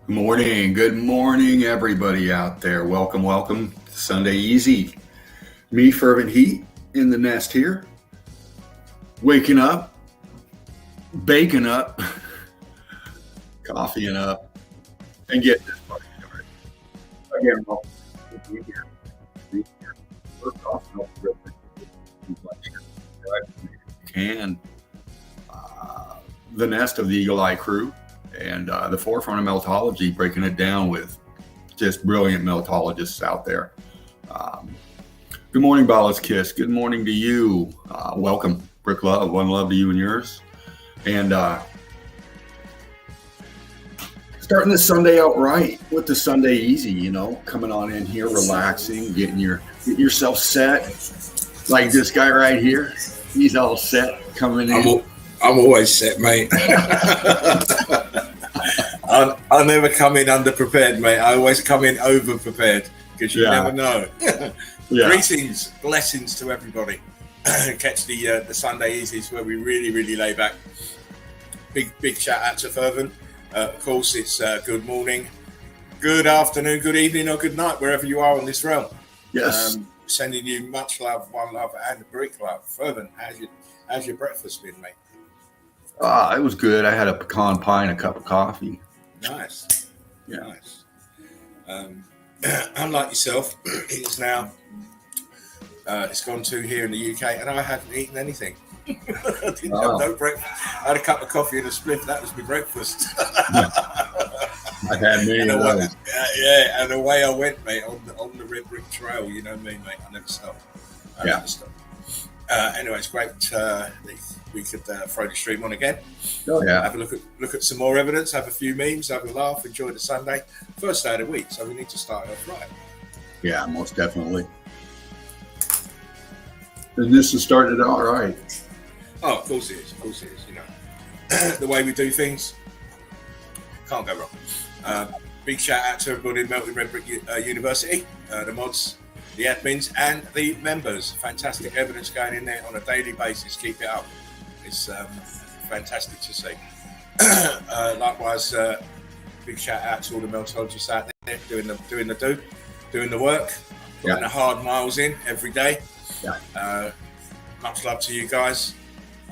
Good morning, everybody out there. Welcome to Sunday Easy. Me, Fervent Heat, in the nest here, waking up, baking up, coffeeing up, and getting this party started. Again, welcome to be here. First off, real quick, can the nest of the Eagle Eye crew and the forefront of Meltology, breaking it down with just brilliant meltologists out there. Good morning, Bala's Kiss. Good morning to you. Welcome, Brick Love. One love to you and yours. And starting this Sunday out right with the Sunday Easy, coming on in here, relaxing, getting yourself set. Like this guy right here, he's all set coming in. I'm always set, mate. I never come in underprepared, mate. I always come in overprepared because you never know. Greetings, blessings to everybody. Catch the Sunday Easies where we really lay back. Big shout out to Fervent. Of course, it's good morning, good afternoon, good evening, or good night, wherever you are in this realm. Yes. Sending you much love, one love, and a brick love. Fervent, how's your breakfast been, mate? It was good. I had a pecan pie and a cup of coffee. Nice. Yeah. Nice. Unlike yourself, it's now it's gone to here in the UK, and I haven't eaten anything. I didn't have no breakfast. I had a cup of coffee and a spliff. That was my breakfast. I had me. And away I went, mate, on the red brick trail. You know me, mate. I never stop. Never stop. Anyway, it's great. We could throw the stream on again. Have a look at some more evidence. Have a few memes. Have a laugh. Enjoy the Sunday. First day of the week, so we need to start off right. Yeah, most definitely. And this is starting out right. Oh, of course it is. You know, the way we do things, can't go wrong. Big shout out to everybody in Melton Red Brick University, the mods, the admins, and the members. Fantastic evidence going in there on a daily basis. Keep it up. It's fantastic to see. Likewise, big shout out to all the meltologists out there doing the work, putting the hard miles in every day. Much love to you guys,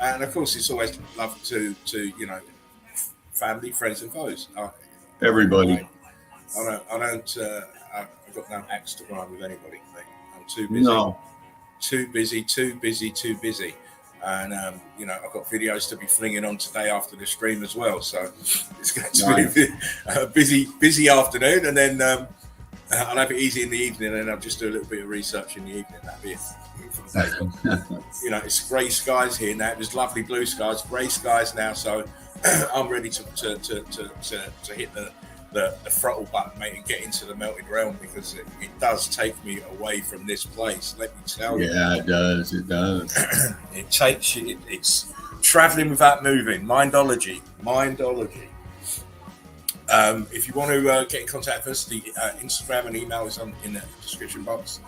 and of course, it's always love to family, friends, and foes. Everybody. I've got no axe to grind with anybody, mate. I'm too busy. No. Too busy. And, I've got videos to be flinging on today after the stream as well. So it's going to be a busy afternoon. And then I'll have it easy in the evening, and I'll just do a little bit of research in the evening. That'll be it. It's grey skies here now. There's lovely blue skies, grey skies now. So I'm ready to hit the throttle button, mate, and get into the melted realm, because it does take me away from this place. Let me tell you. Yeah, it does. It takes you. It's traveling without moving. Mindology. If you want to get in contact with us, the Instagram and email is in the description box.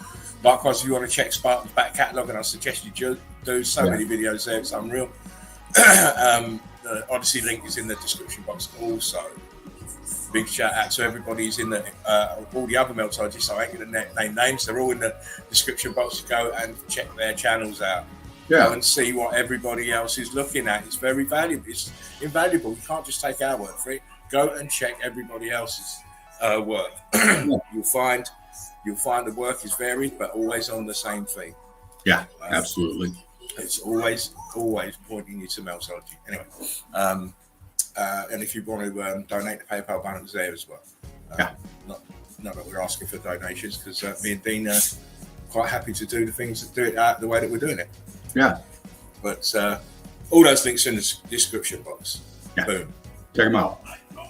Likewise, if you want to check Spartan's back catalogue, and I suggest you do so many videos there, it's unreal. The Odyssey link is in the description box also. Big shout out to everybody who's in all the other meltologists. I ain't going to name names. They're all in the description box. Go and check their channels out. Go and see what everybody else is looking at. It's very valuable. It's invaluable. You can't just take our word for it. Go and check everybody else's work. You'll find the work is varied, but always on the same thing. Yeah, absolutely. It's always pointing you to meltology. Anyway. And if you want to donate, the PayPal balance there as well. Not that we're asking for donations, because me and Dean are quite happy to do the things that do it the way that we're doing it. Yeah. But all those links in the description box. Yeah. Boom. Check them out.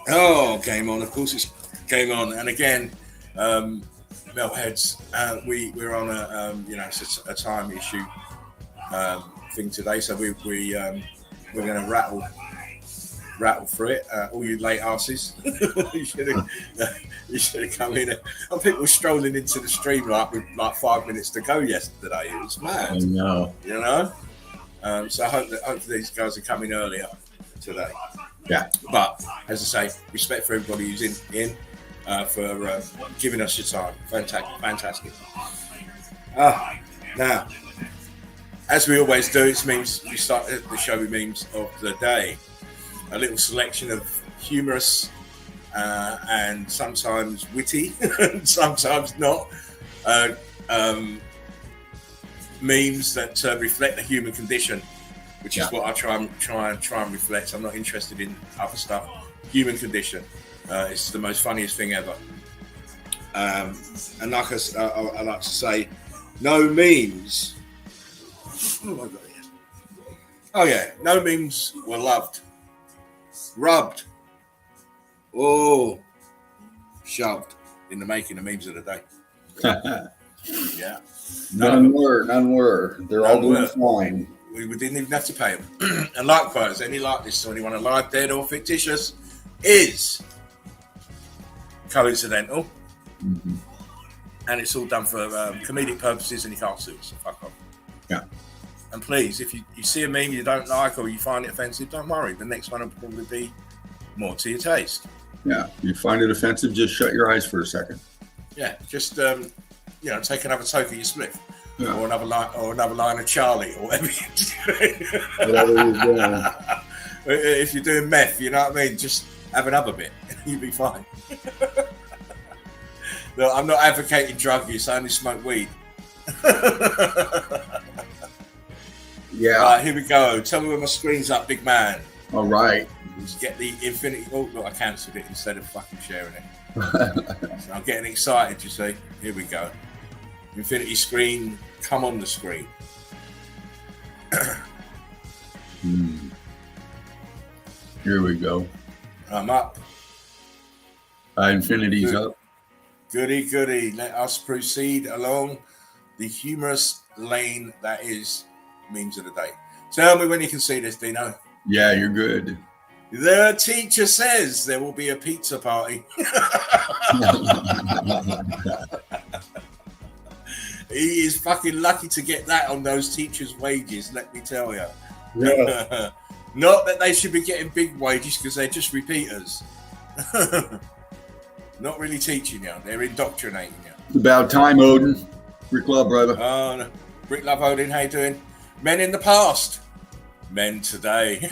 Oh, game on. Of course, it's game on. And again, Meltheads, we're on it's a time issue thing today, so we're going to rattle through it. All you late asses, you should have come in. And people strolling into the stream with 5 minutes to go yesterday. It was mad. I know. So I hope that these guys are coming earlier today. Yeah. But as I say, respect for everybody who's in for giving us your time. Fantastic. Now, as we always do, it's memes. We start the show with memes of the day. A little selection of humorous and sometimes witty, and sometimes not, memes that reflect the human condition, which is what I try and reflect. I'm not interested in other stuff. Human condition. It's the most funniest thing ever. And like I like to say, no memes. What have I got here? Oh yeah, no memes were loved, rubbed, shoved in the making of memes of the day. Yeah. None were. They're all doing fine. We didn't even have to pay them. And likewise, any likeness to anyone alive, dead, or fictitious is coincidental. Mm-hmm. And it's all done for comedic purposes, and you can't sue us. So fuck off. Yeah. And please, if you see a meme you don't like or you find it offensive, don't worry. The next one will probably be more to your taste. Yeah. You find it offensive, just shut your eyes for a second. Yeah. Just take another toke of your spliff. Yeah. Or another line of Charlie, or whatever you're doing. Whatever you're doing. If you're doing meth, you know what I mean? Just have another bit. You'll be fine. No, I'm not advocating drug use. I only smoke weed. Yeah. Right, here we go. Tell me when my screen's up, big man. All right. Just get the infinity. Oh, look, I cancelled it instead of fucking sharing it. So I'm getting excited, you see. Here we go. Infinity screen, come on the screen. Here we go. I'm up. Infinity's up. Goody. Let us proceed along the humorous lane that is memes of the day. Tell me when you can see this, Dino. Yeah, you're good. The teacher says there will be a pizza party. He is fucking lucky to get that on those teachers' wages, let me tell you. Yeah. Not that they should be getting big wages because they're just repeaters. Not really teaching you, they're indoctrinating you. It's about time, Odin. Rick Love, brother. No. Rick Love, Odin, how you doing? Men in the past, men today.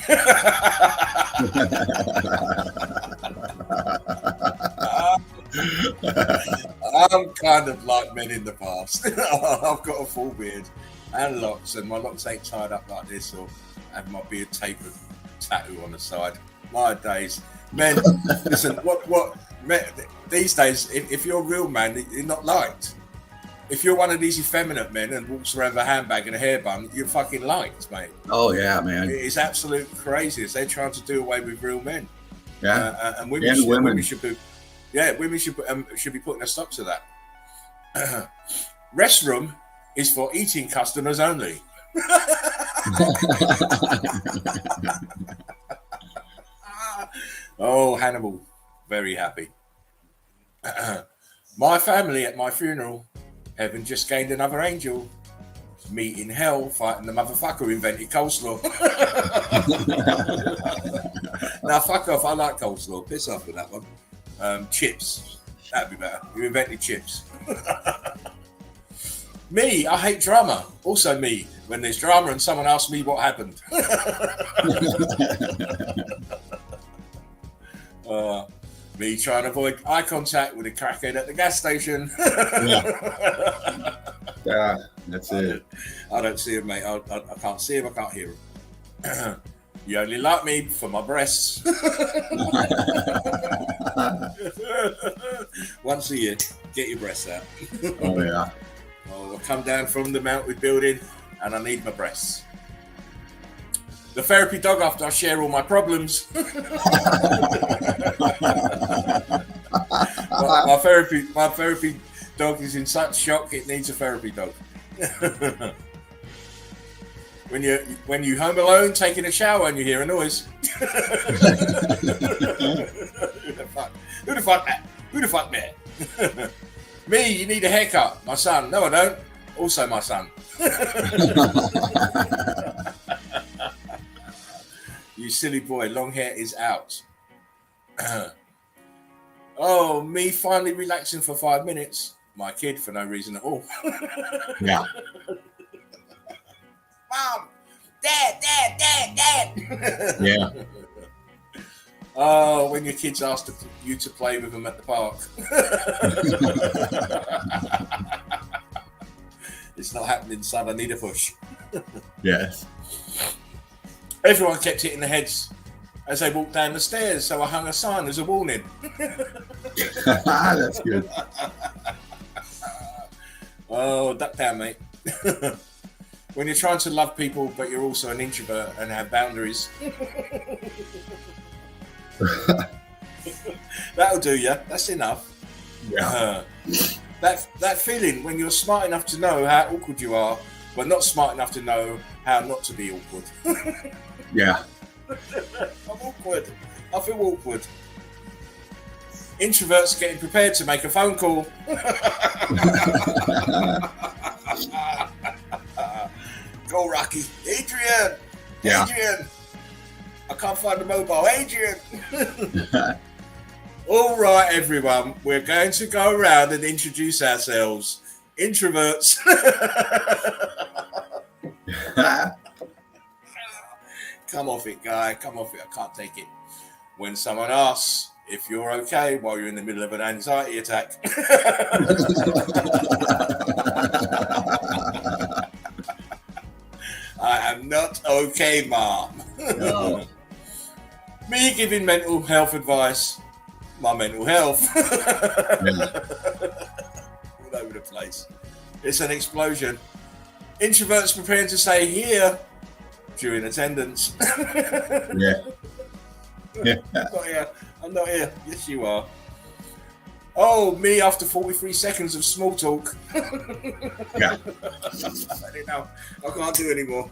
I'm kind of like men in the past. I've got a full beard and locks, and my locks ain't tied up like this, or have my beard tapered, tattoo on the side. My days, men. Listen, what? Men, these days, if you're a real man, you're not liked. If you're one of these effeminate men and walks around with a handbag and a hair bun, you're fucking liked, mate. Oh yeah, man. It's absolute crazy. They're trying to do away with real men. Yeah, and women should be. Yeah, women should be putting a stop to that. Restroom is for eating customers only. Oh, Hannibal, very happy. My family at my funeral, heaven just gained another angel. Me in hell fighting the motherfucker who invented coleslaw. Now fuck off, I like coleslaw. Piss off with that one. Chips, that'd be better. You invented chips. Me, I hate drama. Also me, when there's drama and someone asks me what happened. Me trying to avoid eye contact with a crackhead at the gas station. Yeah, that's it. I don't see him, mate. I can't see him, I can't hear him. You only like me for my breasts. Once a year, get your breasts out. Oh yeah. Oh, I come down from the mounted building and I need my breasts. The therapy dog after I share all my problems. my therapy dog is in such shock it needs a therapy dog. When you home alone taking a shower and you hear a noise. Who the fuck that? Me, you need a haircut. My son. No, I don't. Also my son. You silly boy, long hair is out. Oh, me finally relaxing for 5 minutes. My kid for no reason at all. Yeah. Mom, dad. Yeah. Oh, when your kids ask you to play with them at the park. It's not happening, son. I need a push. Yes. Everyone kept hitting their heads as they walked down the stairs, so I hung a sign as a warning. That's good. Oh, duck down, mate. When you're trying to love people, but you're also an introvert and have boundaries. That'll do you. That's enough. Yeah. That feeling when you're smart enough to know how awkward you are, but not smart enough to know how not to be awkward. Yeah. I'm awkward. I feel awkward. Introverts getting prepared to make a phone call. Go, Rocky. Adrian. Yeah. Adrian. I can't find the mobile. Adrian. All right, everyone. We're going to go around and introduce ourselves. Introverts. Come off it, guy. Come off it. I can't take it. When someone asks if you're okay while you're in the middle of an anxiety attack. I am not okay, Mom. No. Me giving mental health advice. My mental health. Yeah. All over the place. It's an explosion. Introverts preparing to say here during attendance. Yeah. Yeah. I'm not here. Yes, you are. Oh, me after 43 seconds of small talk. Yeah. I don't know. I can't do anymore.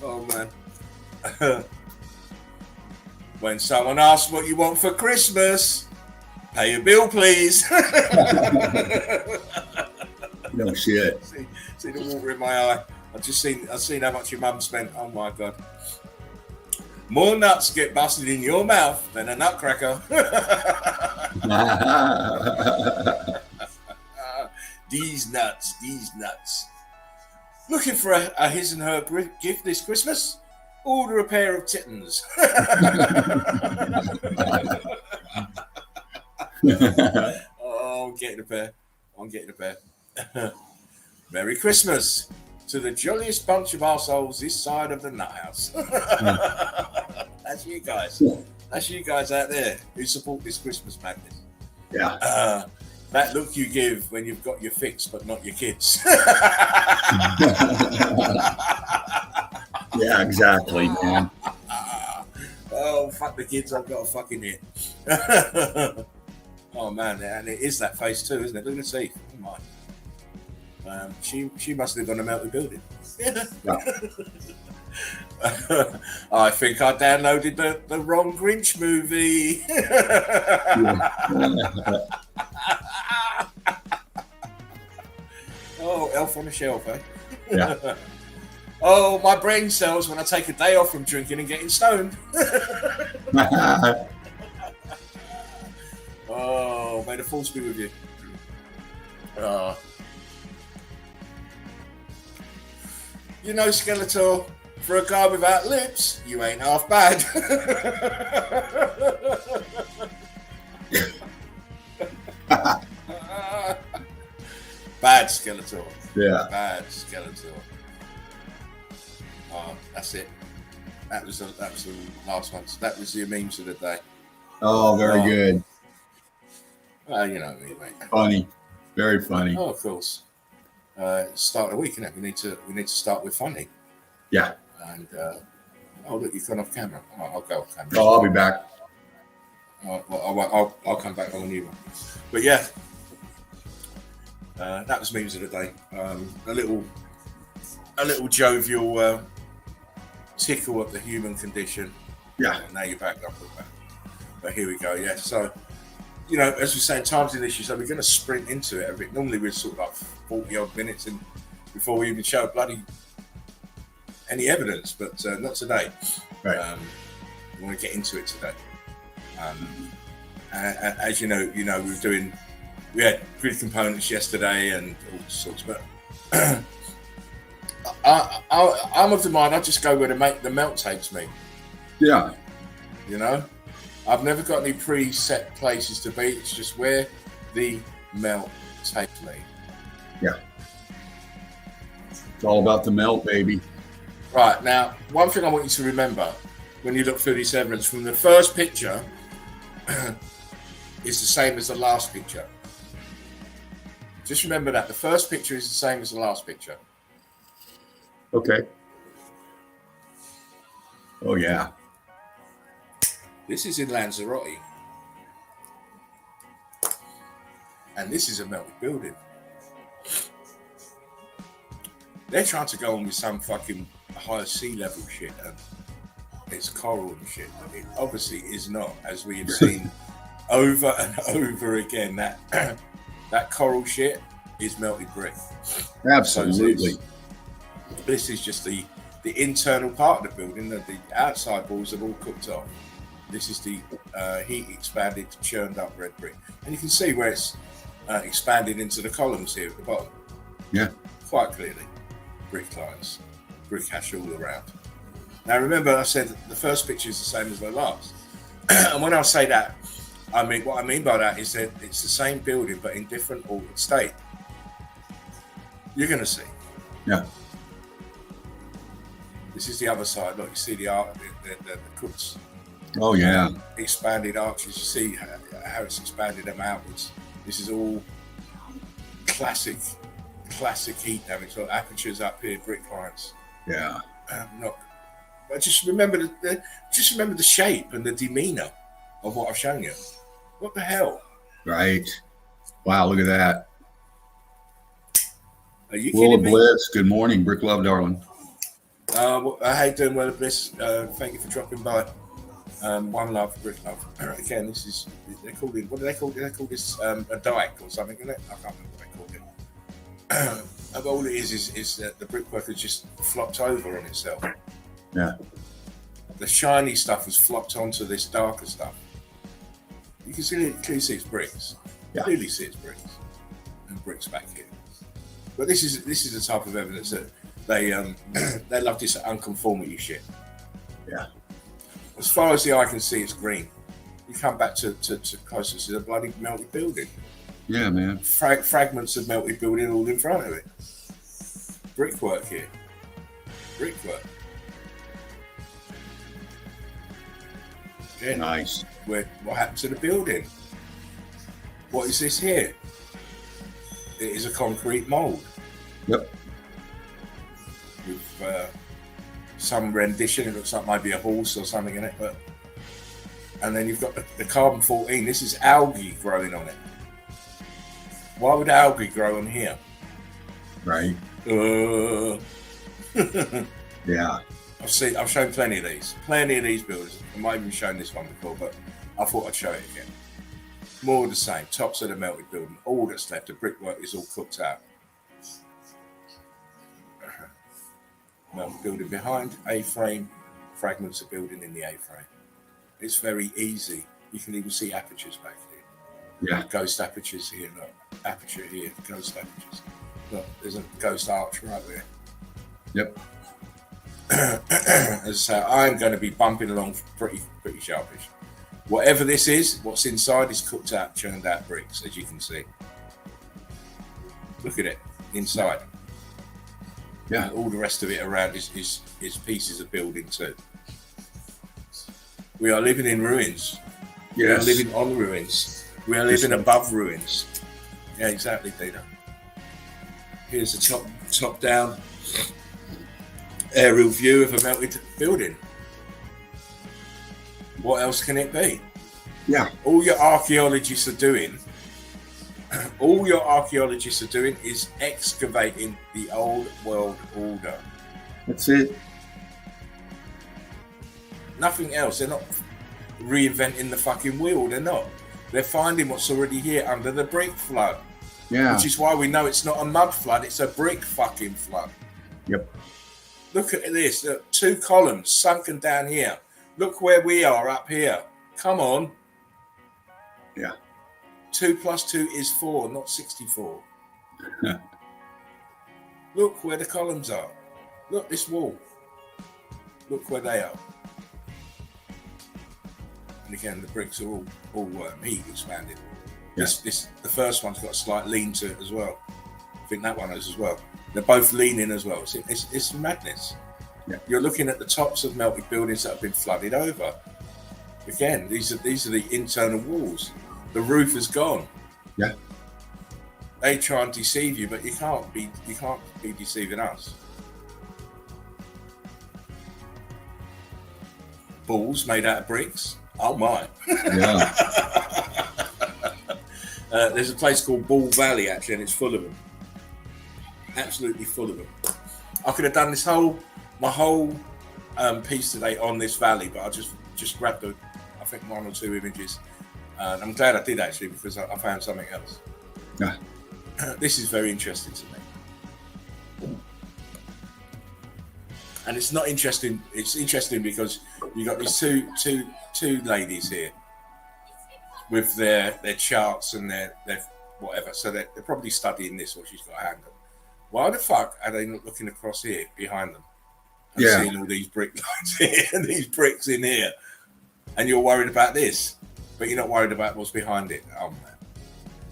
Oh, man. When someone asks what you want for Christmas, pay your bill, please. No shit. See the water in my eye. I've seen how much your mum spent. Oh my God. More nuts get busted in your mouth than a nutcracker. These nuts. Looking for a his and her gift this Christmas? Order a pair of tittens. Oh, I'm getting a pair. Merry Christmas to the jolliest bunch of arseholes this side of the nut house. That's you guys. That's you guys out there who support this Christmas madness. Yeah. That look you give when you've got your fix but not your kids. Yeah, exactly, man. Oh, fuck the kids, I've got a fucking hit. Oh, man, and it is that face too, isn't it? Look at the teeth. Oh, my. She must live on a melted building. Yeah. I think I downloaded the wrong Grinch movie. Oh, Elf on the Shelf, eh? Yeah. Oh, my brain cells when I take a day off from drinking and getting stoned. Oh, may the force be with you. You know, Skeletor, for a guy without lips, you ain't half bad. Bad Skeletor. Yeah. Bad Skeletor. Oh, that's it. That was the last one. So that was your memes of the day. Oh, very good. Well, you know what I mean, mate. Funny. Very funny. Oh, of course. Start of the week, innit? We need to start with funny. Yeah. And oh, look, you've gone off camera. Oh, I'll go off camera. Oh, I'll be back. I'll come back on you. But yeah, that was memes of the day. A little jovial tickle of the human condition. Yeah. Now you're back up with that. But here we go. Yeah. So, you know, as we say, times in issues, so we're going to sprint into it a bit. Normally we're sort of like 40 odd minutes in before we even show a bloody any evidence, but not today. Right. We want to get into it today. As you know, we had grid components yesterday and all sorts, but I'm of the mind I just go where the melt takes me. Yeah. You know, I've never got any preset places to be. It's just where the melt takes me. Yeah. It's all about the melt, baby. Right, now, one thing I want you to remember when you look through this evidence, from the first picture is the same as the last picture. Just remember that. The first picture is the same as the last picture. Okay. Oh, yeah. This is in Lanzarote. And this is a melted building. They're trying to go on with some fucking higher sea level shit, and it's coral and shit. But it obviously is not, as we have seen over and over again. That coral shit is melted brick. Absolutely. So this is just the internal part of the building. The outside walls have all cooked off. This is the heat expanded, churned up red brick, and you can see where it's expanded into the columns here at the bottom. Yeah. Quite clearly, brick lines, brick hash all around. Now remember, I said the first picture is the same as the last, and when I say that, I mean what I mean by that is that it's the same building but in different altered state. You're going to see. Yeah. This is the other side. Look, you see the cooks. Oh, yeah. Expanded arches. You see how it's expanded them outwards. This is all classic heat damage. Look, apertures up here, brick lines. Yeah. Look, but just remember the shape and the demeanor of what I've shown you. What the hell? Right. Wow, look at that. Are you Full of kidding me? bliss. Good morning, Brick Love, darling. How you doing, Well Bliss? Thank you for dropping by. One love, brick love. Again, this is they call it. What do they call it? They call this a dike or something, isn't it? I can't remember what they called it. But all it is that the brickwork has just flopped over on itself. Yeah. The shiny stuff has flopped onto this darker stuff. You can clearly see it's bricks. Yeah. Clearly see it's bricks and bricks back here. But this is the type of evidence that they love this unconformity shit. Yeah. As far as the eye can see, it's green. You come back to closer to the bloody melted building. Yeah, man. Fragments of melted building all in front of it. Brickwork here. Brickwork. Again, Nice. what happened to the building? What is this here? It is a concrete mould. Yep. With some rendition. It looks like maybe a horse or something in it. And then you've got the carbon-14. This is algae growing on it. Why would algae grow on here? Right. Yeah. I've shown plenty of these buildings. I might have even shown this one before, but I thought I'd show it again. More of the same. Tops of the melted building. All that's left, the brickwork is all cooked out. Melted building behind, A-frame, fragments of building in the A-frame. It's very easy. You can even see apertures back here. Yeah. Ghost apertures here, look. Aperture here, ghost apertures. Look, there's a ghost arch right there. Yep. As I say, I'm going to be bumping along pretty sharpish. Whatever this is, what's inside is cooked out, churned out bricks, as you can see. Look at it, inside. Yeah. And all the rest of it around is pieces of building too. We are living in ruins. Yes. We are living on ruins. We are living above ruins. Yeah, exactly, Dina. Here's a top down aerial view of a melted building. What else can it be? Yeah. All your archaeologists are doing is excavating the old world order. That's it. Nothing else. They're not reinventing the fucking wheel. They're not. They're finding what's already here under the brick flood. Yeah. Which is why we know it's not a mud flood, it's a brick fucking flood. Yep. Look at this. Look, 2 columns sunken down here. Look where we are up here. Come on. Yeah. 2 plus 2 is 4, not 64. Look where the columns are. Look, this wall. Look where they are. And again, the bricks are all heat expanded. Yeah. The first one's got a slight lean to it as well. I think that one has as well. They're both leaning as well. It's madness. Yeah. You're looking at the tops of melted buildings that have been flooded over. Again, these are the internal walls. The roof is gone. Yeah. They try and deceive you, but you can't be deceiving us. Balls made out of bricks. Oh my. Yeah. There's a place called Ball Valley actually, and it's full of them. Absolutely full of them. I could have done my whole piece today on this valley, but I just grabbed I think 1 or 2 images. And I'm glad I did actually, because I found something else. Yeah. This is very interesting to me. And it's not interesting. It's interesting because you got these two ladies here with their charts and their whatever. So they're probably studying this, or she's got a hand on. Why the fuck are they not looking across here behind them and seeing all these brick lines here and these bricks in here? And you're worried about this, but you're not worried about what's behind it. Oh man!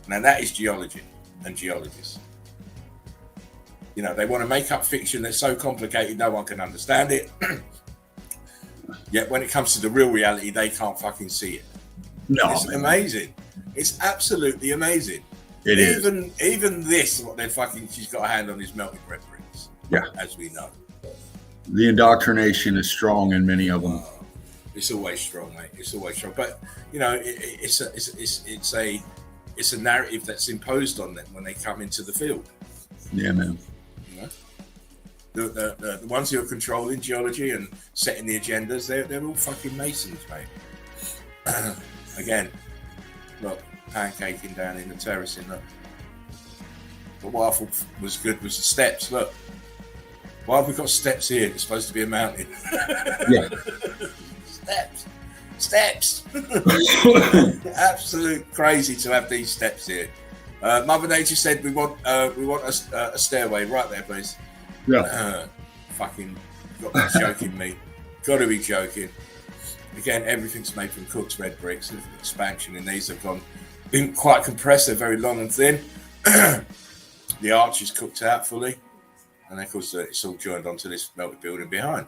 Now that is geology and geologists. You know, they want to make up fiction that's so complicated no one can understand it. Yet when it comes to the real reality, they can't fucking see it. No, it's amazing. It's absolutely amazing. It is. Even this, what they're fucking, she's got a hand on these melted red bricks. Yeah. As we know. The indoctrination is strong in many of them. It's always strong, mate. It's always strong. But you know, it's a narrative that's imposed on them when they come into the field. Yeah, man. You know? The ones who are controlling geology and setting the agendas, they're all fucking masons, mate. Again, look, pancaking down in the terracing, look. But what I thought was good was the steps, look. Why have we got steps here? It's supposed to be a mountain. Yeah. Steps. Absolute crazy to have these steps here. Mother Nature said we want a stairway right there, please. Yeah. Fucking got to be joking me. Got to be joking. Again, everything's made from cooked red bricks. Expansion in these have been quite compressed. They're very long and thin. The arch is cooked out fully, and of course it's all joined onto this melted building behind.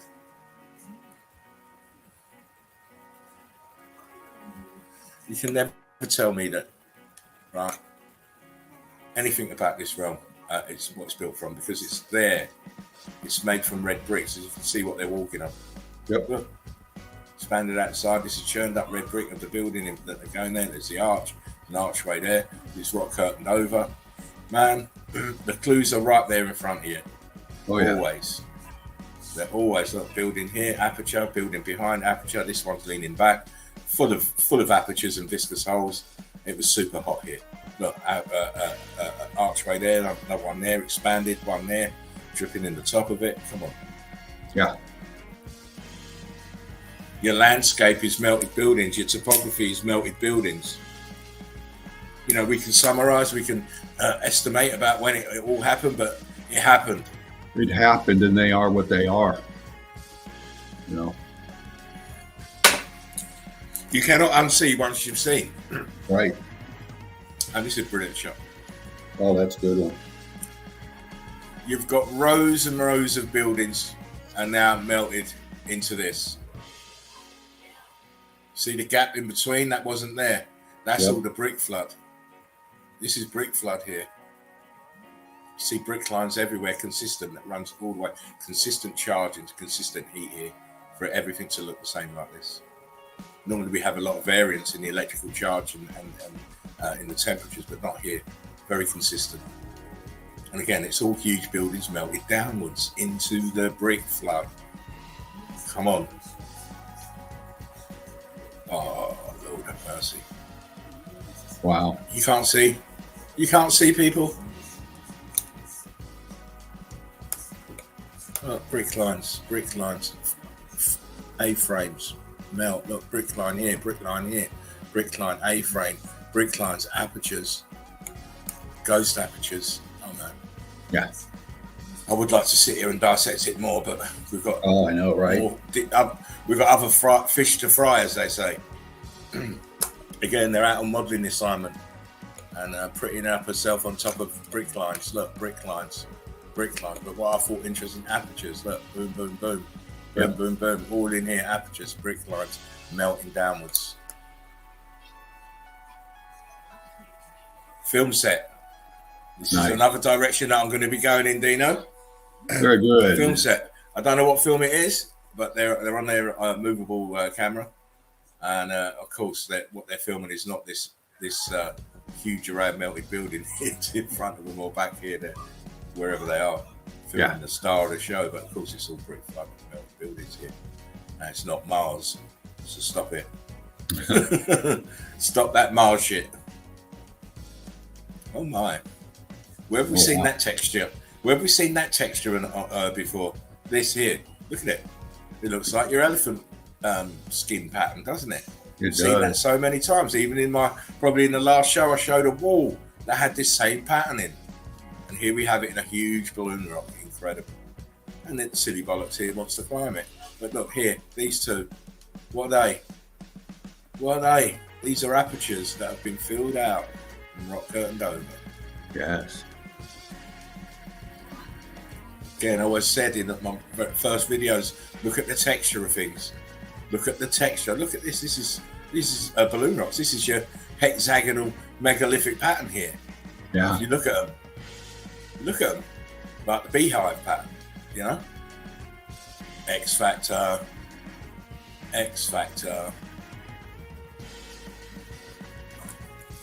You can never tell me that, right? Anything about this realm, it's what it's built from, because it's there. It's made from red bricks, as you can see what they're walking on. Yep. Look, expanded outside. This is churned up red brick of the building that they're going there. There's the arch, an archway there. This rock curtained over. Man, the clues are right there in front of you. Oh, yeah. Always. They're always, look, building here, aperture, building behind, aperture. This one's leaning back, full of apertures and viscous holes. It was super hot here. Look, archway there, another one there, expanded, one there, dripping in the top of it. Come on. Yeah. Your landscape is melted buildings. Your topography is melted buildings. You know, we can summarize, we can estimate about when it all happened, but it happened. It happened, and they are what they are. You know. You cannot unsee once you've seen. Right. And this is a brilliant shot. Oh, that's a good one. You've got rows and rows of buildings are now melted into this. See the gap in between? That wasn't there. That's all the brick flood. This is brick flood here. You see brick lines everywhere, consistent, that runs all the way. Consistent charge into consistent heat here for everything to look the same like this. Normally we have a lot of variance in the electrical charge and in the temperatures, but not here. Very consistent. And again, it's all huge buildings melted downwards into the brick flood. Come on. Oh, Lord have mercy. Wow. You can't see? You can't see, people? Look, brick lines, A-frames, melt. Look, brick line here, brick line here, brick line A-frame, brick lines, apertures, ghost apertures. Oh man. Yeah. I would like to sit here and dissect it more, but we've got. Oh, I know, right? We've got other fish to fry, as they say. Again, they're out on modelling assignment and prettying up herself on top of brick lines. Look, brick lines. But what I thought interesting, apertures. Look, boom, boom, boom, boom, boom, boom. All in here, apertures, brick lines, melting downwards. Film set. This is another direction that I'm going to be going in, Dino. Very good. Film set. I don't know what film it is, but they're on their movable camera, and of course, what they're filming is not this huge array of melted building in front of them or back here, wherever they are, filming the star of the show. But of course, it's all brick front of melted buildings here, and it's not Mars. So stop it. Stop that Mars shit. Oh my. Where have we seen that texture? Where have we seen that texture before? This here. Look at it. It looks like your elephant skin pattern, doesn't it? You've seen that so many times. Even probably in the last show, I showed a wall that had this same pattern in. And here we have it in a huge balloon rock. Incredible. And then the silly bollocks here wants to climb it. But look here, these two. What are they? What are they? These are apertures that have been filled out and rock curtained over. Yes. Again, I always said in my first videos, look at the texture of things. Look at the texture. Look at this. This is balloon rocks. This is your hexagonal megalithic pattern here. Yeah. If you look at them, like the beehive pattern, you know. X factor.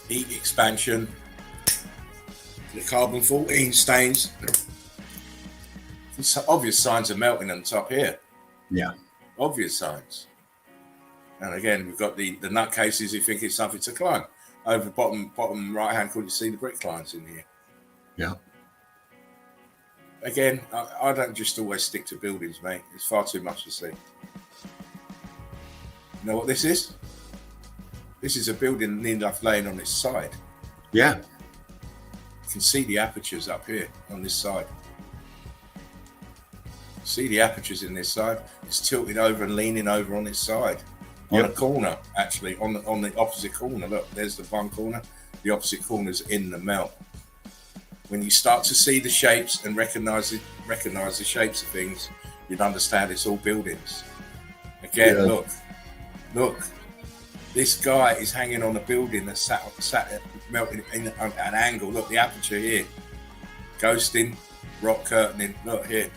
Heat expansion. The carbon 14 stains. Some obvious signs of melting on top here. Yeah. Obvious signs. And again, we've got the nutcases who think it's something to climb. Over the bottom right hand corner, you see the brick lines in here. Yeah. Again, I don't just always stick to buildings, mate. It's far too much to see. You know what this is? This is a building near enough laying on its side. Yeah. You can see the apertures up here on this side. See the apertures in this side? It's tilted over and leaning over on its side. On a corner, actually, on the opposite corner. Look, there's the one corner. The opposite corner's in the melt. When you start to see the shapes and recognize the shapes of things, you'd understand it's all buildings. Again, look. This guy is hanging on a building that's sat melting in an angle. Look, the aperture here. Ghosting, rock curtaining. Look here.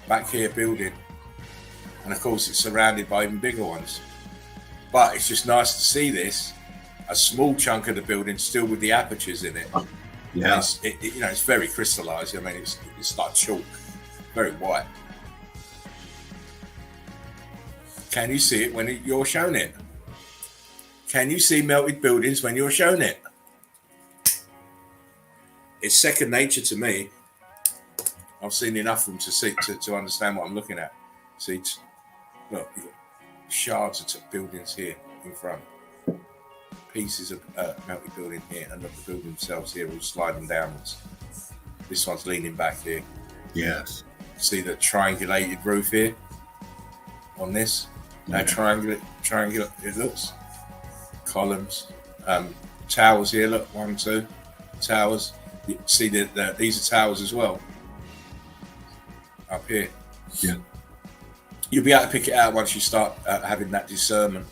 Back here, building. And of course, it's surrounded by even bigger ones. But it's just nice to see this. A small chunk of the building still with the apertures in it. Yeah. It's very crystallized. I mean, it's like chalk. Very white. Can you see it when you're shown it? Can you see melted buildings when you're shown it? It's second nature to me. I've seen enough of them to see to understand what I'm looking at. See, look, you've got shards of buildings here in front, pieces of melted building here, and look, the building themselves here all sliding downwards. This one's leaning back here. Yes. See the triangulated roof here on this? Now triangular it looks. Columns, towers here. Look, 1, 2 towers. You see these are towers as well. Up here. Yeah. You'll be able to pick it out once you start having that discernment.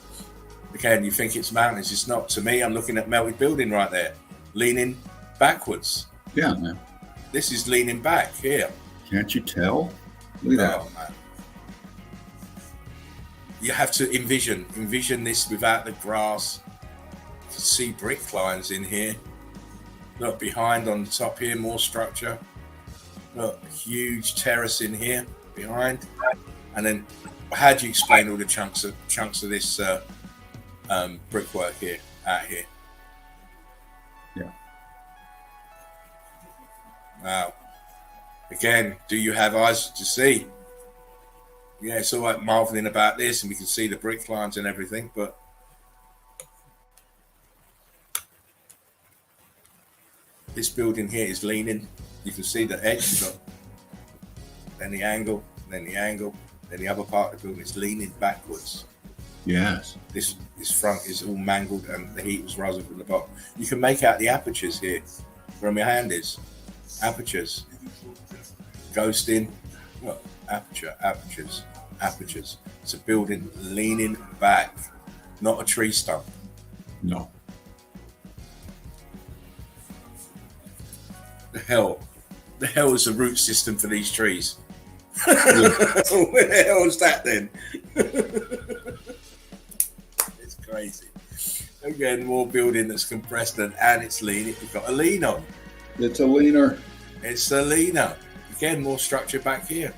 Again, you think it's mountains. It's not. To me, I'm looking at melted building right there, leaning backwards. Yeah, man. This is leaning back here. Can't you tell? Look at that. Oh, man. You have to envision this without the grass. You can see brick lines in here. Look, behind on the top here, more structure. Look, huge terrace in here behind. And then how do you explain all the chunks of this brickwork here, out here? Yeah. Wow. Again, do you have eyes to see? Yeah, it's all like marveling about this, and we can see the brick lines and everything, but this building here is leaning. You can see the edge, then the angle, then the angle, then the other part of the building is leaning backwards. Yes. This front is all mangled, and the heat was rising from the bottom. You can make out the apertures here, where my hand is. Apertures. Ghosting. Look, apertures. It's a building leaning back, not a tree stump. No. The hell is the root system for these trees? Where the hell is that then? It's crazy. Again, more building that's compressed and it's leaning. We've got a lean on. It's a leaner. It's a leaner. Again, more structure back here.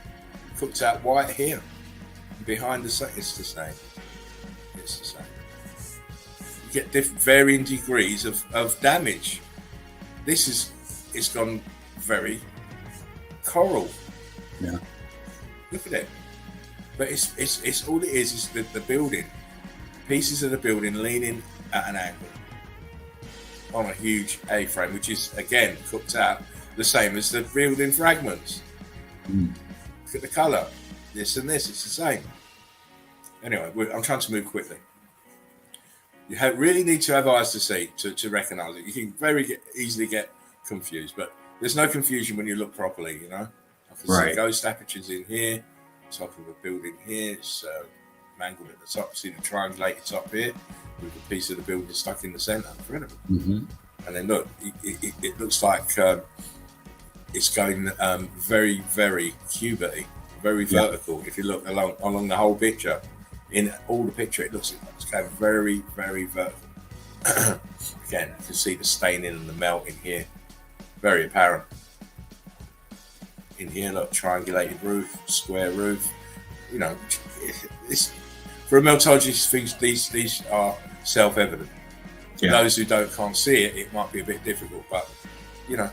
Cooked out white here. Behind the same, it's the same. It's the same. You get different varying degrees of damage. It's gone very coral. Yeah. Look at it. But it's all it is the building. Pieces of the building leaning at an angle on a huge A-frame, which is again cooked out the same as the building fragments. Look at the colour. This and this, it's the same. Anyway, I'm trying to move quickly. You really need to have eyes to see to recognise it. You can very easily get confused, but there's no confusion when you look properly, you know. I can see ghost apertures in here, top of a building here, it's mangled at the top. See the triangulated top here with a piece of the building stuck in the centre. Incredible. And then look, it looks like it's going very, very cubity, very vertical. If you look along the whole picture, in all the picture, it looks like it's going very, very vertical. Again, you can see the staining and the melt in here, very apparent. In here, look, triangulated roof, square roof. You know, it's for a meltologist, these are self-evident. For those who can't see it, it might be a bit difficult. But you know,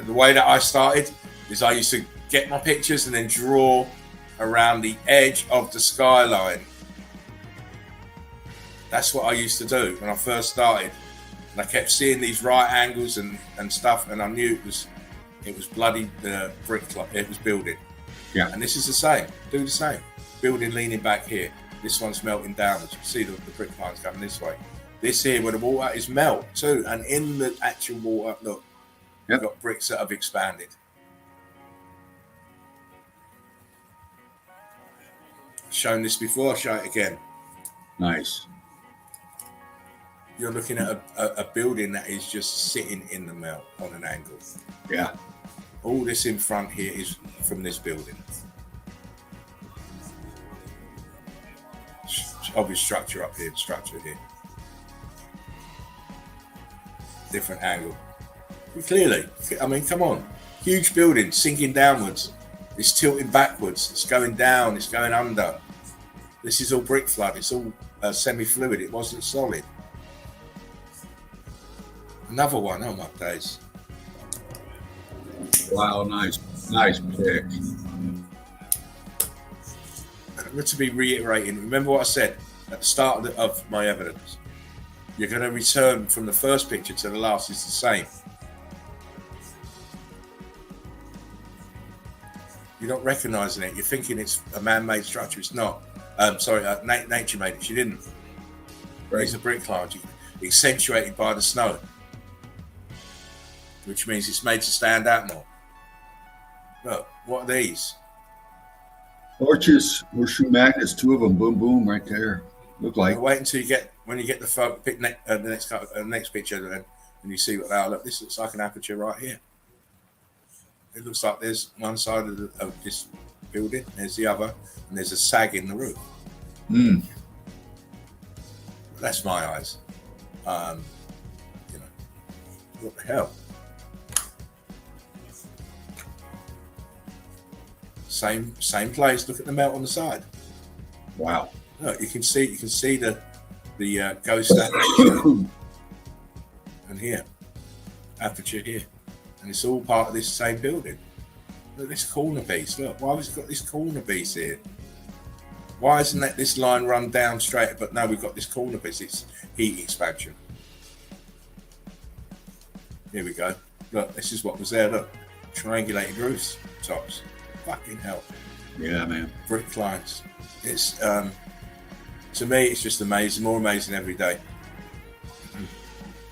the way that I started is I used to get my pictures and then draw around the edge of the skyline. That's what I used to do when I first started. And I kept seeing these right angles and stuff, and I knew it was bloody brick. It was building. Yeah. And this is the same. Do the same. Building leaning back here. This one's melting downwards. You see the brick lines coming this way. This here, where the water is melt too, and in the actual water, look, you've got bricks that have expanded. I've shown this before. I'll show it again. Nice. You're looking at a building that is just sitting in the melt on an angle. Yeah. All this in front here is from this building. Obvious structure up here, structure here. Different angle. Clearly, I mean, come on. Huge building sinking downwards. It's tilting backwards. It's going down. It's going under. This is all brick flood. It's all semi-fluid. It wasn't solid. Another one. Oh my days. Wow, nice pick. To be reiterating, remember what I said at the start of my evidence. You're going to return from the first picture to the last is the same. You're not recognizing it. You're thinking it's a man-made structure. It's not. Nature made it. She didn't. These are brick lines, accentuated by the snow, which means it's made to stand out more. Look, what are these? Torches, horseshoe magnets, two of them, boom, boom, right there. Look like. Wait until you get the photo, the next picture, and you see what they are. Look, this looks like an aperture right here. It looks like there's one side of this building, there's the other, and there's a sag in the roof. That's my eyes. You know, what the hell? Same place. Look at the melt on the side. Wow. Look, you can see the ghost aperture, and here, aperture here, and it's all part of this same building. Look at this corner piece. Look, why have we got this corner piece here? Why isn't that this line run down straight? But no, we've got this corner piece. It's heat expansion. Here we go. Look, this is what was there. Look, triangulated roofs, tops. Fucking hell. Yeah, man. Brick lines. It's to me, it's just amazing. More amazing every day.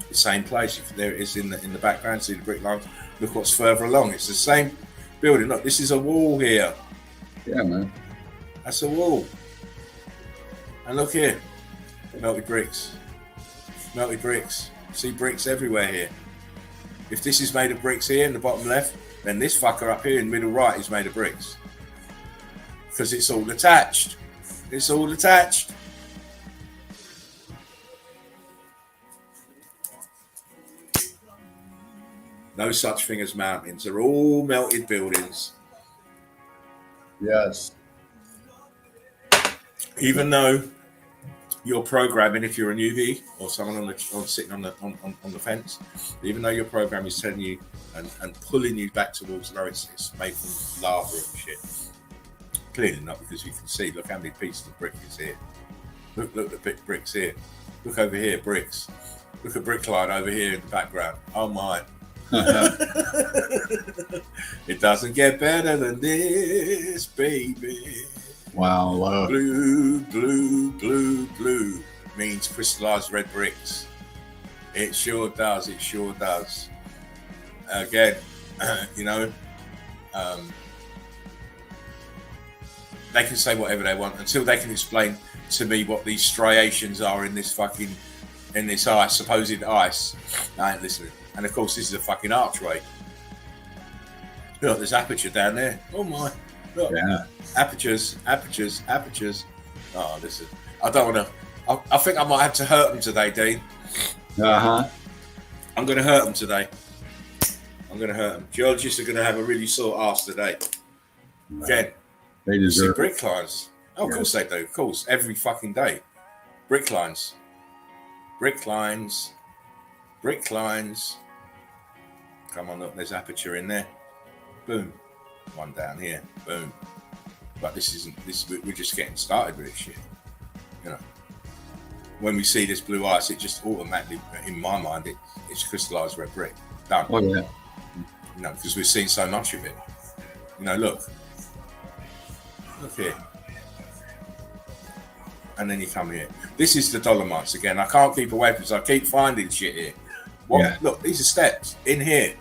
The same place. There it is in the background. See the brick lines. Look what's further along. It's the same building. Look, this is a wall here. Yeah, man. That's a wall. And look here, melted bricks. Melted bricks. See bricks everywhere here. If this is made of bricks here in the bottom left, then this fucker up here in the middle right is made of bricks. Because it's all attached. It's all attached. No such thing as mountains. They're all melted buildings. Yes. Even though you're programming, if you're a newbie or someone sitting on the fence, even though your program is telling you and pulling you back towards where it's made from lava and shit. Clearly not, because you can see. Look how many pieces of brick is here. Look at the bricks here. Look over here, bricks. Look at brick line over here in the background. Oh my. It doesn't get better than this, baby. Wow. Blue means crystallized red bricks. It sure does. It sure does. Again, they can say whatever they want until they can explain to me what these striations are in this ice, supposed ice. I ain't listening. And of course, this is a fucking archway. Look, there's aperture down there. Oh my. Look. Yeah. Apertures. Oh, listen. I don't want to. I think I might have to hurt them today, Dean. I'm going to hurt them today. I'm going to hurt them. Geologists are going to have a really sore ass today. Again, they deserve brick lines. Oh, of course they do. Of course, every fucking day. Brick lines. Come on, look, there's aperture in there. Boom. One down here. Boom. But we're just getting started with this shit. When we see this blue ice, it just automatically, in my mind, it's crystallized red brick. Done. Oh, yeah. Because we've seen so much of it. Look here. And then you come here. This is the Dolomites again. I can't keep away from this. I keep finding shit here. What? Yeah. Look, these are steps in here.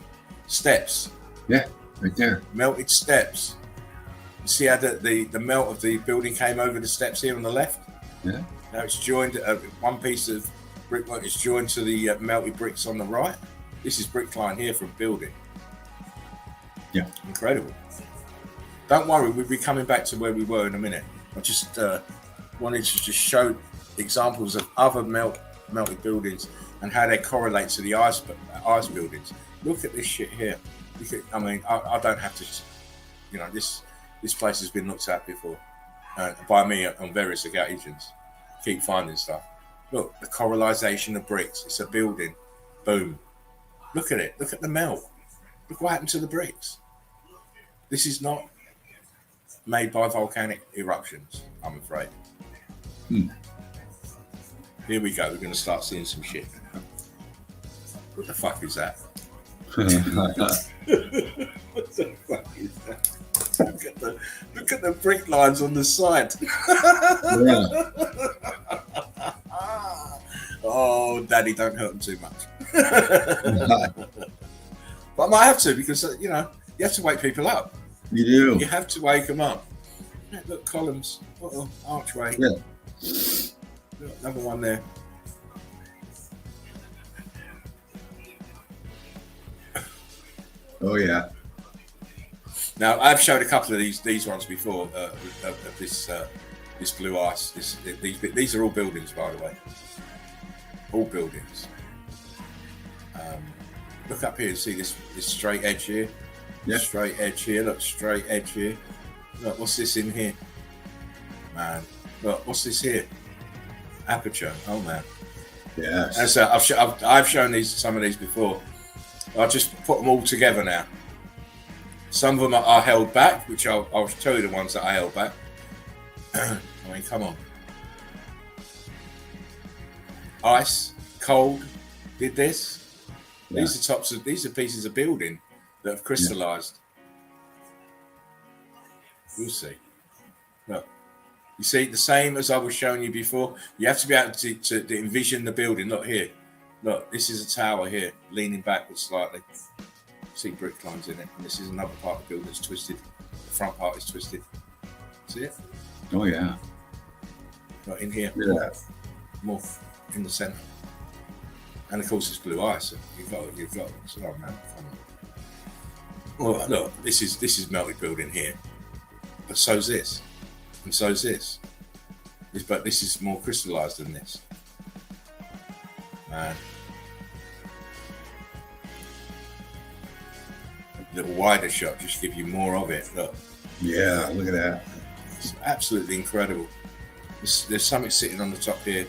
Steps. Yeah, right there. Melted steps. You see how the melt of the building came over the steps here on the left? Yeah. Now it's joined, one piece of brickwork is joined to the melted bricks on the right. This is brick line here from building. Yeah. Incredible. Don't worry, we'll be coming back to where we were in a minute. I just wanted to just show examples of other melted buildings and how they correlate to the ice buildings. Look at this shit here. I don't have to, this place has been looked at before by me on various occasions. Keep finding stuff. Look, the correlation of bricks. It's a building. Boom. Look at it. Look at the melt. Look what happened to the bricks. This is not made by volcanic eruptions, I'm afraid. Here we go. We're going to start seeing some shit. What the fuck is that? What the fuck is that? Look at the brick lines on the side. Yeah. Oh, Daddy, don't hurt them too much. But I might have to, because you have to wake people up. You do. You have to wake them up. Look, columns. Archway. Yeah. Look, another one there. Oh yeah. Now I've showed a couple of these ones before of this blue ice. These are all buildings, by the way. All buildings. Look up here and see this straight edge here. Yeah. Straight edge here. Look, straight edge here. Look, what's this in here? Man, look, what's this here? Aperture. Oh man. Yes. And so I've shown some of these before. I'll just put them all together now. Some of them are held back, which I'll tell you the ones that I held back. I mean, come on. Ice, cold, did this. Yeah. These are pieces of building that have crystallized. Yeah. We'll see. Look, you see, the same as I was showing you before. You have to be able to envision the building. Look here. Look, this is a tower here, leaning backwards slightly. See brick lines in it. And this is another part of the building that's twisted. The front part is twisted. See it? Oh yeah. Right in here. Yeah. More in the centre. And of course it's blue ice. So you've got so man. Come on. Well, look, this is melted building here. But so's this. And so's this. But this is more crystallised than this. Man. A little wider shot, just give you more of it. Look. Yeah, look at that. It's absolutely incredible. There's something sitting on the top here.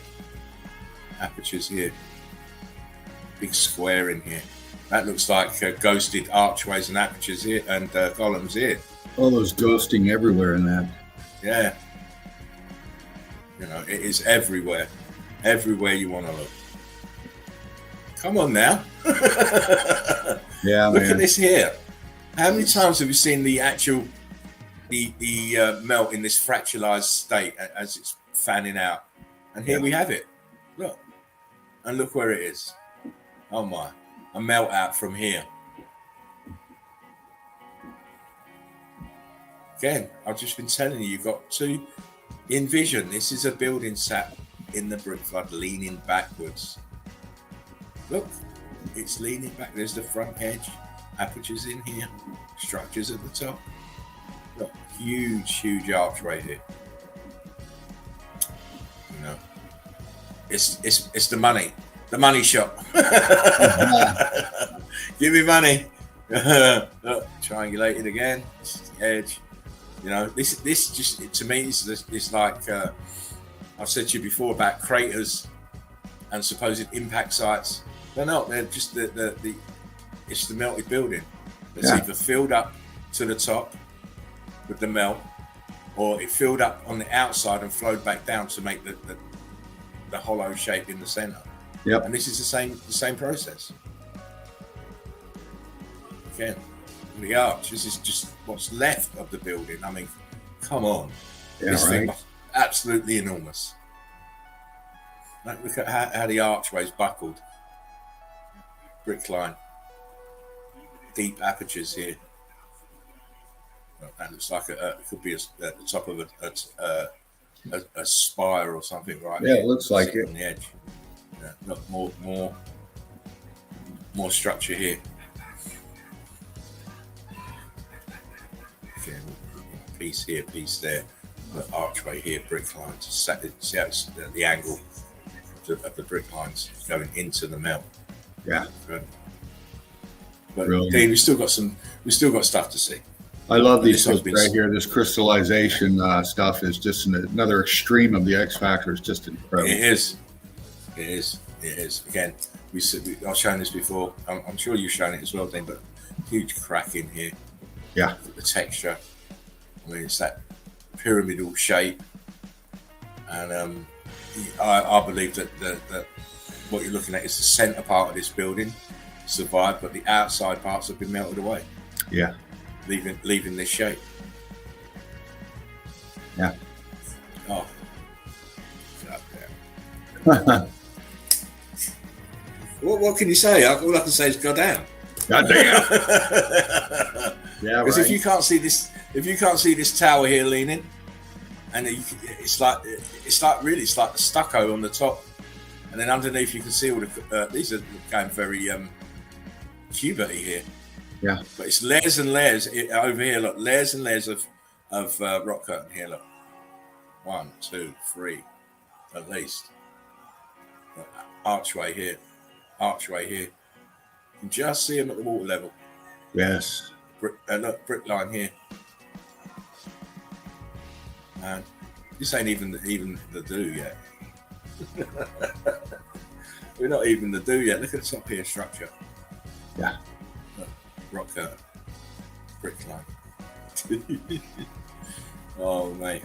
Apertures here. Big square in here. That looks like ghosted archways and apertures here and columns here. All those ghosting everywhere in that. Yeah. You know, it is everywhere. Everywhere you want to look. Come on now. Yeah, look man. at this here. How many times have you seen the actual melt in this fractalized state as it's fanning out? And here we have it. Look. And look where it is. Oh my. A melt out from here. Again, I've just been telling you've got to envision. This is a building sat in the brick flood, leaning backwards. Look, it's leaning back. There's the front edge, apertures in here, structures at the top. Look, huge archway here. You know, it's the money shot. Give me money. Look, triangulated again. This is the edge. You know, this just to me it's like I've said to you before about craters and supposed impact sites. They're not. They're just it's the melted building. It's either filled up to the top with the melt, or it filled up on the outside and flowed back down to make the hollow shape in the center. Yep. And this is the same process. Again, the arch. This is just what's left of the building. I mean, come on. Yeah, this right. thing was absolutely enormous. Like, look at how the archway's buckled. Brick line. Deep apertures here. Well, that looks like it could be at the top of a spire or something, right? Yeah, it looks like it. On the edge. Yeah, look, more structure here. Okay, piece here, piece there. The archway here, brick lines. See how it's the angle of the brick lines going into the melt. Yeah. Good. But Brilliant. Dean, we still got stuff to see. I love these This has things been- right here. This crystallization stuff is just another extreme of the X factor. It's just incredible. It is. Again, I was showing this before. I'm sure you've shown it as well, Dean. But huge crack in here. Yeah. The texture. I mean, it's that pyramidal shape, and I believe that what you're looking at is the center part of this building survived, but the outside parts have been melted away. Yeah. Leaving this shape. Yeah. Oh. Get up there. What can you say? All I can say is go down. God damn. Yeah, Because right. if you can't see this tower here leaning, and it's like the stucco on the top, and then underneath you can see all the these are going very cubity here. Yeah. But it's layers and layers over here. Look, layers and layers of rock curtain here. Look, 1, 2, 3, at least. Look, archway here. You can just see them at the water level. Yes. Look, brick line here. Man, this ain't even the do yet. We're not even the do yet. Look at the top here structure. Yeah. Look, rock curtain. brick line. Oh, mate.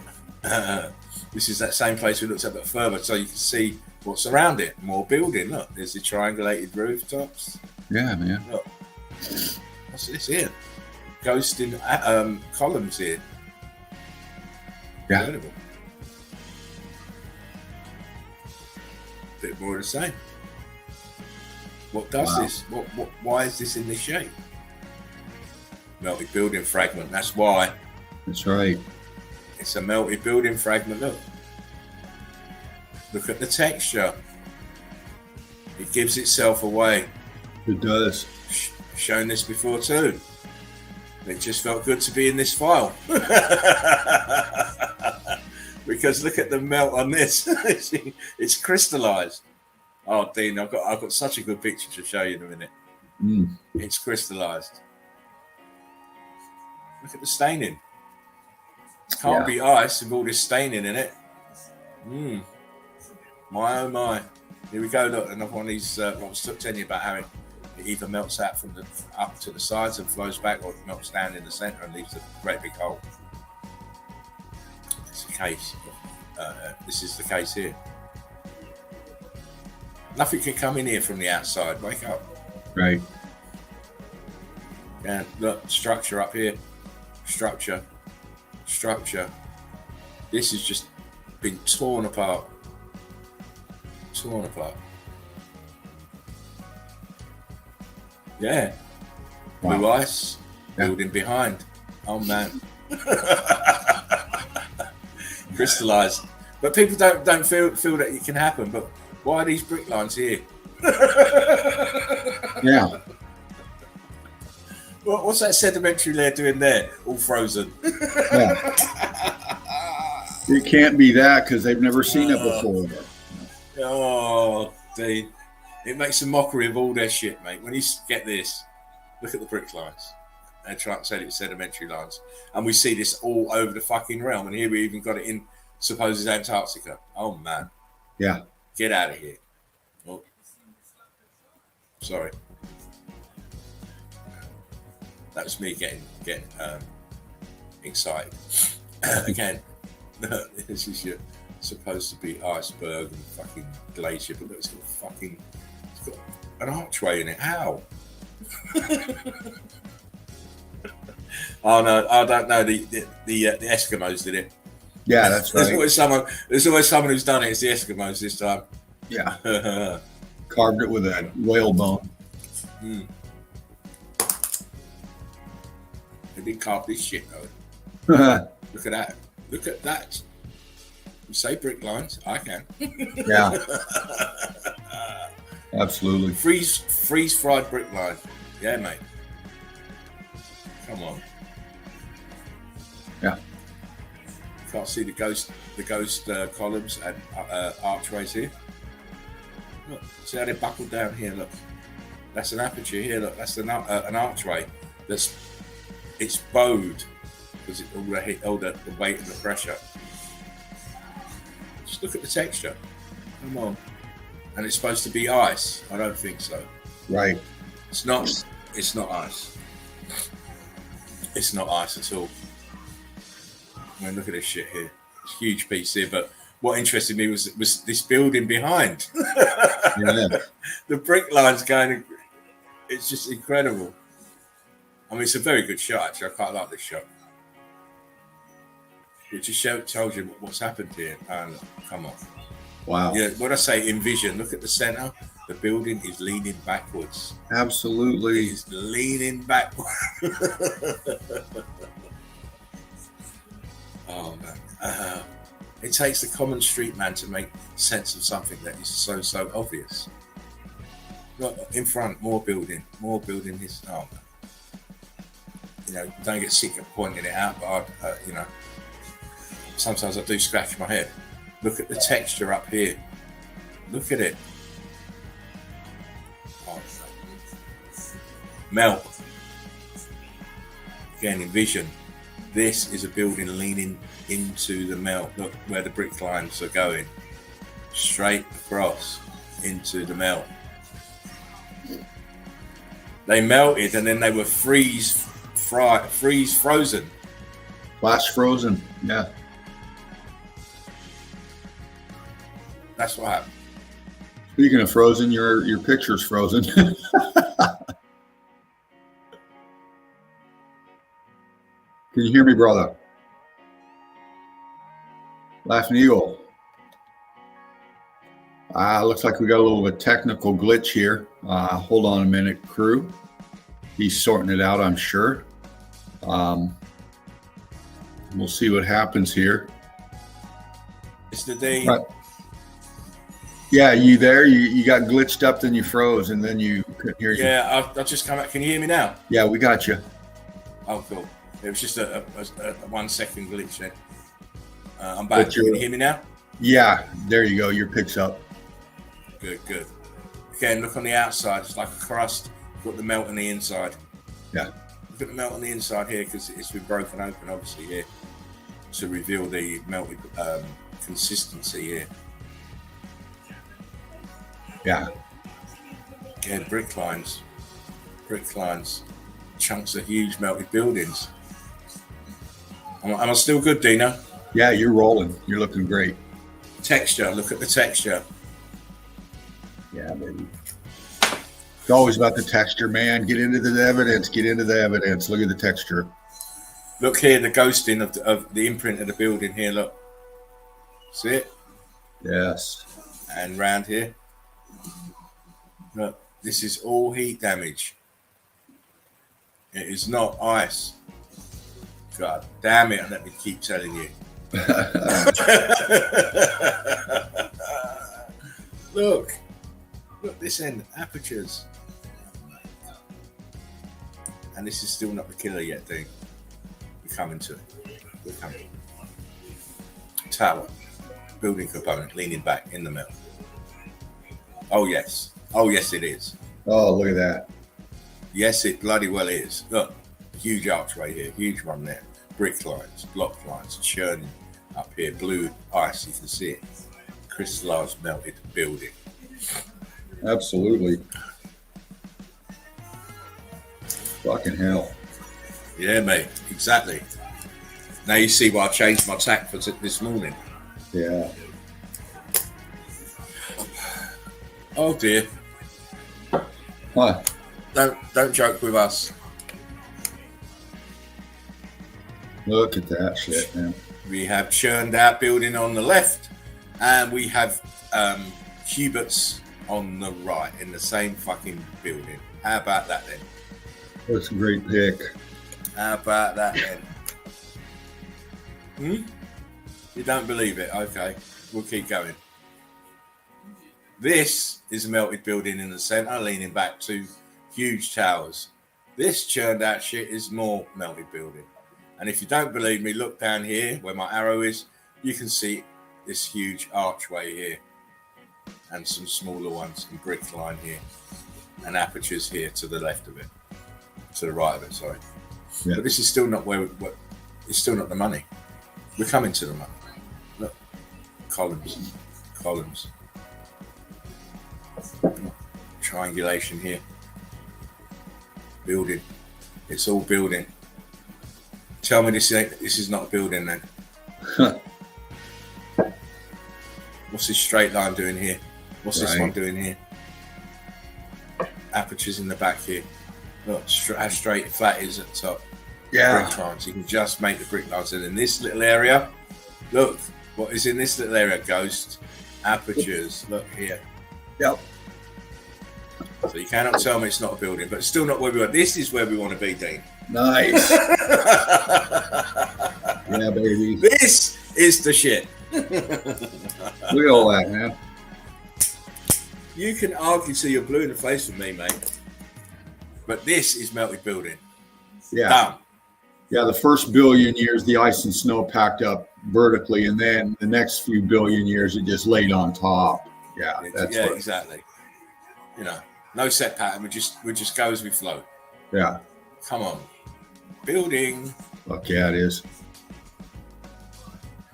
This is that same place we looked at, but further, so you can see what's around it. More building. Look, there's the triangulated rooftops. Yeah, man. Look. What's this here? Ghosting columns here. Yeah. Incredible. Bit more of the same. What does this? Why is this in this shape? Melted building fragment. That's why. That's right. It's a melted building fragment. Look at the texture. It gives itself away. It does. Shown this before too. It just felt good to be in this file. Because look at the melt on this. It's crystallized. Oh, Dean, I've got such a good picture to show you in a minute. It's crystallized. Look at the staining. It can't be ice with all this staining in it. My oh my. Here we go. Look, another one of these. I was telling you about how it either melts out from the up to the sides and flows back, or it melts down in the center and leaves a great big hole. It's the case. This is the case here. Nothing can come in here from the outside. Wake up. Right. And look, structure up here. Structure. This has just been torn apart. Yeah. Wow. Blue ice. Building behind. Oh man. Crystallized. But people don't feel that it can happen. But why are these brick lines here? Yeah. What's that sedimentary layer doing there? All frozen. Yeah. It can't be that because they've never seen it before. Oh, Dean. It makes a mockery of all their shit, mate. When you get this, look at the brick lines. They're trying to say it's sedimentary lines. And we see this all over the fucking realm. And here we even got it in supposed Antarctica. Oh, man. Yeah. Get out of here. Oh. Sorry. That was me getting excited. Again, this is your supposed to be iceberg and fucking glacier, but look, it's got an archway in it. How? Oh no, I don't know. The Eskimos did it. Yeah, that's right. There's always someone who's done it. It's the Eskimos this time. Yeah. Carved it with a whale bone. They didn't carve this shit though. Look at that. Look at that. You say brick lines, I can. Yeah. Absolutely. Freeze fried brick line. Yeah, mate. Come on. Yeah. You can't see the ghost columns and archways here. Look, see how they buckled down here. Look, that's an aperture here. Look, that's an archway. It's bowed because it all the weight and the pressure. Just look at the texture. Come on. And it's supposed to be ice. I don't think so. Right. It's not ice. It's not ice at all. I mean, look at this shit here. It's a huge piece here, but what interested me was this building behind. Yeah. The brick lines going, it's just incredible. I mean, it's a very good shot, actually. I quite like this shot. It just tells you what's happened here. And come on. Wow. Yeah, when I say envision, look at the center. The building is leaning backwards. Absolutely. It's leaning backwards. Oh, man. It takes the common street man to make sense of something that is so obvious. Look, in front, more building. Oh, man. You know, don't get sick of pointing it out, but sometimes I do scratch my head. Look at the texture up here. Look at it. Oh, melt. Again, envision. This is a building leaning into the melt. Look where the brick lines are going. Straight across into the melt. They melted and then they were freeze freeze frozen. Flash frozen. Yeah. That's what happened. Speaking of frozen, your picture's frozen. Can you hear me, brother? Laughing Eagle. Looks like we got a little bit of a technical glitch here. Hold on a minute, crew. He's sorting it out, I'm sure. We'll see what happens here. It's the day. Right. Yeah, you there? You got glitched up, then you froze, and then you couldn't hear you. Yeah, I'll just come out. Can you hear me now? Yeah, we got you. Oh, cool. It was just a 1 second glitch then. I'm back. Can you hear me now? Yeah, there you go. Your picks up. Good. Again, look on the outside. It's like a crust. Got the melt on the inside. Yeah. Look at the melt on the inside here because it's been broken open, obviously, here to reveal the melted consistency here. Yeah. Again, brick lines, chunks of huge melted buildings. Am I still good, Dino? Yeah, you're rolling. You're looking great. Texture. Look at the texture. Yeah, baby. It's always about the texture, man. Get into the evidence. Look at the texture. Look here, the ghosting of the imprint of the building here. Look. See it? Yes. And round here. Look, this is all heat damage. It is not ice. God damn it, and let me keep telling you. Look this end, apertures. And this is still not the killer yet, dude. We're coming to it. We're coming. Tower, building component, leaning back in the middle. Oh yes it is. Oh, look at that. Yes, it bloody well is. Look, huge archway here, huge one there. Brick lines, block lines, churning up here, blue ice, you can see it. Crystallized melted building. Absolutely. Fucking hell. Yeah, mate, exactly. Now you see why I changed my tack for this morning. Yeah. Oh dear. What? Don't joke with us. Look at that shit, man. We have churned out building on the left, and we have cubits on the right in the same fucking building. How about that then? That's a great pick. How about that then? You don't believe it? Okay, we'll keep going. This is a melted building in the center, leaning back to huge towers. This churned out shit is more melted building. And if you don't believe me, look down here where my arrow is. You can see this huge archway here and some smaller ones and brick line here and apertures here to the left of it, to the right of it, sorry. Yeah. But this is still not it's still not the money. We're coming to the money. Look, columns. Triangulation here. Building. It's all building. Tell me this is not a building then. What's this straight line doing here? What's this one doing here? Apertures in the back here. Look how straight and flat it is at the top. Yeah. Brick lines. You can just make the brick lines. And in this little area, look what is in this little area. Ghost apertures. Look here. Yep. So you cannot tell me it's not a building, but it's still not where we want. This is where we want to be, Dean. Nice. Yeah, baby. This is the shit. Look at all that, man. You can argue till you're blue in the face with me, mate. But this is melted building. Yeah. Done. Yeah, the first billion years, the ice and snow packed up vertically, and then the next few billion years, it just laid on top. Yeah, exactly. You know, no set pattern. We just go as we flow. Yeah. Come on. Building. Fuck yeah, it is.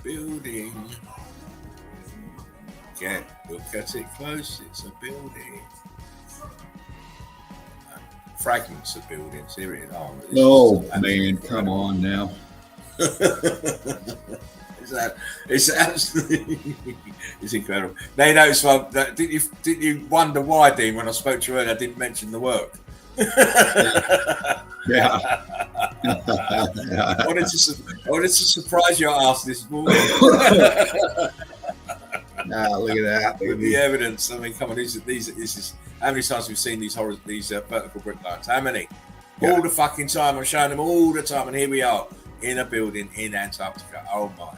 Building. Look at it close. It's a building. fragments of buildings. Here it is. Oh man, come on now. It's absolutely, it's incredible. Now you notice, didn't you wonder why, Dean, when I spoke to you earlier, I didn't mention the work? Yeah. I wanted to surprise your ass this morning. Look at that. Look at the evidence. I mean, come on, this is how many times we've seen these vertical brick lines? How many? Yeah. All the fucking time. I'm showing them all the time, and here we are in a building in Antarctica. Oh my.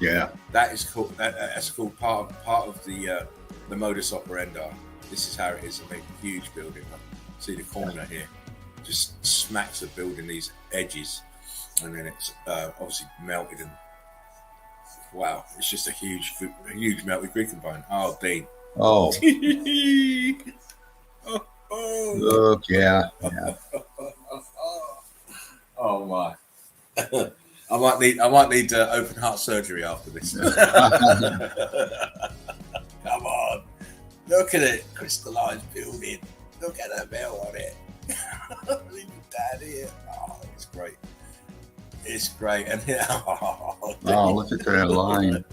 Yeah. That is cool. That's cool. Part of the modus operandi. This is how it is. I mean, huge building. See the corner here, just smacks of building these edges, and then it's obviously melted. And wow, it's just a huge melted Greek component. Oh, Dean. Oh. Look, yeah. Oh my. I might need open heart surgery after this. Come on, look at it, crystallized building. Look at the bell on it. Leave it down here. Oh, it's great. It's great. And look at that line.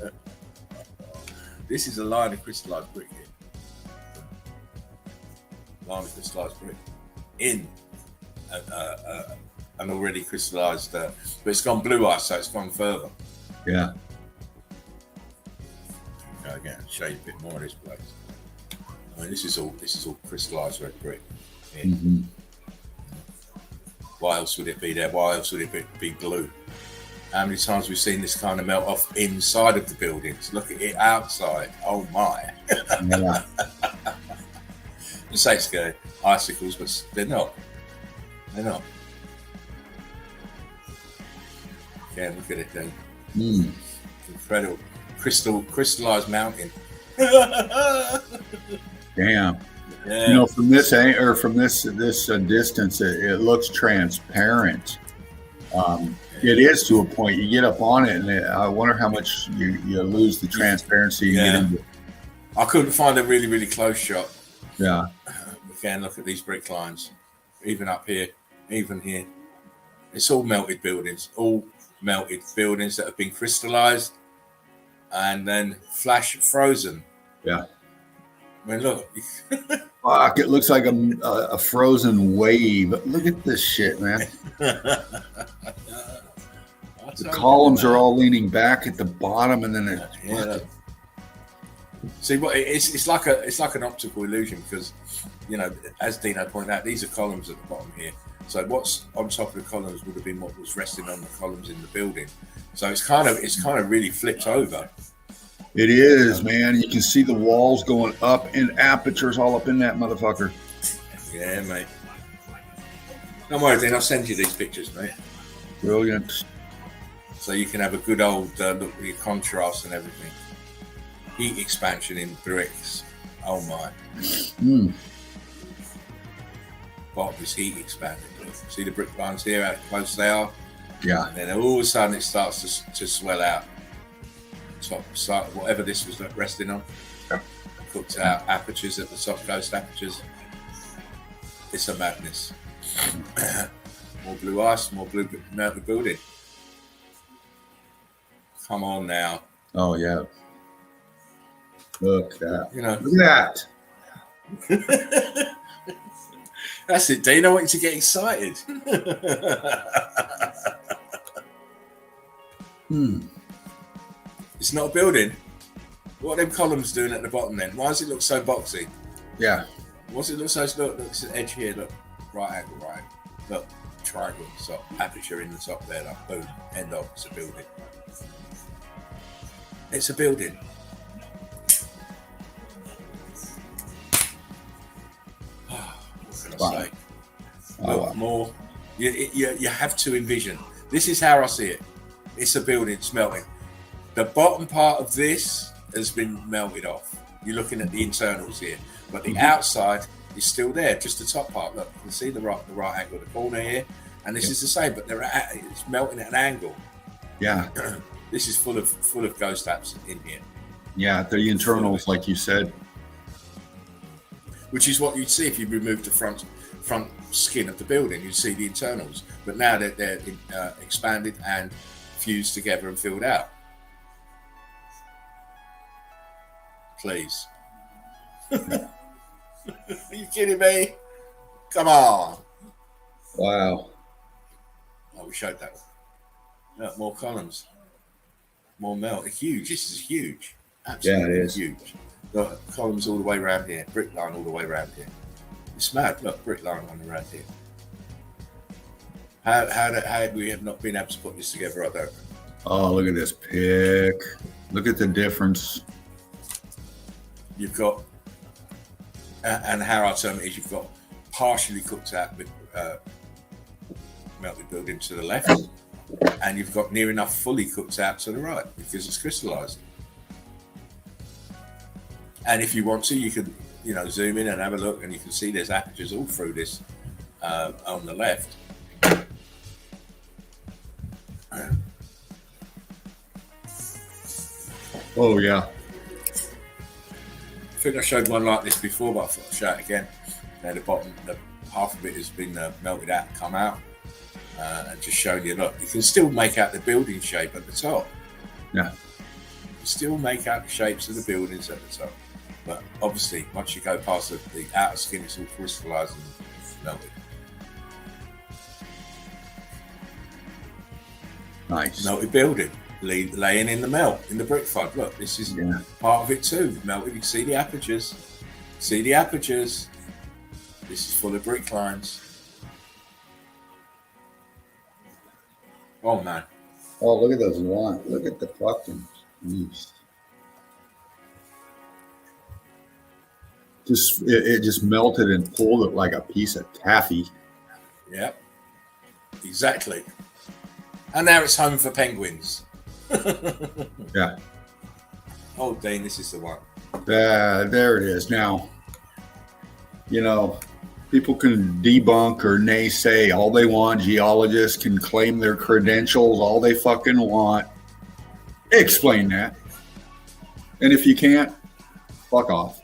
This is a line of crystallized brick here. Line of crystallized brick in an already crystallized, but it's gone blue ice, so it's gone further. Yeah. Again, show you a bit more of this place. I mean, this is all crystallized red brick. Yeah. Mm-hmm. Why else would it be there? Why else would it be blue? How many times we've seen this kind of melt off inside of the buildings? Look at it outside. Oh my! Yeah. You say it's scary, icicles, but they're not. They're not. Yeah, look at it then. Incredible, crystallized mountain. Damn. Yeah. You know, from this distance, it looks transparent. It is to a point. You get up on it, and I wonder how much you lose the transparency. Yeah. I couldn't find a really, really close shot. Yeah. Again, look at these brick lines. Even up here, even here. It's all melted buildings. All melted buildings that have been crystallized and then flash frozen. Yeah. I mean, look. Fuck, it looks like a frozen wave. Look at this shit, man. The columns are all leaning back at the bottom, and then see what it's like an optical illusion, because, you know, as Dino pointed out, these are columns at the bottom here. So what's on top of the columns would have been what was resting on the columns in the building. So it's kind of really flipped over. It is, man. You can see the walls going up and apertures all up in that motherfucker. Yeah, mate. Don't worry, then I'll send you these pictures, mate. Brilliant. So you can have a good old look at your contrast and everything. Heat expansion in bricks. Oh my. Bottom is heat expanded. See the brick lines here, how close they are? Yeah. And then all of a sudden it starts to swell out. Top, whatever this was resting on. Yeah. Cooked out apertures at the top coast apertures. It's a madness. More blue ice, more blue melted building. Come on now. Oh yeah. Look at that. You know. Look at that. That's it, Dean. I want you to get excited. It's not a building. What are them columns doing at the bottom then? Why does it look so boxy? Yeah. What's it look so? Look, it's an edge here. Look, right angle. Look, triangle. So aperture in the top there. Like, boom. End of. It's a building. It's a building. What can I say? Look, more. You have to envision. This is how I see it. It's a building. It's melting. The bottom part of this has been melted off. You're looking at the internals here, but the outside is still there. Just the top part. Look, you can see the right angle, the corner here, and this is the same, but it's melting at an angle. Yeah. This is full of ghost apps in here. Yeah, the internals, like you said. Which is what you'd see if you removed the front skin of the building. You see the internals, but now they're expanded and fused together and filled out. Please. Are you kidding me? Come on. Wow. Oh, we showed that one. Look, more columns. More melt. It's huge. This is huge. Absolutely it is. Huge. Look, columns all the way around here. Brick line all the way around here. It's mad. Look, brick line on around here. How we have not been able to put this together, I don't know. Oh, look at this pick. Look at the difference. You've got, and how I term it is, you've got partially cooked out melted building to the left, and you've got near enough fully cooked out to the right because it's crystallized. And if you want to, you can, zoom in and have a look, and you can see there's apertures all through this on the left. Oh yeah. I think I showed one like this before, but I thought I'd show it again. Now the bottom, the half of it has been melted out and come out, and just showing you, look, you can still make out the building shape at the top. Yeah. You can still make out the shapes of the buildings at the top. But obviously, once you go past the outer skin, it's all crystallized and melted. Nice. Melted building, laying in the melt, in the brick fud. Look, this is part of it too. Melted, you can see the apertures. See the apertures. This is full of brick lines. Oh, man. Oh, look at those lines. Look at the fucking beast. It just melted and pulled it like a piece of taffy. Yep. Exactly. And now it's home for penguins. Yeah. Oh, Dean, this is the one. There it is. Now, people can debunk or naysay all they want. Geologists can claim their credentials all they fucking want. Explain that. And if you can't, fuck off.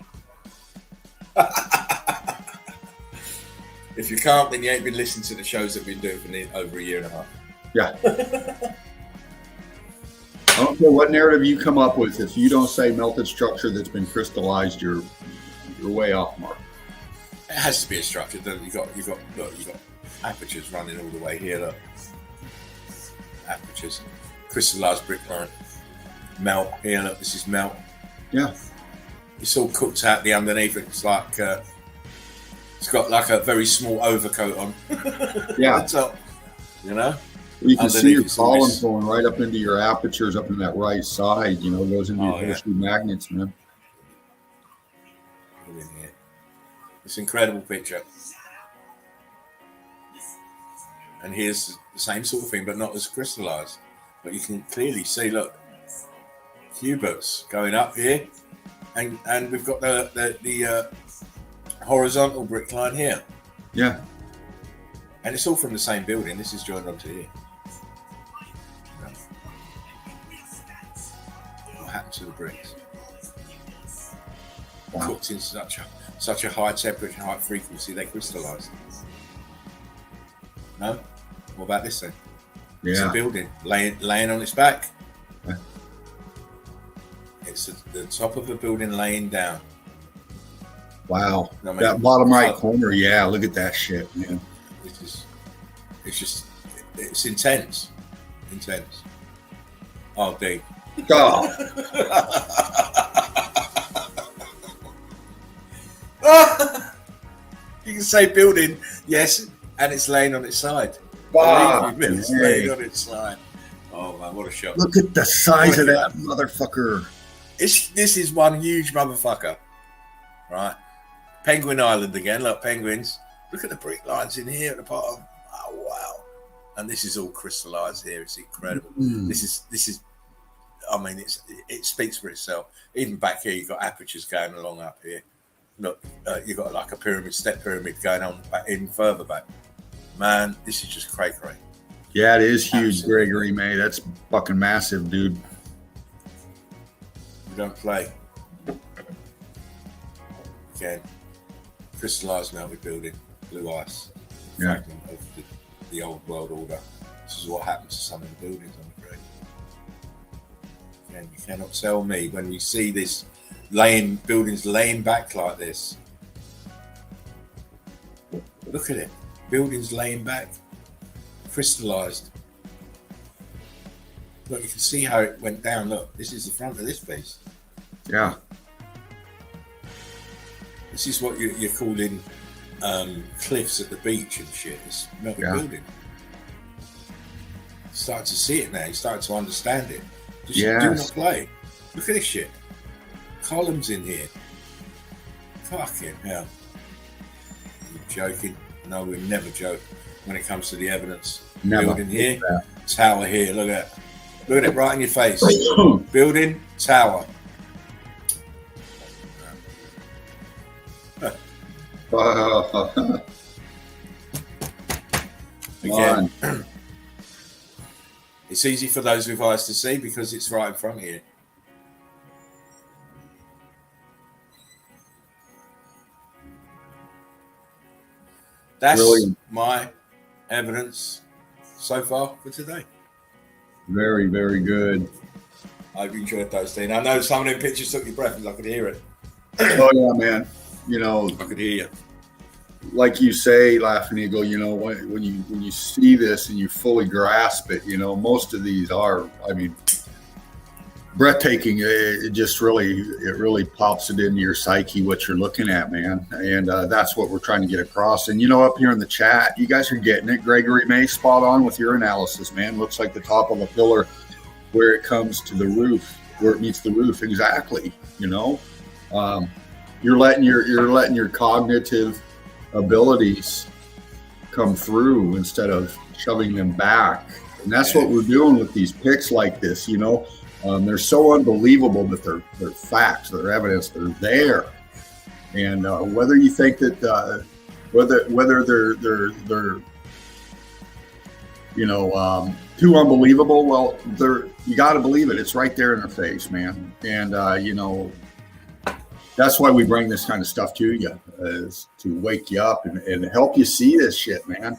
If you can't, then you ain't been listening to the shows that we've been doing for over a year and a half. Yeah. I don't care what narrative you come up with. If you don't say melted structure that's been crystallized, you're way off mark. It has to be a structure. You got apertures running all the way here. Look, apertures, crystallized brick line, melt here. Look, this is melt. Yeah. It's all cooked out the underneath. It's like it's got like a very small overcoat on. Yeah. Top, You can see your columns going right up into your apertures up in that right side. Goes into your horseshoe magnets, man. It's an incredible picture. And here's the same sort of thing, but not as crystallized. But you can clearly see, look, cubits going up here, and we've got the horizontal brick line here. Yeah. And it's all from the same building. This is joined onto here. What happened to the bricks? Wow. Cooked in such a high temperature and high frequency, they crystallize. No? What about this then? Yeah. It's a building laying on its back. Yeah. It's the top of a building laying down. Wow. That bottom right corner, yeah, look at that shit, man. It's intense. Intense. Oh, Dave. God. You can say building, yes, and it's laying on its side. Wow. It's laying on its side. Oh man, what a shot! Look at the size of that motherfucker. This is one huge motherfucker, right? Penguin Island again. Look, penguins. Look at the brick lines in here at the bottom. Oh wow! And this is all crystallized here. It's incredible. This is. I mean, it speaks for itself. Even back here, you've got apertures going along up here. Look, you've got like a pyramid, step pyramid going on back, even further back. Man, this is just cray. Yeah, it is huge, absolutely. Gregory, May. That's fucking massive, dude. We don't play. Again, crystallized melted building. blue ice, Yeah. fragment of the old world order. This is what happens to some of the buildings, I'm afraid. And you cannot tell me when you see this buildings laying back like this. Look at it, buildings laying back, crystallized. Look, you can see how it went down. Look, this is the front of this piece. Yeah. This is what you're calling cliffs at the beach and shit. It's melted building. You're starting to see it now. You're starting to understand it. Just do not play. Look at this shit. Columns in here. Fucking hell. You're joking? No, we never joke when it comes to the evidence. Never. Building here, tower here. Look at that. Look at it right in your face. Building, tower. Again, it's easy for those with eyes to see because it's right in front of you. That's brilliant. My evidence so far for today. Very, very good. I've enjoyed those things. I know some of them pictures took your breath because I could hear it. Oh yeah, man. You know, I could hear you. Like you say, Laughing Eagle, you know, when you see this and you fully grasp it, you know, most of these are, I mean, breathtaking. It just really pops it into your psyche what you're looking at, man. And that's what we're trying to get across. And you know, up here in the chat, you guys are getting it. Gregory May, spot on with your analysis, man. Looks like the top of a pillar where it comes to the roof, where it meets the roof. Exactly. You know, you're letting your cognitive abilities come through instead of shoving them back. And that's what we're doing with these pics like this, you know. They're so unbelievable that they're facts, they're evidence, they're there. And whether you think that whether they're you know too unbelievable, well, you got to believe it. It's right there in their face, man. And you know, that's why we bring this kind of stuff to you, is to wake you up and help you see this shit, man.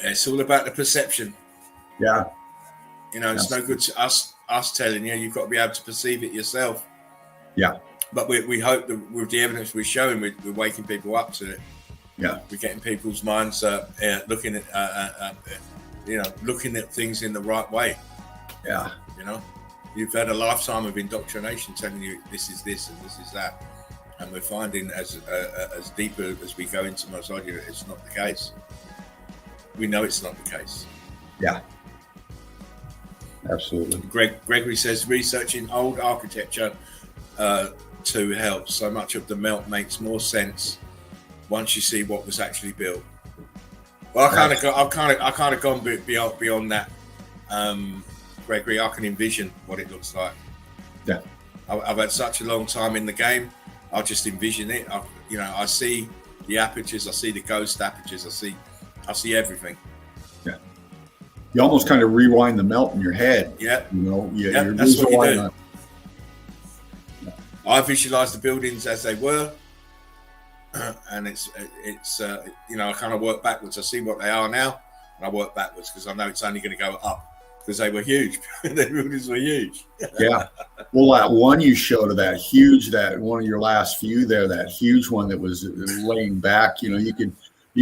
It's all about the perception. Yeah. You know, it's no good to us telling you. You've got to be able to perceive it yourself. Yeah. But we hope that with the evidence we're showing, we're waking people up to it. Yeah. We're getting people's minds looking at looking at things in the right way. Yeah. You know, you've had a lifetime of indoctrination telling you this is this and this is that, and we're finding as deeper as we go into misogyny, it's not the case. We know it's not the case. Yeah. Absolutely. Gregory says researching old architecture to help. So much of the melt makes more sense once you see what was actually built. Well, I've kind of gone beyond that, Gregory. I can envision what it looks like. Yeah. I've had such a long time in the game. I'll just envision it. I see the apertures. I see the ghost apertures. I see everything. Yeah. You almost kind of rewind the melt in your head. Yeah. You know, you're that's what you do. I visualize the buildings as they were, and it's I kind of work backwards. I see what they are now, and I work backwards because I know it's only going to go up because they were huge. The buildings were huge. Yeah. Well, that one you showed of that one of your last few there, that huge one that was laying back, you know, you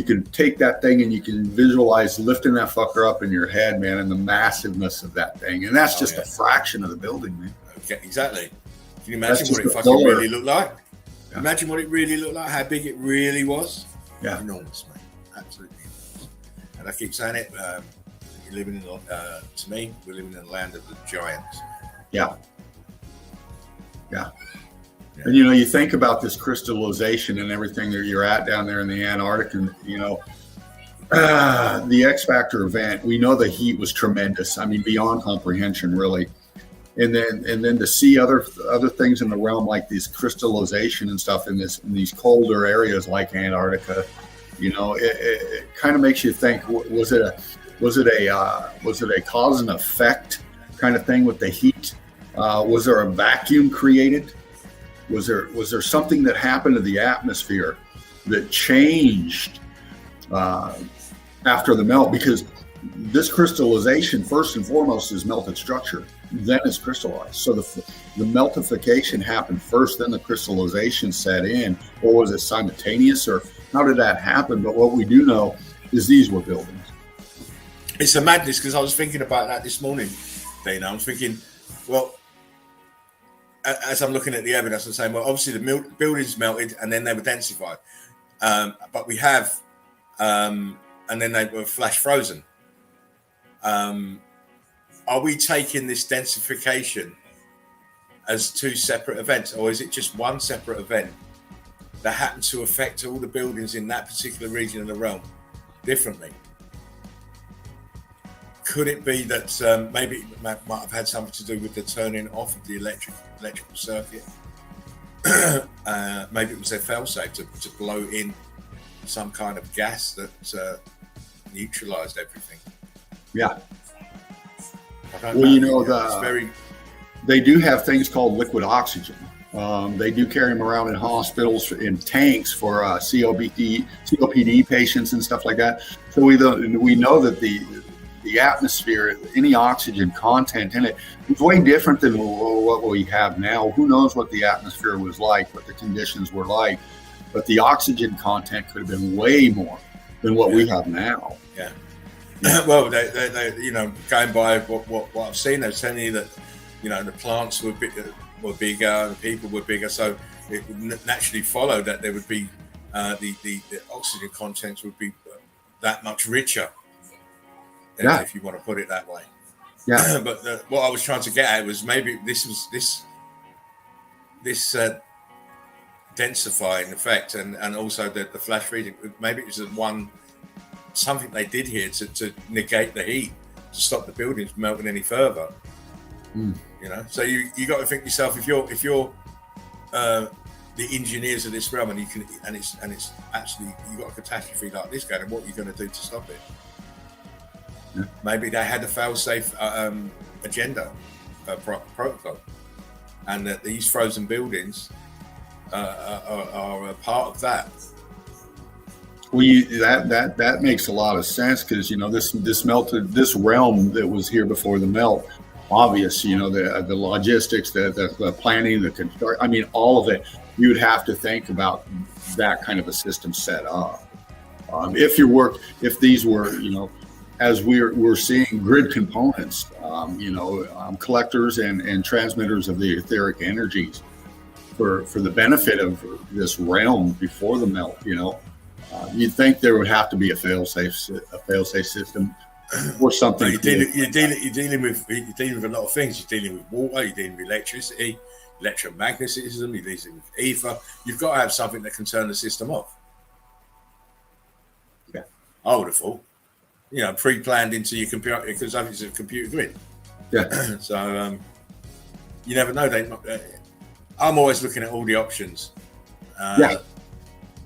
can take that thing and you can visualize lifting that fucker up in your head, man, and the massiveness of that thing. And that's just a fraction of the building, man. Okay, exactly. Can you imagine what it fucking really looked like? Yeah. Imagine what it really looked like, how big it really was. Yeah. Enormous, mate. Absolutely enormous. And I keep saying it, you're living in, to me, we're living in the land of the giants. Yeah. Yeah. And, you know, you think about this crystallization and everything that you're at down there in the Antarctic, and, you know, the X Factor event, we know the heat was tremendous. I mean, beyond comprehension, really. And then to see other things in the realm like this crystallization and stuff in these colder areas like Antarctica, you know, it kind of makes you think: was it a cause and effect kind of thing with the heat? Was there a vacuum created? Was there something that happened to the atmosphere that changed after the melt, because this crystallization, first and foremost, is melted structure, then it's crystallized. So the meltification happened first, then the crystallization set in. Or was it simultaneous, or how did that happen? But what we do know is these were buildings. It's a madness, because I was thinking about that this morning, Dana. I was thinking, well, as I'm looking at the evidence, I'm saying, well, obviously the buildings melted and then they were densified. But we have, and then they were flash frozen. Are we taking this densification as two separate events, or is it just one separate event that happened to affect all the buildings in that particular region of the realm differently? Could it be that maybe it might have had something to do with the turning off of the electrical circuit? Maybe it was their failsafe to blow in some kind of gas that neutralized everything. Yeah. Well, they do have things called liquid oxygen. They do carry them around in hospitals in tanks for COPD patients and stuff like that. So we know that the atmosphere, any oxygen content in it, is way different than what we have now. Who knows what the atmosphere was like, what the conditions were like, but the oxygen content could have been way more than what we have now. Yeah. Well, they going by what I've seen, they're telling you that, the plants were bigger, and the people were bigger, so it would naturally follow that there would be the oxygen contents would be that much richer. Yeah. If you want to put it that way. Yeah. But what I was trying to get at was maybe this densifying effect and also the flash freezing. Maybe it was something they did here to negate the heat, to stop the buildings from melting any further. So you got to think yourself, if you're the engineers of this realm, and it's actually, you got a catastrophe like this going, and what are you going to do to stop it? Yeah. Maybe they had a fail-safe agenda, protocol, and that these frozen buildings are a part of that. Well, that makes a lot of sense, because this realm that was here before the melt, obvious, the logistics, the planning, the construction. I mean, all of it. You would have to think about that kind of a system set up. If these were, as we're seeing, grid components, collectors and transmitters of the etheric energies for the benefit of this realm before the melt. You'd think there would have to be a fail-safe system or something. You're dealing with a lot of things. You're dealing with water. You're dealing with electricity, electromagnetism. You're dealing with ether. You've got to have something that can turn the system off. Yeah, I would have thought. Pre-planned into your computer, because it's a computer grid. Yeah. So you never know. I'm always looking at all the options.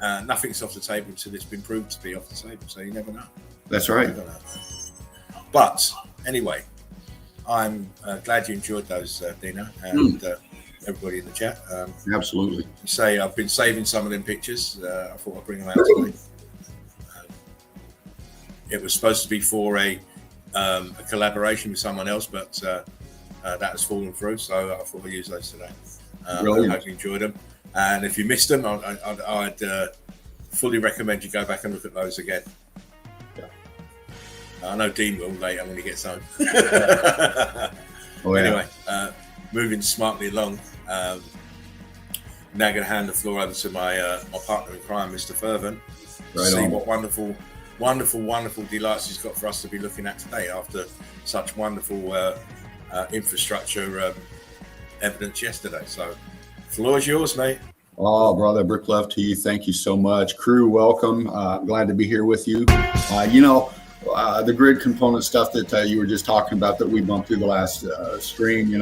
Nothing's off the table until it's been proved to be off the table. So you never know. That's right. But anyway, I'm glad you enjoyed those, Dina, and everybody in the chat. Absolutely. Say I've been saving some of them pictures. I thought I'd bring them out today. It was supposed to be for a collaboration with someone else, but that has fallen through. So I thought I'd use those today. I hope you enjoyed them. And if you missed them, I'd fully recommend you go back and look at those again. Yeah. I know Dean will later when he gets home. Anyway, moving smartly along. Now going to hand the floor over to my partner in crime, Mr. Fervent. See what wonderful delights he's got for us to be looking at today after such wonderful infrastructure evidence yesterday. So, floor is yours, mate. Oh, brother, brick love to you. Thank you so much. Crew, welcome. Glad to be here with you. The grid component stuff that you were just talking about that we bumped through the last stream,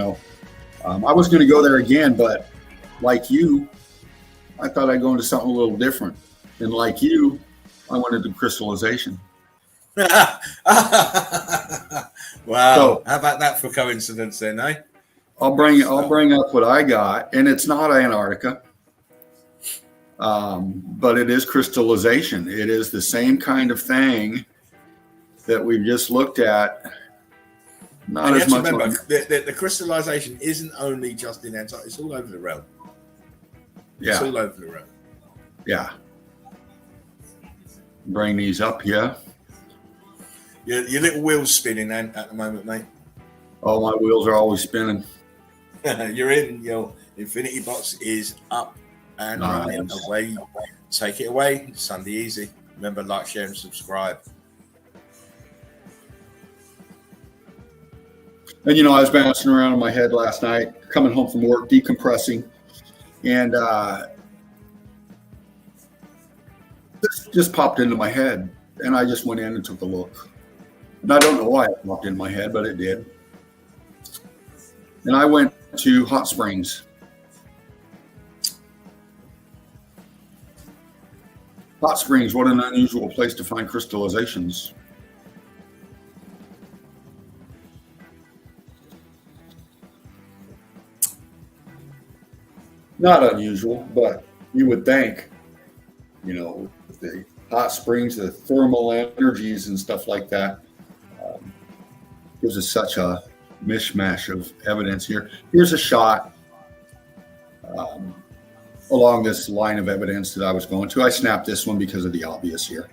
I was going to go there again, but like you, I thought I'd go into something a little different. And like you, I went into crystallization. Wow. So, how about that for coincidence then, eh? I'll bring up what I got, and it's not Antarctica. But it is crystallization. It is the same kind of thing that we've just looked at. Not as much. Remember, the crystallization isn't only just in Antarctica, it's all over the realm. Yeah. It's all over the realm. Yeah. Bring these up here. Your little wheel's spinning at the moment, mate. Oh, my wheels are always spinning. You're in. Your infinity box is up and running. Away. Take it away. Sunday easy. Remember, like, share, and subscribe. And, I was bouncing around in my head last night, coming home from work, decompressing. And this just popped into my head. And I just went in and took a look. And I don't know why it popped in my head, but it did. And I went to hot springs. Hot springs, what an unusual place to find crystallizations. Not unusual, but you would think, the hot springs, the thermal energies and stuff like that, gives us such a mishmash of evidence here. Here's a shot along this line of evidence that I was going to. I snapped this one because of the obvious here.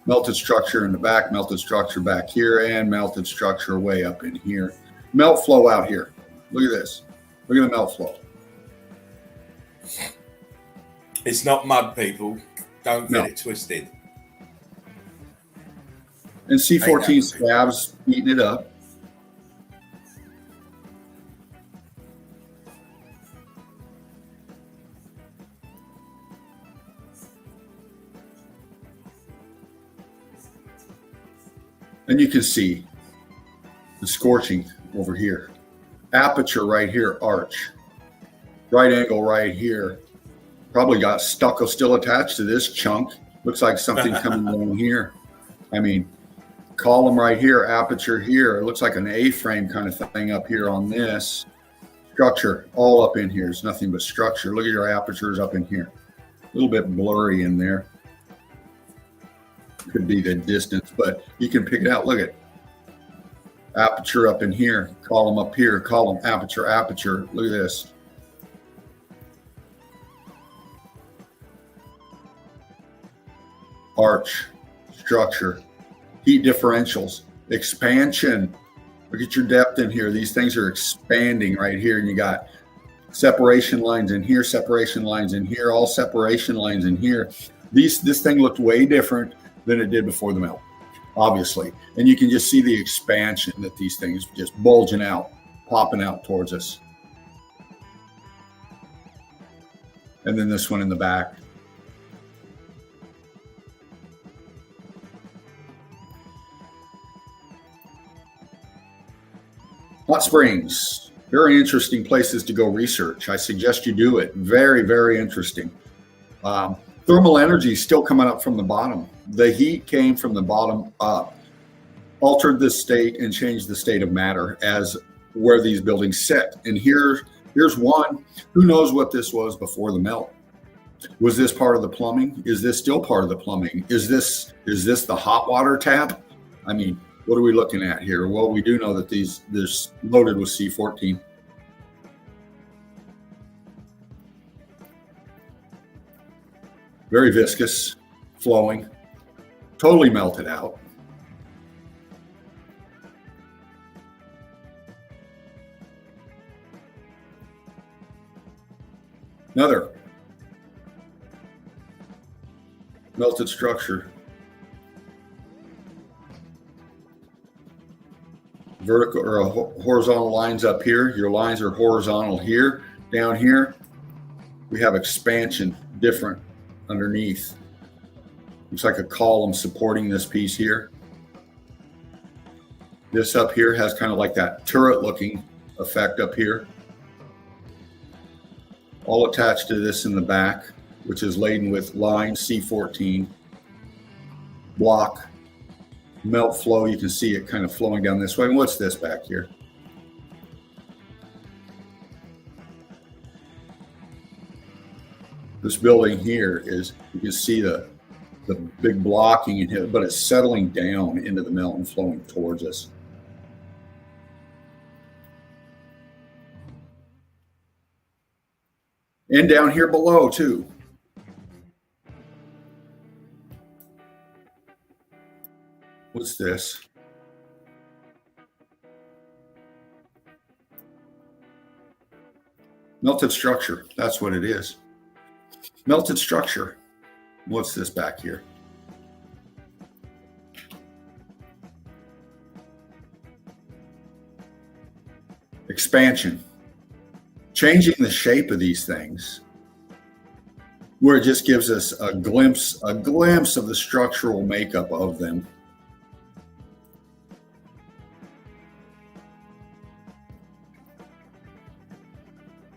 Melted structure in the back, melted structure back here, and melted structure way up in here. Melt flow out here. Look at this. Look at the melt flow. It's not mud, people. Don't get it twisted. And C14 slabs eating it up. And you can see the scorching over here. Aperture right here, arch. Right angle right here. Probably got stucco still attached to this chunk. Looks like something coming along here. I mean, column right here, aperture here. It looks like an A-frame kind of thing up here on this. Structure all up in here. It's nothing but structure. Look at your apertures up in here. A little bit blurry in there. Could be the distance, but you can pick it out. Look at aperture up in here, column up here, column, aperture, aperture. Look at this. Arch, structure, heat differentials, expansion. Look at your depth in here. These things are expanding right here, and you got separation lines in here, separation lines in here, all separation lines in here. This thing looked way different than it did before the melt, obviously. And you can just see the expansion that these things just bulging out, popping out towards us. And then this one in the back. Hot springs, very interesting places to go research. I suggest you do it. Very, very interesting. Thermal energy is still coming up from the bottom. The heat came from the bottom up, altered the state and changed the state of matter as where these buildings sit. And here's one. Who knows what this was before the melt? Was this part of the plumbing? Is this still part of the plumbing? Is this the hot water tap? I mean, what are we looking at here? Well, we do know that this loaded with C14. Very viscous, flowing, totally melted out. Another melted structure. Vertical or horizontal lines up here. Your lines are horizontal here. Down here, we have expansion different underneath. Looks like a column supporting this piece here. This up here has kind of like that turret looking effect up here. All attached to this in the back, which is laden with line C14. Block. Melt flow, you can see it kind of flowing down this way. And what's this back here? This building here is, you can see the big blocking in here, but it's settling down into the melt and flowing towards us. And down here below too. What's this? Melted structure. That's what it is. Melted structure. What's this back here? Expansion. Changing the shape of these things, where it just gives us a glimpse of the structural makeup of them.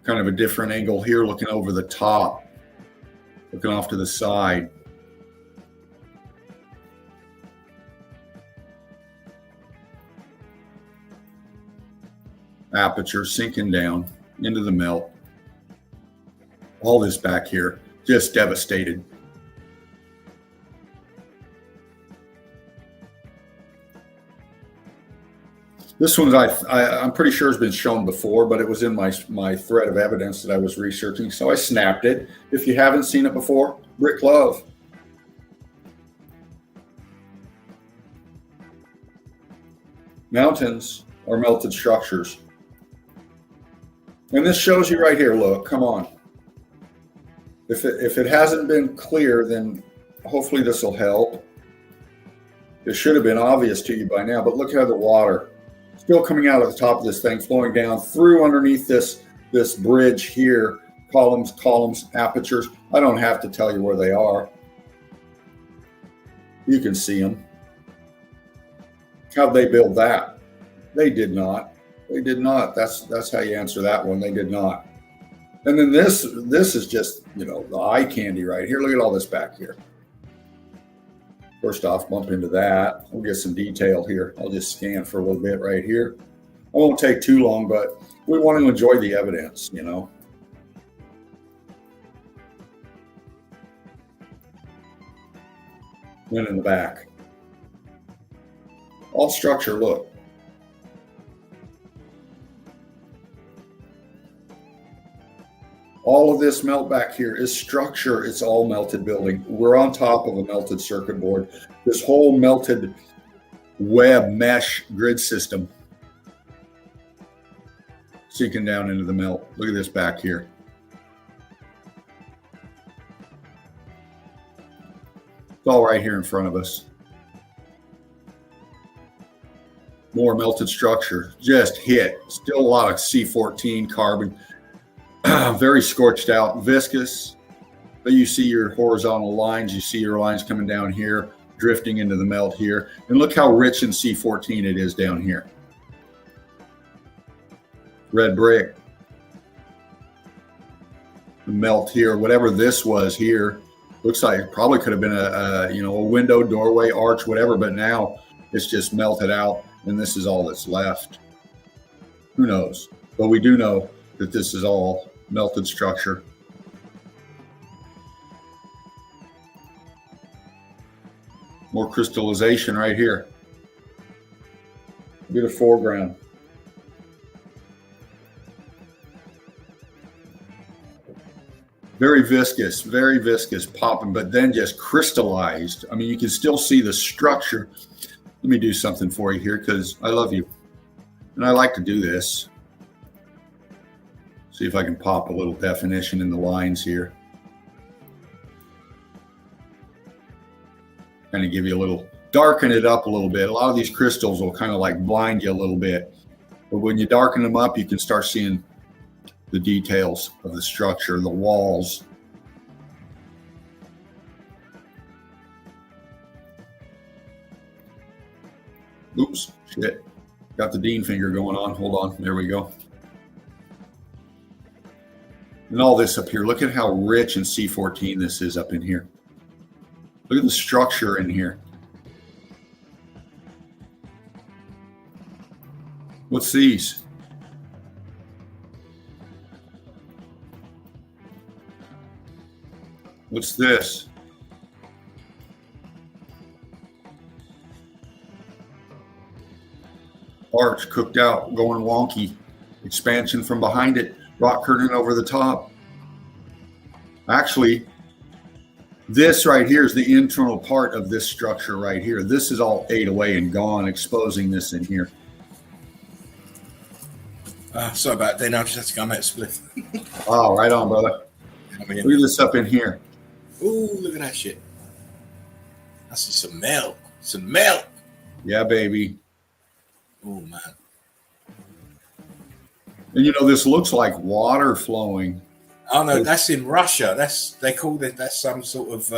Kind of a different angle here, looking over the top, looking off to the side. Aperture sinking down into the melt. All this back here, just devastated. This one I'm pretty sure has been shown before, but it was in my thread of evidence that I was researching, so I snapped it. If you haven't seen it before, Brick Love. Mountains are melted structures. And this shows you right here, look, come on. If it hasn't been clear, then hopefully this will help. It should have been obvious to you by now, but look how the water still coming out of the top of this thing, flowing down through underneath this bridge here, columns, apertures. I don't have to tell you where they are. You can see them. How'd they build that? They did not. They did not. That's how you answer that one. They did not. And then this is just, the eye candy right here. Look at all this back here. First off, bump into that. We'll get some detail here. I'll just scan for a little bit right here. I won't take too long, but we want to enjoy the evidence, Then in the back. All structure, look. All of this melt back here is structure. It's all melted building. We're on top of a melted circuit board. This whole melted web mesh grid system sinking down into the melt. Look at this back here. It's all right here in front of us. More melted structure, just hit. Still a lot of C14 carbon. Very scorched out, viscous, but you see your horizontal lines, you see your lines coming down here, drifting into the melt here. And look how rich in C14 it is down here. Red brick. The melt here, whatever this was here, looks like it probably could have been a window, doorway, arch, whatever, but now it's just melted out and this is all that's left. Who knows? But we do know that this is all melted structure. More crystallization right here. Look at the foreground. Very viscous, popping, but then just crystallized. I mean, you can still see the structure. Let me do something for you here because I love you. And I like to do this. See if I can pop a little definition in the lines here. Kind of give you a little, darken it up a little bit. A lot of these crystals will kind of like blind you a little bit. But when you darken them up, you can start seeing the details of the structure, the walls. Oops, shit. Got the Dean finger going on. Hold on, there we go. And all this up here, look at how rich in C14 this is up in here. Look at the structure in here. What's these? What's this? Arch cooked out, going wonky. Expansion from behind it. Rock curtain over the top. Actually, this right here is the internal part of this structure right here. This is all ate away and gone, exposing this in here. Sorry about that. I just had to go make a split. Oh, right on, brother. Look at this up in here. Ooh, look at that shit. That's some melt. Some melt. Yeah, baby. Oh, man. And you know, this looks like water flowing. Oh no, that's in Russia. They call it. That's some sort of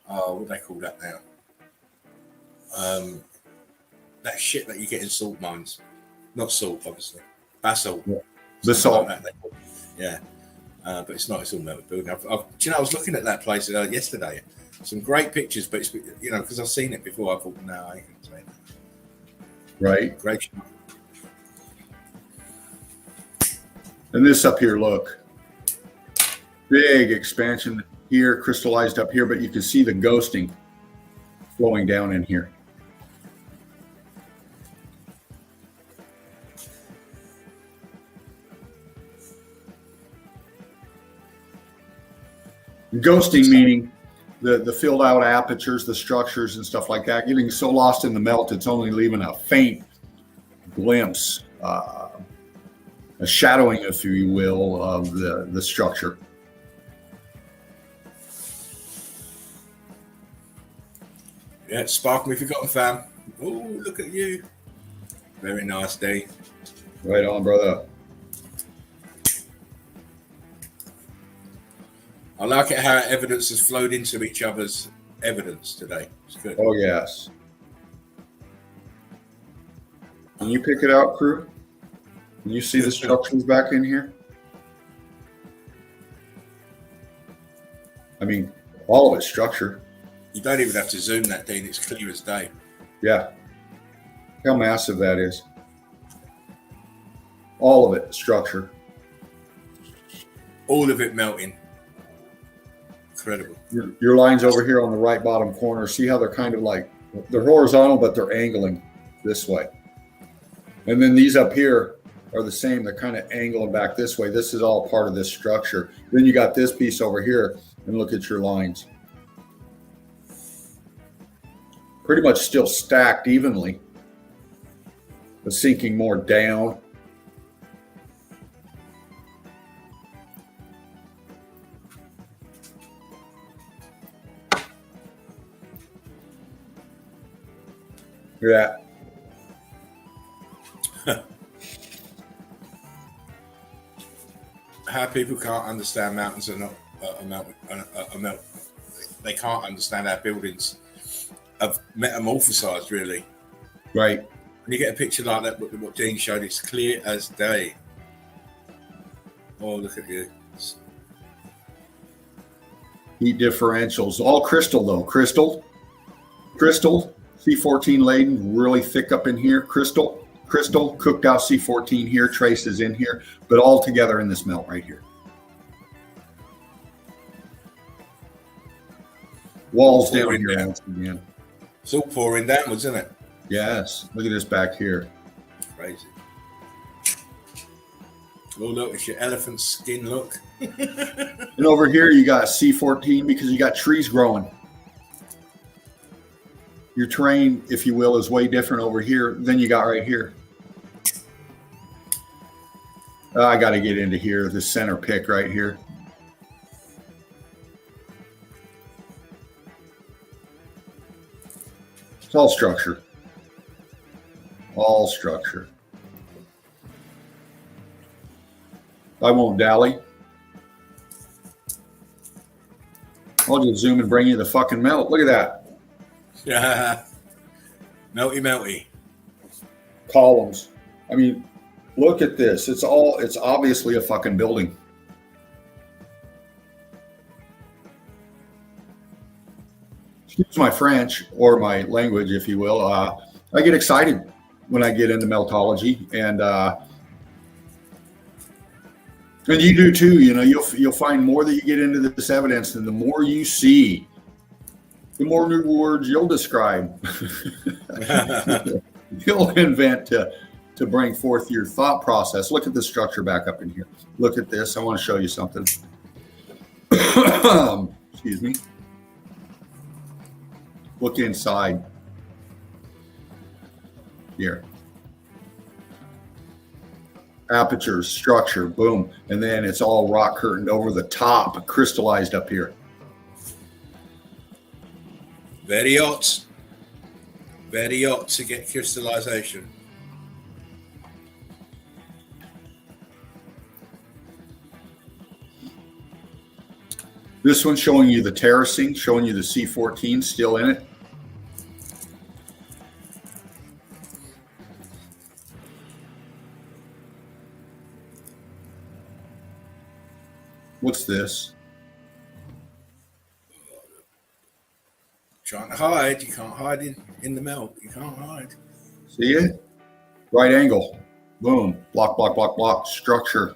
what do they call that now? That shit that you get in salt mines. Not salt, obviously. Basalt. Yeah. Basalt. Like that, yeah. But it's not. It's all melted building. Do you know? I was looking at that place yesterday. Some great pictures, but it's, you know, because I've seen it before. I thought, no, I ain't gonna say that. Right. Great shot. And this up here, look. Big expansion here, crystallized up here, but you can see the ghosting flowing down in here. Ghosting meaning the filled out apertures, the structures and stuff like that, getting so lost in the melt, it's only leaving a faint glimpse, a shadowing, if you will, of the structure. Yeah, spark me if you got them, fam. Oh, look at you. Very nice day. Right on, brother. I like it how evidence has flowed into each other's evidence today. It's good. Oh, yes. Can you pick it out, crew? Can you see the structures back in here? I mean, all of it's structure. You don't even have to zoom that, Dean. It's clear as day. Yeah. How massive that is. All of it, structure. All of it melting. Incredible. Your lines over here on the right bottom corner, see how they're kind of like, they're horizontal, but they're angling this way. And then these up here are the same. They're kind of angling back this way. This is all part of this structure. Then you got this piece over here, and look at your lines. Pretty much still stacked evenly, but sinking more down. Yeah. How people can't understand mountains are not a melt. They can't understand how buildings have metamorphosized, really. Right. When you get a picture like that, what Dean showed, it's clear as day. Oh, look at you. Heat differentials. All crystal, though. Crystal. C14 laden, really thick up in here. Crystal, cooked out C14 here, traces in here, but all together in this melt right here. Walls down here once again. It's all pouring downwards, isn't it? Yes. Look at this back here. Crazy. Oh, look, it's your elephant skin look. And over here, you got C14 because you got trees growing. Your terrain, if you will, is way different over here than you got right here. I got to get into here, the center pick right here. It's all structure. All structure. I won't dally. I'll just zoom and bring you the fucking melt. Look at that. Yeah. Melty. Columns. I mean, look at this. It's obviously a fucking building. Excuse my French or my language, if you will. I get excited when I get into meltology, and And you do too. You know, you'll find more that you get into this evidence, and the more you see, the more new words you'll describe. You'll invent to bring forth your thought process. Look at the structure back up in here. Look at this. I want to show you something. Excuse me. Look inside here. Apertures, structure, boom. And then it's all rock curtained over the top, crystallized up here. Very hot. Very hot to get crystallization. This one's showing you the terracing, showing you the C14 still in it. What's this? Trying to hide. You can't hide in the melt. You can't hide. See it? Right angle. Boom. Block, block, block, block. Structure.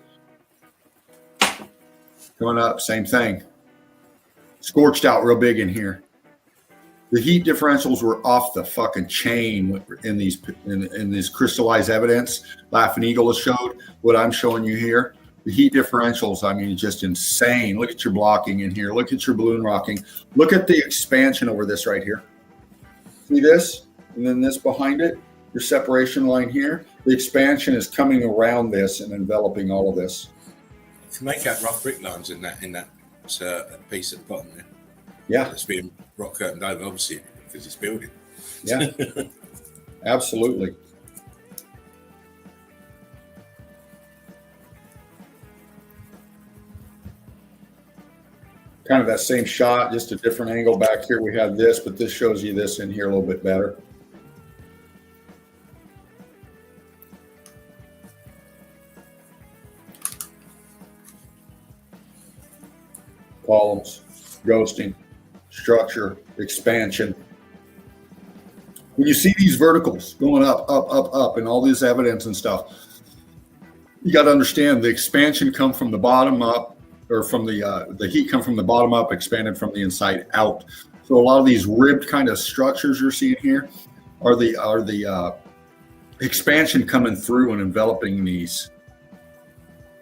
Coming up. Same thing. Scorched out real big in here. The heat differentials were off the fucking chain in these crystallized evidence. Laughing Eagle has showed what I'm showing you here. The heat differentials, I mean, just insane. Look at your blocking in here. Look at your balloon rocking. Look at the expansion over this right here. See this? And then this behind it, your separation line here. The expansion is coming around this and enveloping all of this. To make out rough brick lines in that piece at the bottom there. Yeah. It's being rock curtained over, obviously, because it's building. Yeah. Absolutely. Kind of that same shot, just a different angle back here. We have this, but this shows you this in here a little bit better. Columns, ghosting, structure, expansion. When you see these verticals going up, up, up, up, and all this evidence and stuff, you got to understand the expansion come from the bottom up, or from the heat come from the bottom up, expanded from the inside out. So a lot of these ribbed kind of structures you're seeing here are the expansion coming through and enveloping these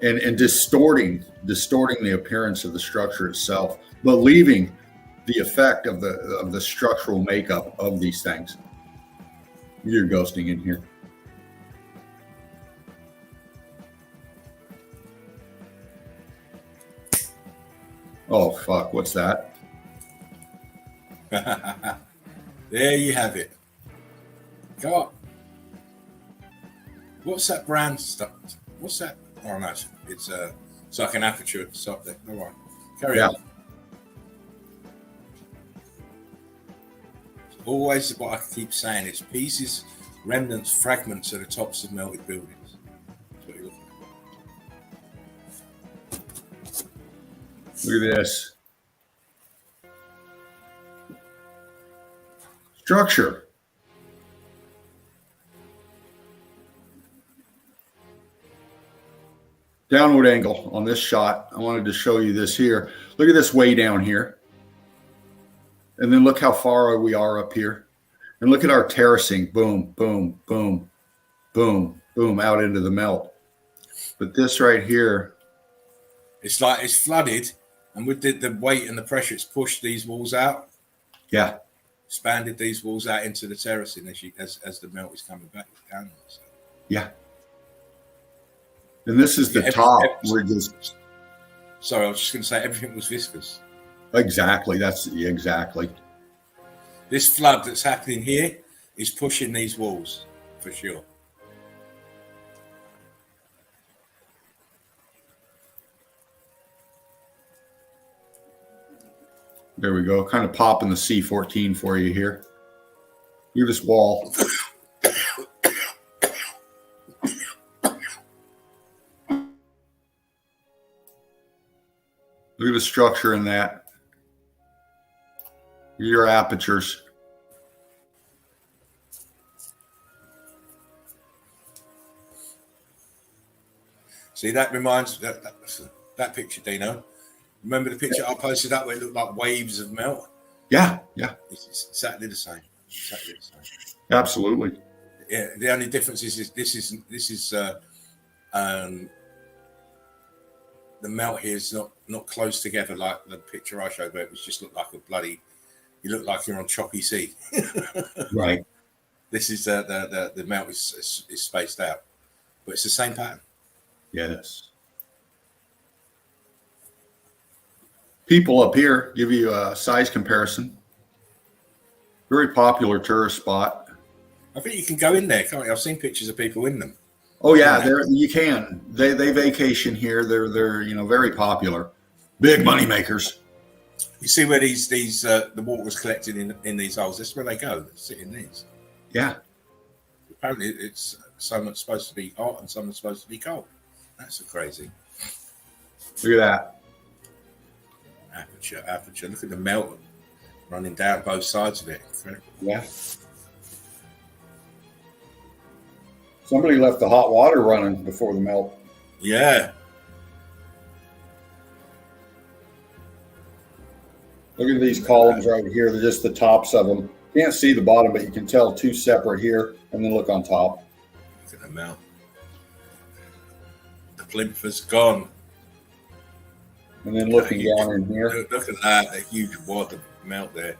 and distorting the appearance of the structure itself, but leaving the effect of the structural makeup of these things. You're ghosting in here. Oh, fuck. What's that? There you have it. Go up. What's that brand stuff? What's that? Oh, no. It's like an aperture at the top there. All right. Carry on. Always what I keep saying. It's pieces, remnants, fragments at the tops of melted buildings. That's what you're looking at. Look at this. Structure. Downward angle on this shot. I wanted to show you this here. Look at this way down here. And then look how far we are up here. And look at our terracing. Boom, boom, boom, boom, boom, out into the melt. But this right here. It's like it's flooded. And with the weight and the pressure, it's pushed these walls out. Yeah. Expanded these walls out into the terracing as the melt is coming back down. So. Yeah. And this is the top. We're just. Sorry, I was just going to say everything was viscous. Exactly. That's exactly. This flood that's happening here is pushing these walls for sure. There we go. Kind of popping the C14 for you here. Look at this wall. Look at the structure in that. Your apertures. See, that reminds that picture, Dino. Remember the picture I posted up where it looked like waves of melt? Yeah. It's exactly the same. Exactly the same. Absolutely. Yeah. The only difference is this is the melt here is not close together like the picture I showed, where it was just looked like you look like you're on choppy sea. Right. This is the melt is spaced out, but it's the same pattern. Yes. People up here give you a size comparison. Very popular tourist spot. I think you can go in there, can't you? I've seen pictures of people in them. Oh yeah, you can. They vacation here. They're very popular. Big money makers. You see where these the water's collected in these holes. This is where they go. They sit in these. Yeah. Apparently, it's some that's supposed to be hot and some that's supposed to be cold. That's so crazy. Look at that. Aperture. Look at the melt running down both sides of it. Yeah. Somebody left the hot water running before the melt. Yeah. Look at these columns right here. They're just the tops of them. You can't see the bottom, but you can tell two separate here, and then look on top. Look at the melt. The plinth has gone. And then looking down in here. Look at that, a huge wad of melt there.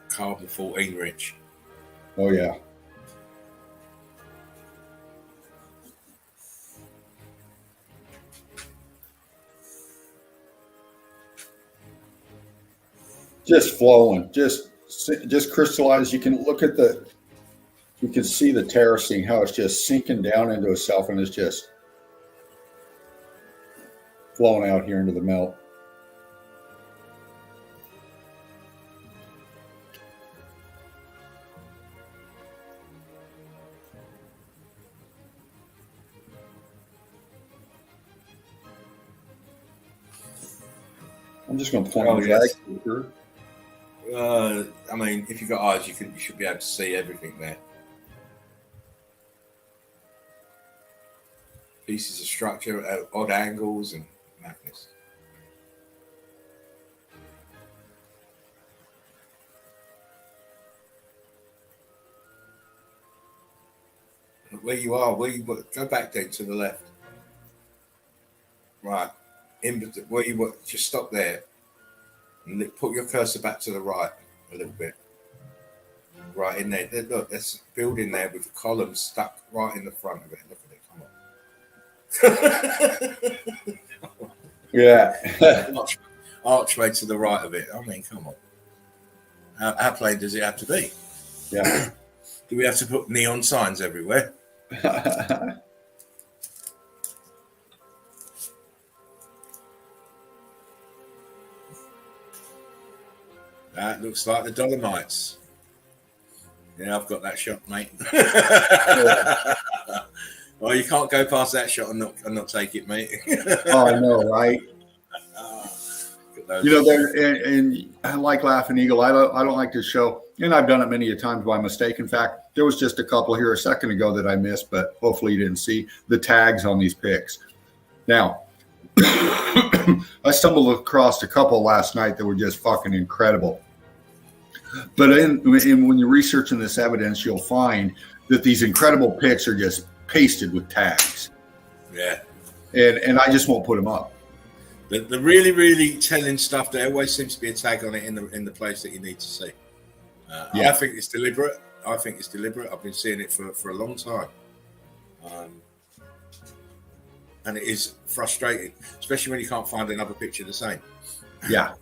Carbon 14 rich. Oh yeah. Just flowing, just crystallized. You can look at you can see the terracing, how it's just sinking down into itself, and it's just flowing out here into the melt. I'm just going to point the yes. flag. I mean, if you've got eyes, you should be able to see everything there. Pieces of structure at odd angles and madness. Where you go back then to the left. Right. Where you were, just stop there. And put your cursor back to the right a little bit. Right in there. Look, there's a building there with columns stuck right in the front of it. Look at it. Come on. Yeah. Archway to the right of it. I mean, come on. How plain does it have to be? Yeah. Do we have to put neon signs everywhere? That looks like the Dolomites. Yeah, I've got that shot, mate. Well, you can't go past that shot and not take it, mate. Oh, I know, right? And I like Laughing Eagle. I don't like to show, and I've done it many a times by mistake. In fact, there was just a couple here a second ago that I missed, but hopefully you didn't see the tags on these pics. Now, I stumbled across a couple last night that were just fucking incredible. But when you're researching this evidence, you'll find that these incredible pics are just pasted with tags. Yeah. And I just won't put them up. The really, really telling stuff, there always seems to be a tag on it in the place that you need to see. Yeah. I think it's deliberate. I've been seeing it for a long time. And it is frustrating, especially when you can't find another picture the same. Yeah.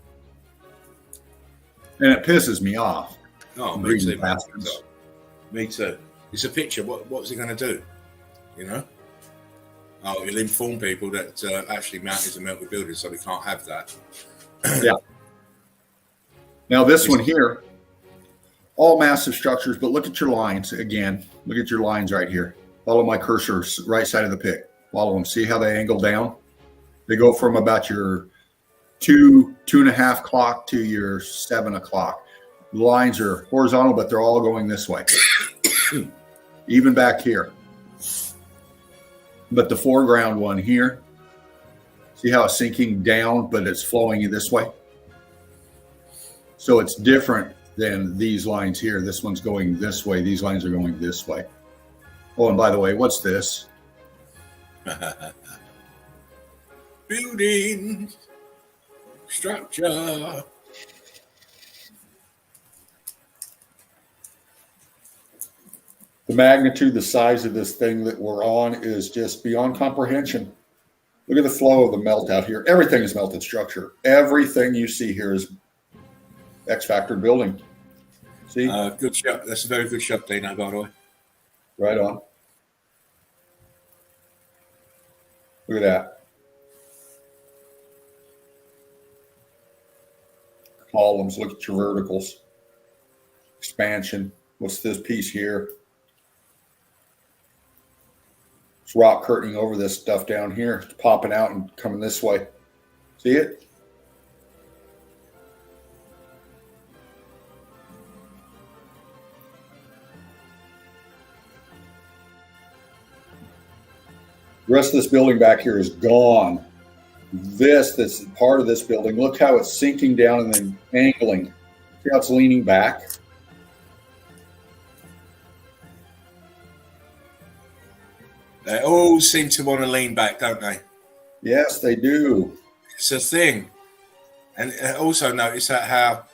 And it pisses me off. Oh, me too. Me too. It's a picture. What's it going to do? You know? Oh, it'll inform people that actually Mount is a melted building, so we can't have that. Yeah. Now this one here, all massive structures, but look at your lines again. Look at your lines right here. Follow my cursor, right side of the pic. Follow them. See how they angle down? They go from about your 2.5 o'clock to your 7 o'clock. The lines are horizontal, but they're all going this way. Even back here. But the foreground one here, see how it's sinking down, but it's flowing this way? So it's different than these lines here. This one's going this way. These lines are going this way. Oh, and by the way, what's this? Building structure. The magnitude, the size of this thing that we're on is just beyond comprehension. Look at the flow of the melt out here. Everything is melted structure. Everything you see here is X-factor building. See? Good shot. That's a very good shot, Dino, by the way. Right on. Look at that. Columns, look at your verticals. Expansion. What's this piece here? It's rock curtaining over this stuff down here. It's popping out and coming this way. See it? The rest of this building back here is gone. That's part of this building. Look how it's sinking down and then angling. See how it's leaning back? They all seem to want to lean back, don't they? Yes, they do. It's a thing. And also notice that how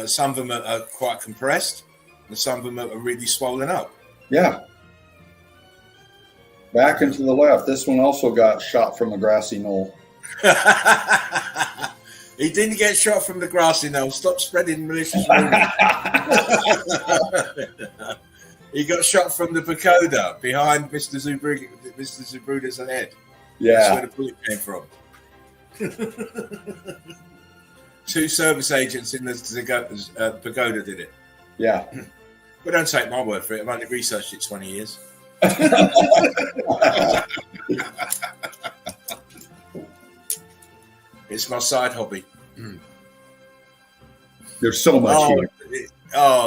some of them are quite compressed and some of them are really swollen up. Yeah. Back and to the left. This one also got shot from the grassy knoll. He didn't get shot from the grassy knoll. Stop spreading malicious rumors. He got shot from the pagoda behind Mr. Zubruda's head. Yeah. That's where the bullet came from. 2 service agents in the pagoda did it. Yeah. But don't take my word for it. I've only researched it 20 years. It's my side hobby. There's so much here.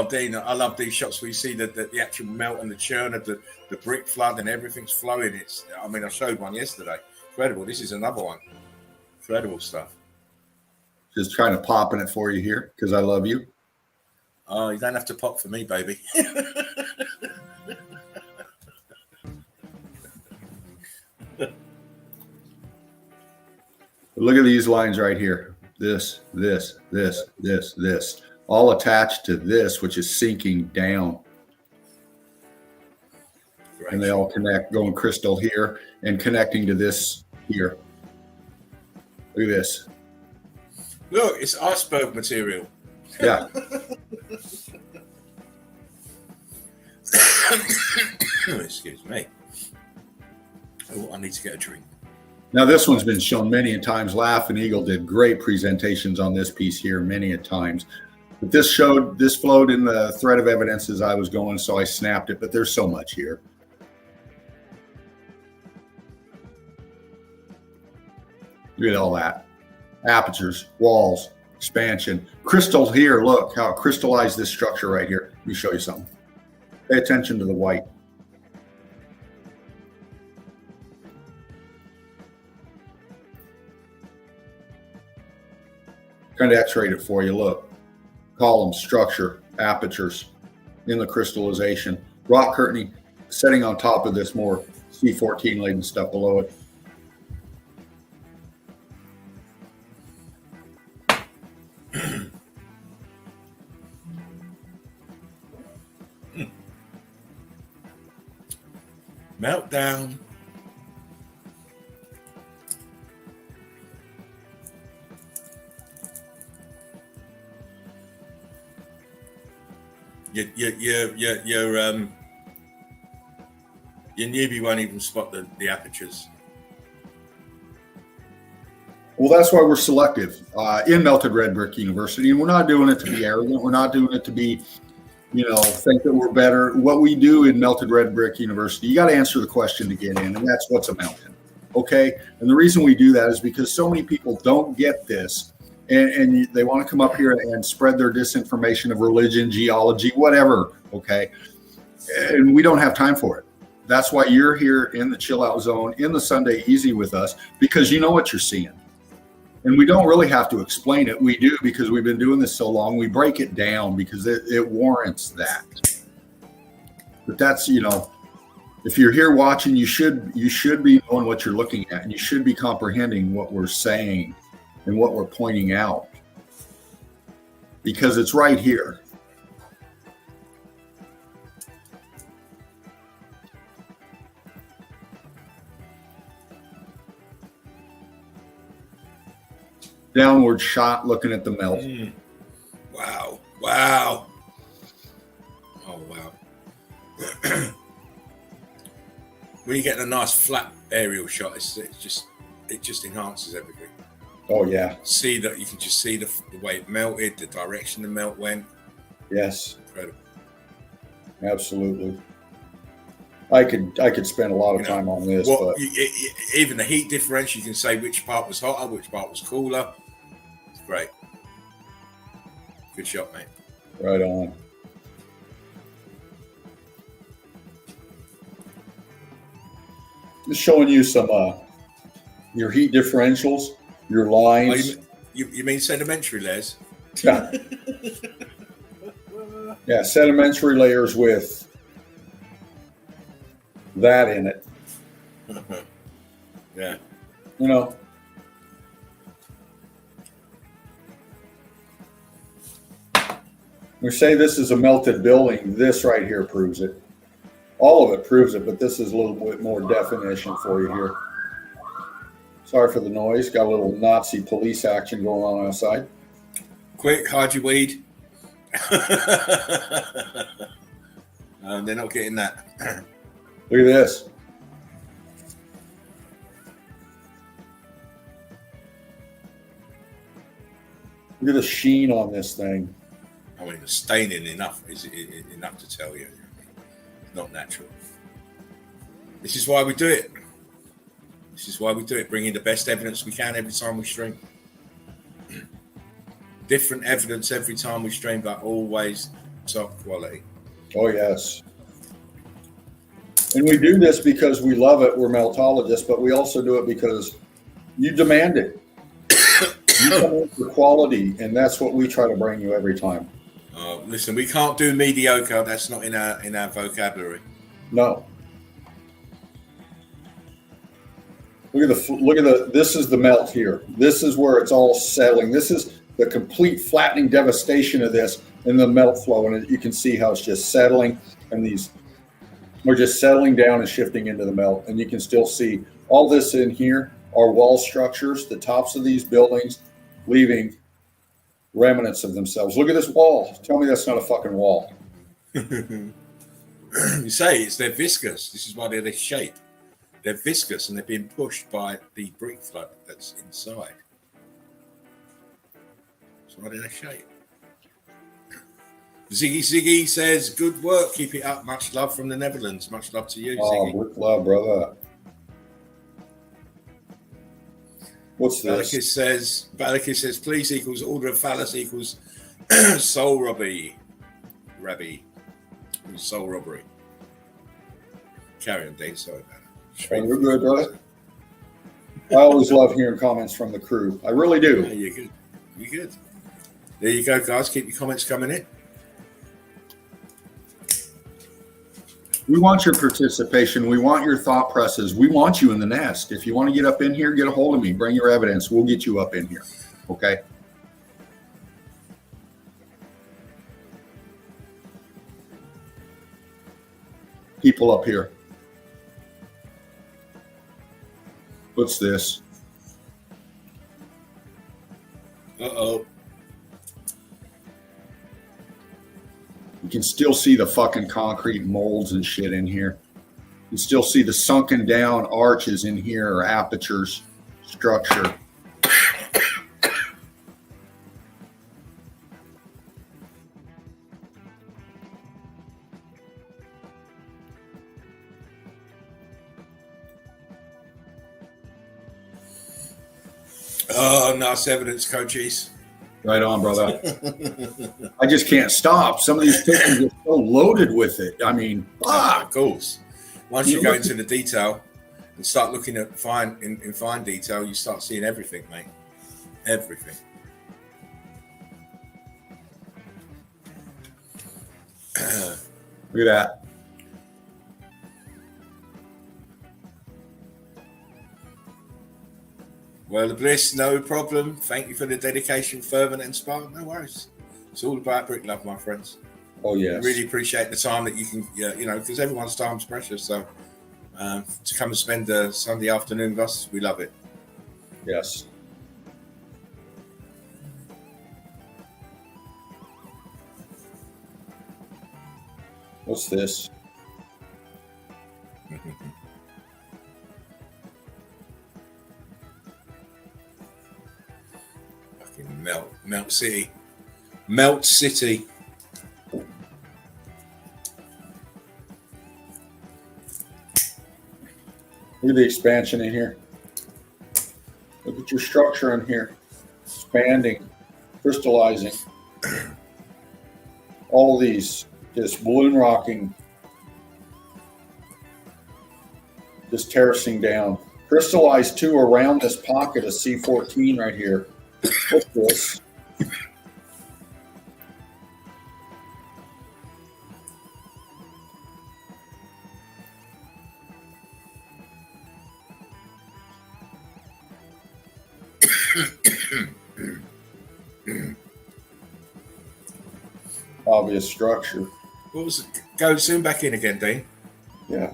Dana, I love these shots where you see the actual melt and the churn of the brick flood and everything's flowing. I showed one yesterday. Incredible. This is another one. Incredible stuff. Just trying to pop in it for you here because I love you. Oh, you don't have to pop for me, baby. Look at these lines right here. This, all attached to this, which is sinking down. Right. And they all connect, going crystal here and connecting to this here. Look at this. Look, it's iceberg material. Yeah. Excuse me. Oh, I need to get a drink. Now, this one's been shown many a times. Laughing Eagle did great presentations on this piece here many a times. But this flowed in the thread of evidence as I was going, so I snapped it. But there's so much here. Look at all that. Apertures, walls, expansion. Crystal here, look how it crystallized this structure right here. Let me show you something. Pay attention to the white. Kind of x-rayed it for you. Look, columns, structure, apertures in the crystallization, rock curtaining, setting on top of this more C14 laden stuff below it. Meltdown. Your newbie won't even spot the apertures. Well, that's why we're selective in Melted Red Brick University, and we're not doing it to be arrogant. We're not doing it to be, think that we're better. What we do in Melted Red Brick University, you got to answer the question to get in, and that's what's a mountain. Okay, and the reason we do that is because so many people don't get this. And they want to come up here and spread their disinformation of religion, geology, whatever, okay? And we don't have time for it. That's why you're here in the chill out zone, in the Sunday Easy with us, because you know what you're seeing. And we don't really have to explain it. We do, because we've been doing this so long. We break it down because it warrants that. But that's, you know, if you're here watching, you should be knowing what you're looking at, and you should be comprehending what we're saying and what we're pointing out, because it's right here. Downward shot looking at the melt. Wow. Wow. Oh, wow. When you get a nice flat aerial shot, it just enhances everything. Oh, yeah. See that, you can just see the way it melted, the direction the melt went. Yes. Incredible. Absolutely. I could spend a lot of time on this. Well, but even the heat differential, you can say which part was hotter, which part was cooler. It's great. Good shot, mate. Right on. Just showing you some your heat differentials, your lines. Oh, you mean sedimentary layers? Yeah. Yeah, sedimentary layers with that in it. Yeah. You know. We say this is a melted building. This right here proves it. All of it proves it, but this is a little bit more definition for you here. Sorry for the noise. Got a little Nazi police action going on outside. Quick, hide your weed. They're not getting that. Look at this. Look at the sheen on this thing. I mean, the staining enough is enough to tell you. It's not natural. This is why we do it. This is why we do it, bringing the best evidence we can every time we stream. Different evidence every time we stream, but always top quality. Oh, yes. And we do this because we love it. We're meltologists, but we also do it because you demand it. You come in for quality, and that's what we try to bring you every time. Listen, we can't do mediocre. That's not in our vocabulary. No. Look at the. This is the melt here. This is where it's all settling. This is the complete flattening devastation of this and the melt flow, and you can see how it's just settling, and we're just settling down and shifting into the melt, and you can still see all this in here are wall structures, the tops of these buildings, leaving remnants of themselves. Look at this wall. Tell me that's not a fucking wall. You say they're viscous. This is why they're this shape. They're viscous and they're being pushed by the brick flood that's inside. That's why they're this shape. Ziggy says, good work. Keep it up. Much love from the Netherlands. Much love to you, Ziggy. Oh, love, brother. What's this? Balikis says, please equals order of phallus equals soul robbery. Soul robbery. Carry on, Dane. Sorry about it. Oh, you're good, brother. I always love hearing comments from the crew. I really do. Yeah, you're good. You're good. There you go, guys. Keep your comments coming in. We want your participation. We want your thought presses. We want you in the nest. If you want to get up in here, get a hold of me. Bring your evidence. We'll get you up in here. Okay? People up here. What's this? Uh-oh. You can still see the fucking concrete molds and shit in here. You can still see the sunken down arches in here, or apertures, structure. Oh, nice evidence, coaches. Right on, brother. I just can't stop. Some of these pictures are so loaded with it. I mean, of course. Once you go into the detail and start looking at in fine detail, you start seeing everything, mate. Everything. Look at that. Well, the bliss, no problem. Thank you for the dedication, fervent and spark. No worries. It's all about brick love, my friends. Oh, yes. Really appreciate the time that you can, because everyone's time's precious. So to come and spend a Sunday afternoon with us, we love it. Yes. What's this? Fucking Melt City. Melt City. Look at the expansion in here. Look at your structure in here. Expanding, crystallizing. All these just balloon rocking, just terracing down. Crystallized too around this pocket of C14 right here. What's this? Obvious structure. What was it? Go zoom back in again, Dean. Yeah.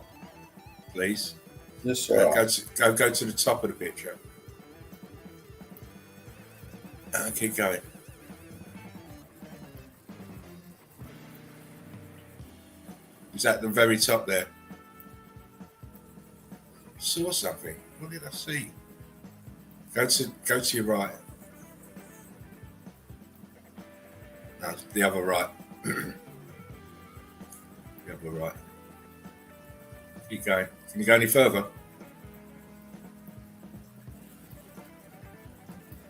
Please. This Go to the top of the picture. Keep going. Is at the very top there? Saw something. What did I see? Go to your right. No, the other right. The other right. Keep going. Can you go any further?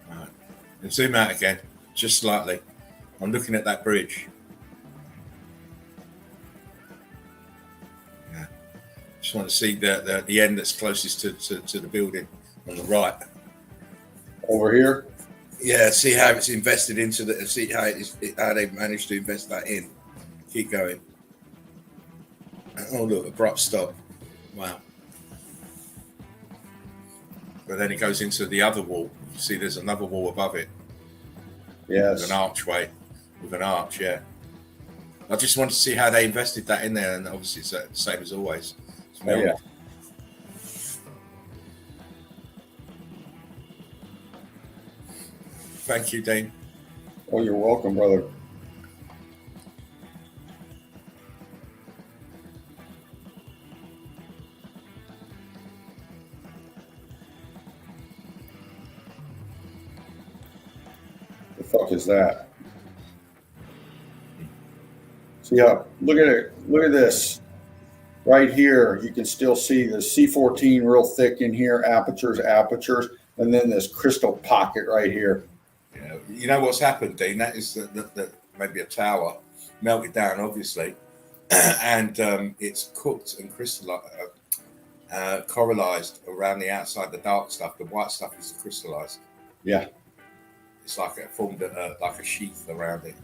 Alright. And zoom out again, just slightly. I'm looking at that bridge. Yeah. Just want to see the end that's closest to the building on the right. over here. Yeah, see how it's invested into the. See how they managed to invest that in. Keep going. Oh look, abrupt stop. Wow. But then it goes into the other wall. You see, there's another wall above it. Yes. With an archway, with an arch. Yeah. I just wanted to see how they invested that in there, and obviously it's the same as always. Oh, yeah. Thank you, Dean. Oh, you're welcome, brother. The fuck is that? See how, look at it. Look at this. Right here, you can still see the C14 real thick in here, apertures, and then this crystal pocket right here. Yeah, you know what's happened, Dean? That is that maybe a tower melted down, obviously, and it's cooked and crystallized, coralized around the outside. The dark stuff, the white stuff, is crystallized. Yeah, it's like it formed like a sheath around it.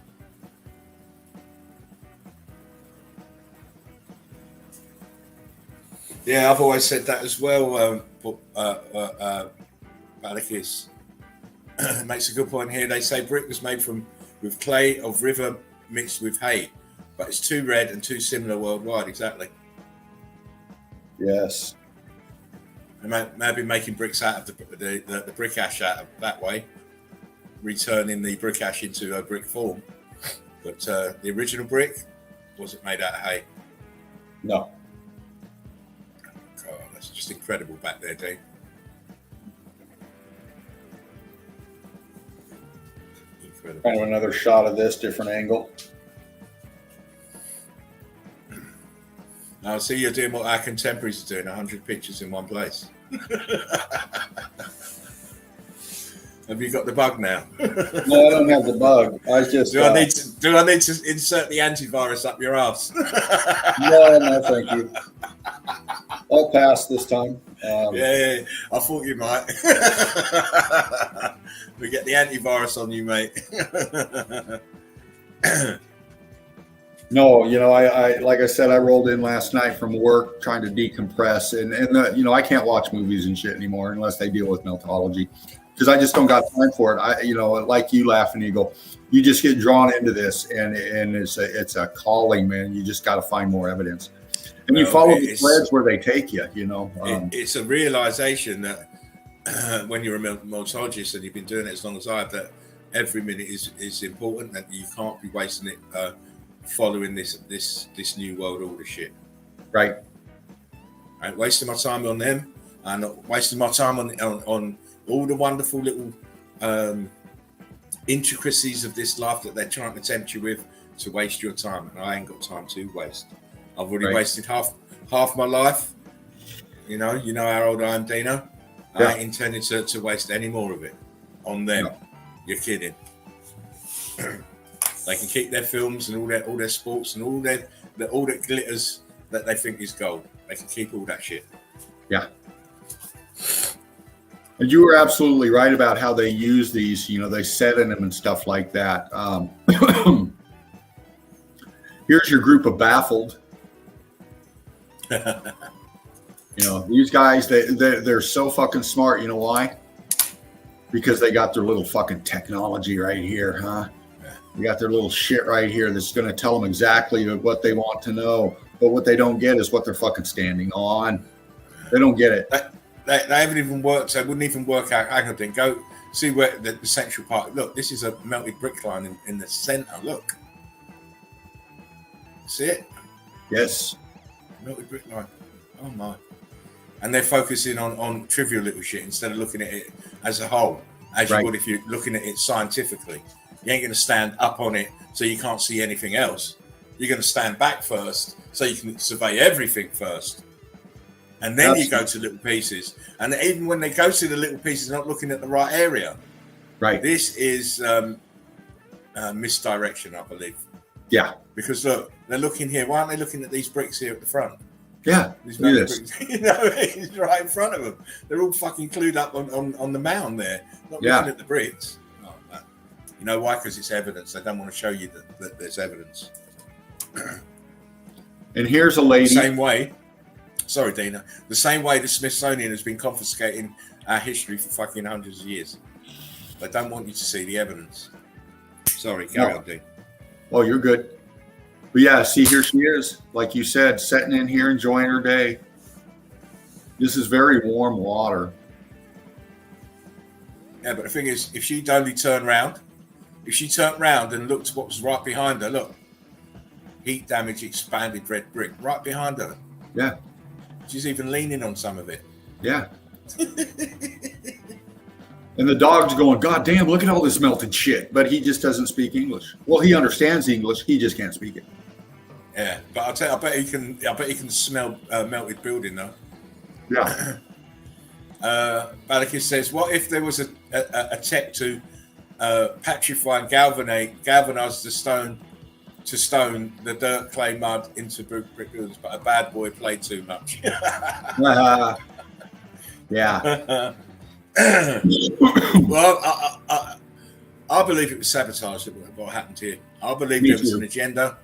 Yeah, I've always said that as well. Balikis makes a good point here. They say brick was made with clay of river mixed with hay, but it's too red and too similar worldwide. Exactly. yes. They may be making bricks out of the brick ash out of that way, returning the brick ash into a brick form. But the original brick wasn't made out of hay. No. God, that's just incredible back there, Dean. Incredible. Kind of another shot of this, different angle. Now, see, you're doing what our contemporaries are doing, 100 pictures in one place. Have you got the bug now? No, I don't have the bug. I just do I need to insert the antivirus up your ass? No, thank you. I'll pass this time. Yeah, I thought you might. We get the antivirus on you, mate. No, I like I said, I rolled in last night from work trying to decompress, and I can't watch movies and shit anymore unless they deal with meltology, because I just don't got time for it. Like you laughing, you go, you just get drawn into this, and it's a calling, man. You just got to find more evidence, and you follow the threads where they take you. It's a realization that when you're a meltologist and you've been doing it as long as I have, that every minute is important, and you can't be wasting it following this new world order shit. Right. I ain't wasting my time on them. I'm not wasting my time on all the wonderful little intricacies of this life that they're trying to tempt you with to waste your time. And I ain't got time to waste. I've already wasted half my life. You know how old I am, Dino. Yeah. I ain't intending to waste any more of it on them. No. You're kidding. They can keep their films and all their sports and all that glitters that they think is gold. They can keep all that shit. Yeah. And you were absolutely right about how they use these. They set in them and stuff like that. Here's your group of baffled. These guys, they're so fucking smart. You know why? Because they got their little fucking technology right here, huh? They got their little shit right here that's going to tell them exactly what they want to know. But what they don't get is what they're fucking standing on. They don't get it. They haven't even worked. They wouldn't even work out. I think go see where the central part. Look, this is a melted brick line in the center. Look, see it? Yes. Melted brick line. Oh my! And they're focusing on trivial little shit instead of looking at it as a whole, as you would if you're looking at it scientifically. You ain't going to stand up on it so you can't see anything else. You're going to stand back first so you can survey everything first. And then you go to little pieces. And even when they go to the little pieces, they're not looking at the right area. Right. This is misdirection, I believe. Yeah. Because look, they're looking here. Why aren't they looking at these bricks here at the front? Yeah. These bricks, it's right in front of them. They're all fucking clued up on the mound there, not looking at the bricks. You know why? Because it's evidence. They don't want to show you that there's evidence. And here's a lady. Same way. Sorry, Dina. The same way the Smithsonian has been confiscating our history for fucking hundreds of years. They don't want you to see the evidence. Sorry, carry on, Dean. Oh, you're good. But yeah, see, here she is. Like you said, sitting in here, enjoying her day. This is very warm water. Yeah, but the thing is, if she'd only turn around, and looked what was right behind her, look, heat damage, expanded red brick, right behind her. Yeah. She's even leaning on some of it. Yeah. And the dog's going, God damn, look at all this melted shit. But he just doesn't speak English. Well, he understands English. He just can't speak it. Yeah, but I'll tell you, I bet he can smell melted building though. Yeah. Balakis says, what if there was a tech to petrify and galvanize the stone to stone, the dirt, clay, mud into brick buildings, but a bad boy played too much. Yeah. Well, I believe it was sabotage what happened here. I believe there was an agenda.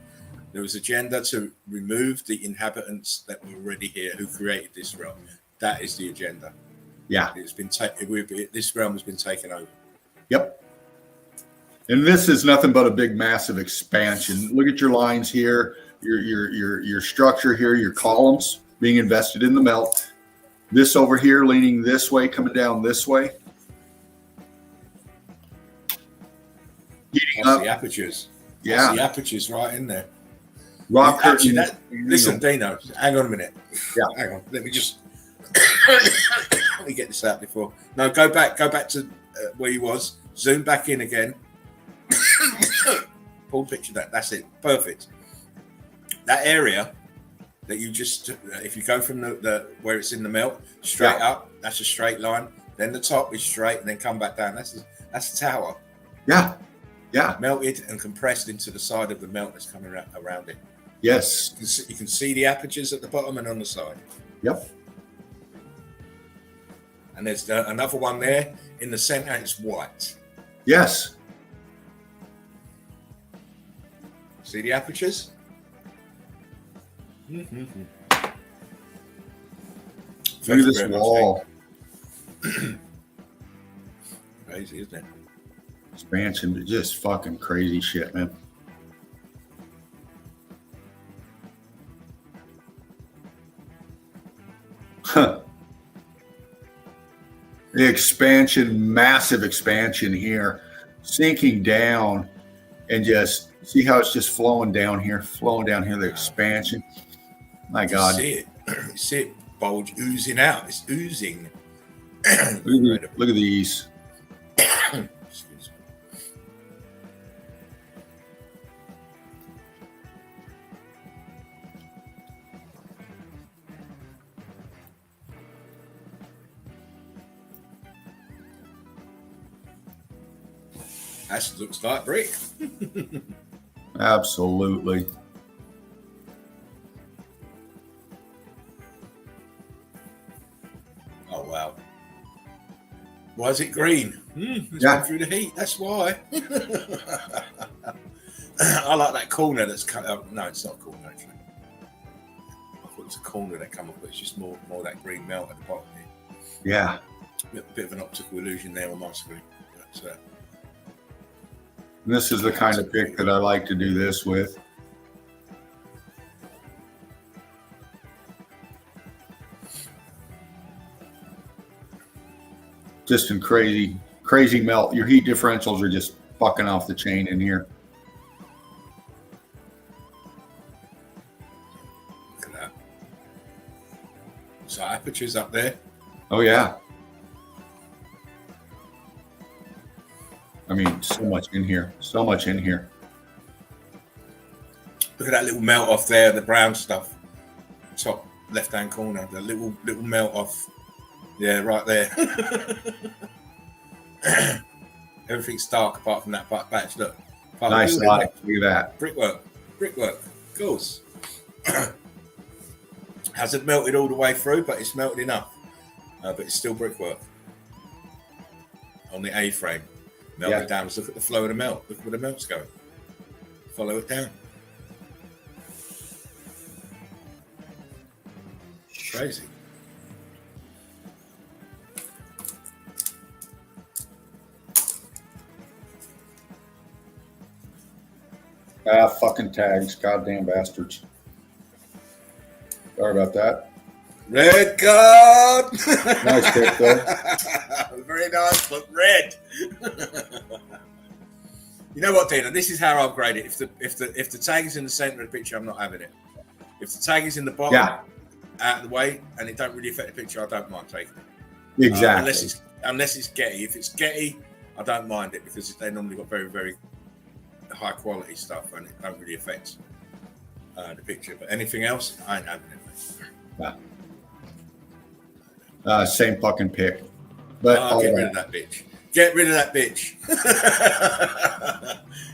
There was agenda to remove the inhabitants that were already here who created this realm. That is the agenda. Yeah. It's been this realm has been taken over. Yep. And this is nothing but a big, massive expansion. Look at your lines here, your structure here, your columns being invested in the melt. This over here leaning this way, coming down this way. Heating up. The apertures. Yeah. The apertures right in there. Rock curtain. Listen, Dino, hang on a minute. Yeah. Hang on. Let me just let me get this out before. No, go back to where you was. Zoom back in again. Pull picture that. That's it. Perfect. That area that you just, if you go from the where it's in the melt straight up, that's a straight line. Then the top is straight, and then come back down. That's the tower. Yeah. Yeah. Melted and compressed into the side of the melt that's coming around it. Yes. You can see the apertures at the bottom and on the side. Yep. And there's another one there in the center. It's white. Yes. See the apertures? Mm-hmm. Look at this wall. Crazy, isn't it? Expansion, just fucking crazy shit, man. Huh. The expansion, massive expansion here, sinking down, and just see how it's just flowing down here, the expansion. My God. See it. You see it bulge oozing out. It's oozing. Look at these. Excuse me. That looks like brick. Absolutely. Oh, wow. Why is it green? It's Yeah. gone through the heat. That's why. I like that corner that's cut up. No, it's not a corner, actually. I thought it was a corner that come up, but it's just more that green melt at the bottom here. Yeah. Bit of an optical illusion there on my screen. But, This is the kind of pick that I like to do this with. Just in crazy melt. Your heat differentials are just fucking off the chain in here. look at that. So apertures up there. Oh yeah. I mean, so much in here. So much in here. Look at that little melt off there, the brown stuff. Top left-hand corner, the little melt off. Yeah, right there. Everything's dark apart from that patch. Look. Nice light. Look at that. Brickwork. Of course. Hasn't melted all the way through, but it's melted enough. But it's still brickwork. On the A-frame. Melt it down. Let's look at the flow of the melt. Look where the melt's going. Follow it down. Crazy. Ah, fucking tags. Goddamn bastards. Sorry about that. Red card. Nice pick, though. Very nice, but red. You know what, Dina? This is how I'll grade it. If the tag is in the center of the picture, I'm not having it. If the tag is in the bottom, out of the way, and it don't really affect the picture, I don't mind taking it. Exactly. Unless it's Getty. If it's Getty, I don't mind it because they normally got very, very high quality stuff, and it don't really affect the picture. But anything else, I ain't having it. Same fucking pick. But Get rid of that bitch. Get rid of that bitch.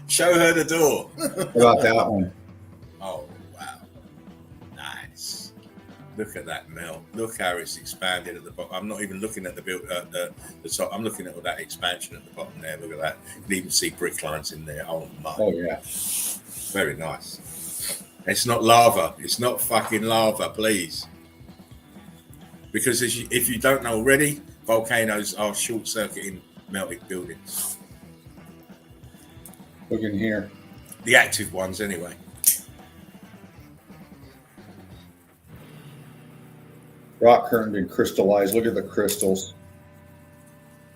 Show her the door. What about that one? Oh, wow. Nice. Look at that melt. Look how it's expanded at the bottom. I'm not even looking at the top. I'm looking at all that expansion at the bottom there. Look at that. You can even see brick lines in there. Oh, my. Oh, yeah. Very nice. It's not lava. It's not fucking lava, please. Because if you don't know already, volcanoes are short-circuiting melted buildings. Look in here. The active ones, anyway. Rock curtain been crystallized. Look at the crystals.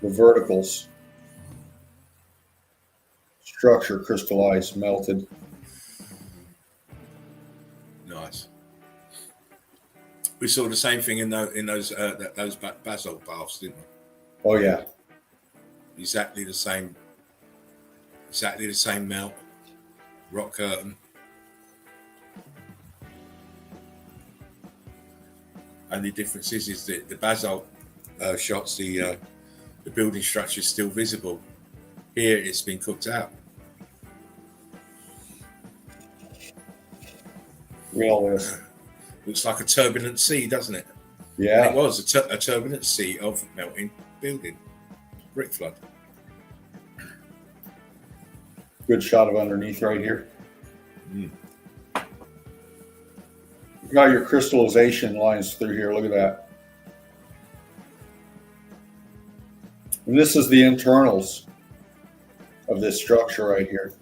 The verticals. Structure crystallized, melted. Nice. We saw the same thing in those basalt baths, didn't we? Oh yeah. Exactly the same melt. Rock curtain. Only difference is that the basalt shots, the building structure is still visible. Here it's been cooked out. Real this. Looks like a turbulent sea, doesn't it? And it Yeah. was a turbulent sea of melting building, brick flood. Good shot of underneath right here. Mm. You got your crystallization lines through here. Look at that. And this is the internals of this structure right here.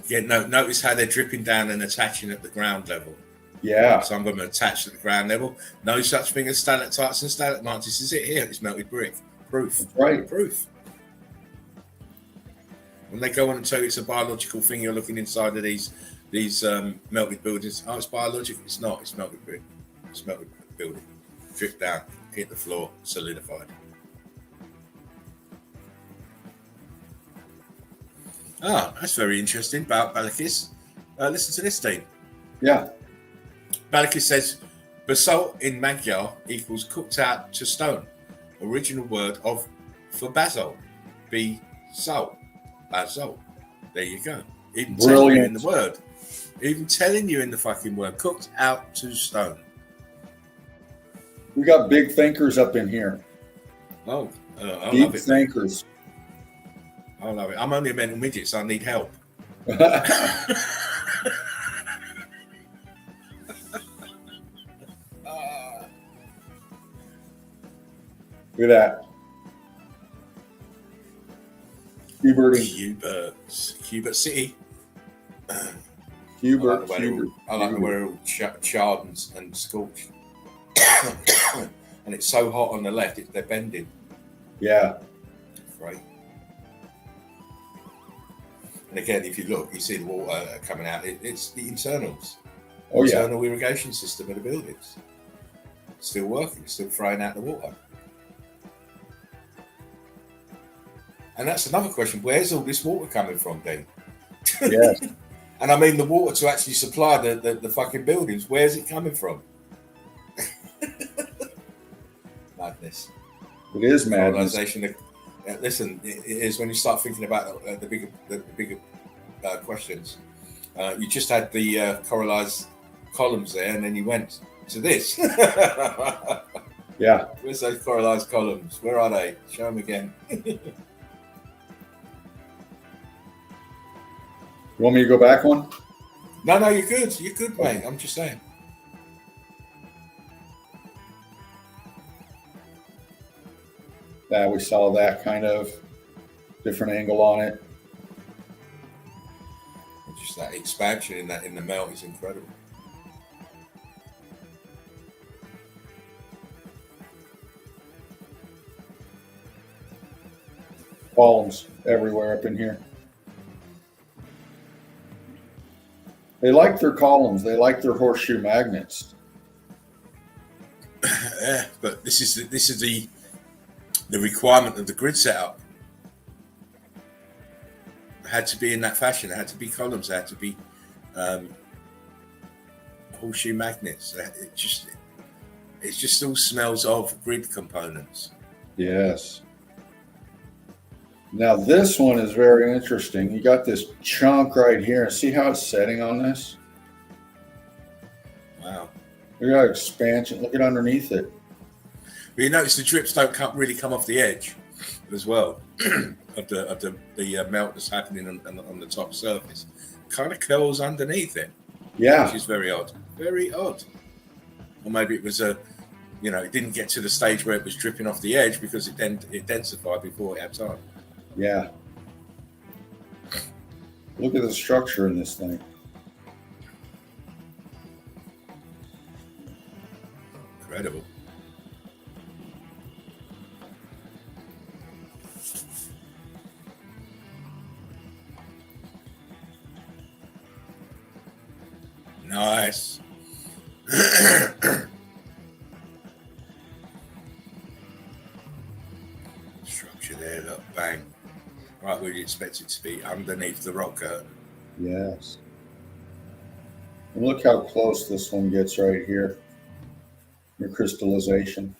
Yeah, no, notice how they're dripping down and attaching at the ground level. Yeah. Some of them are attached at the ground level. No such thing as stalactites and stalagmites. This is it here. It's melted brick. Proof. That's right. Proof. When they go on and tell you it's a biological thing, you're looking inside of these melted buildings. Oh, it's biological. It's not. It's melted brick. It's melted building. Drip down, hit the floor, solidified. Ah, that's very interesting about Balakis. Listen to this, Dean. Yeah. Balakis says, basalt in Magyar equals cooked out to stone. Original word for basalt. Basalt. Basalt. There you go. Even telling you in the word. Even telling you in the fucking word. Cooked out to stone. We got big thinkers up in here. Oh, I Deep love it. thinkers. I love it. I'm only a mental midget, so I need help. Look at that. Hubert City. Hubert. I like the way they're all charred and scorched. And it's so hot on the left, they're bending. Yeah. Right. And again, if you look, you see the water coming out. It's the internals. Oh, yeah. Internal irrigation system of the buildings. Still working, still throwing out the water. And that's another question. Where's all this water coming from, Dean? Yes. And I mean the water to actually supply the fucking buildings. Where's it coming from? Madness. It is madness. Listen, it is when you start thinking about the bigger questions. You just had the coralized columns there, and then you went to this. Yeah. Where's those coralized columns? Where are they? Show them again. You want me to go back one? No, you're good. You're good, mate. I'm just saying. We saw that kind of different angle on it. Just that expansion in the melt is incredible. Columns everywhere up in here. They like their columns. They like their horseshoe magnets. Yeah, but this is the requirement of the grid setup. It had to be in that fashion. It had to be columns. It had to be horseshoe magnets. It just all smells of grid components. Yes. Now this one is very interesting. You got this chunk right here. See how it's setting on this? Wow. Look at that expansion. Look at underneath it. But you notice the drips don't really come off the edge as well of the melt that's happening on the top surface. Kind of curls underneath it. Yeah. Which is very odd. Very odd. Or maybe it was it didn't get to the stage where it was dripping off the edge because it densified before it had time. Yeah. Look at the structure in this thing. Incredible. Nice. Structure there, look, bang. Right where you expect it to be, underneath the rock curtain. Yes. And look how close this one gets right here. Your crystallization.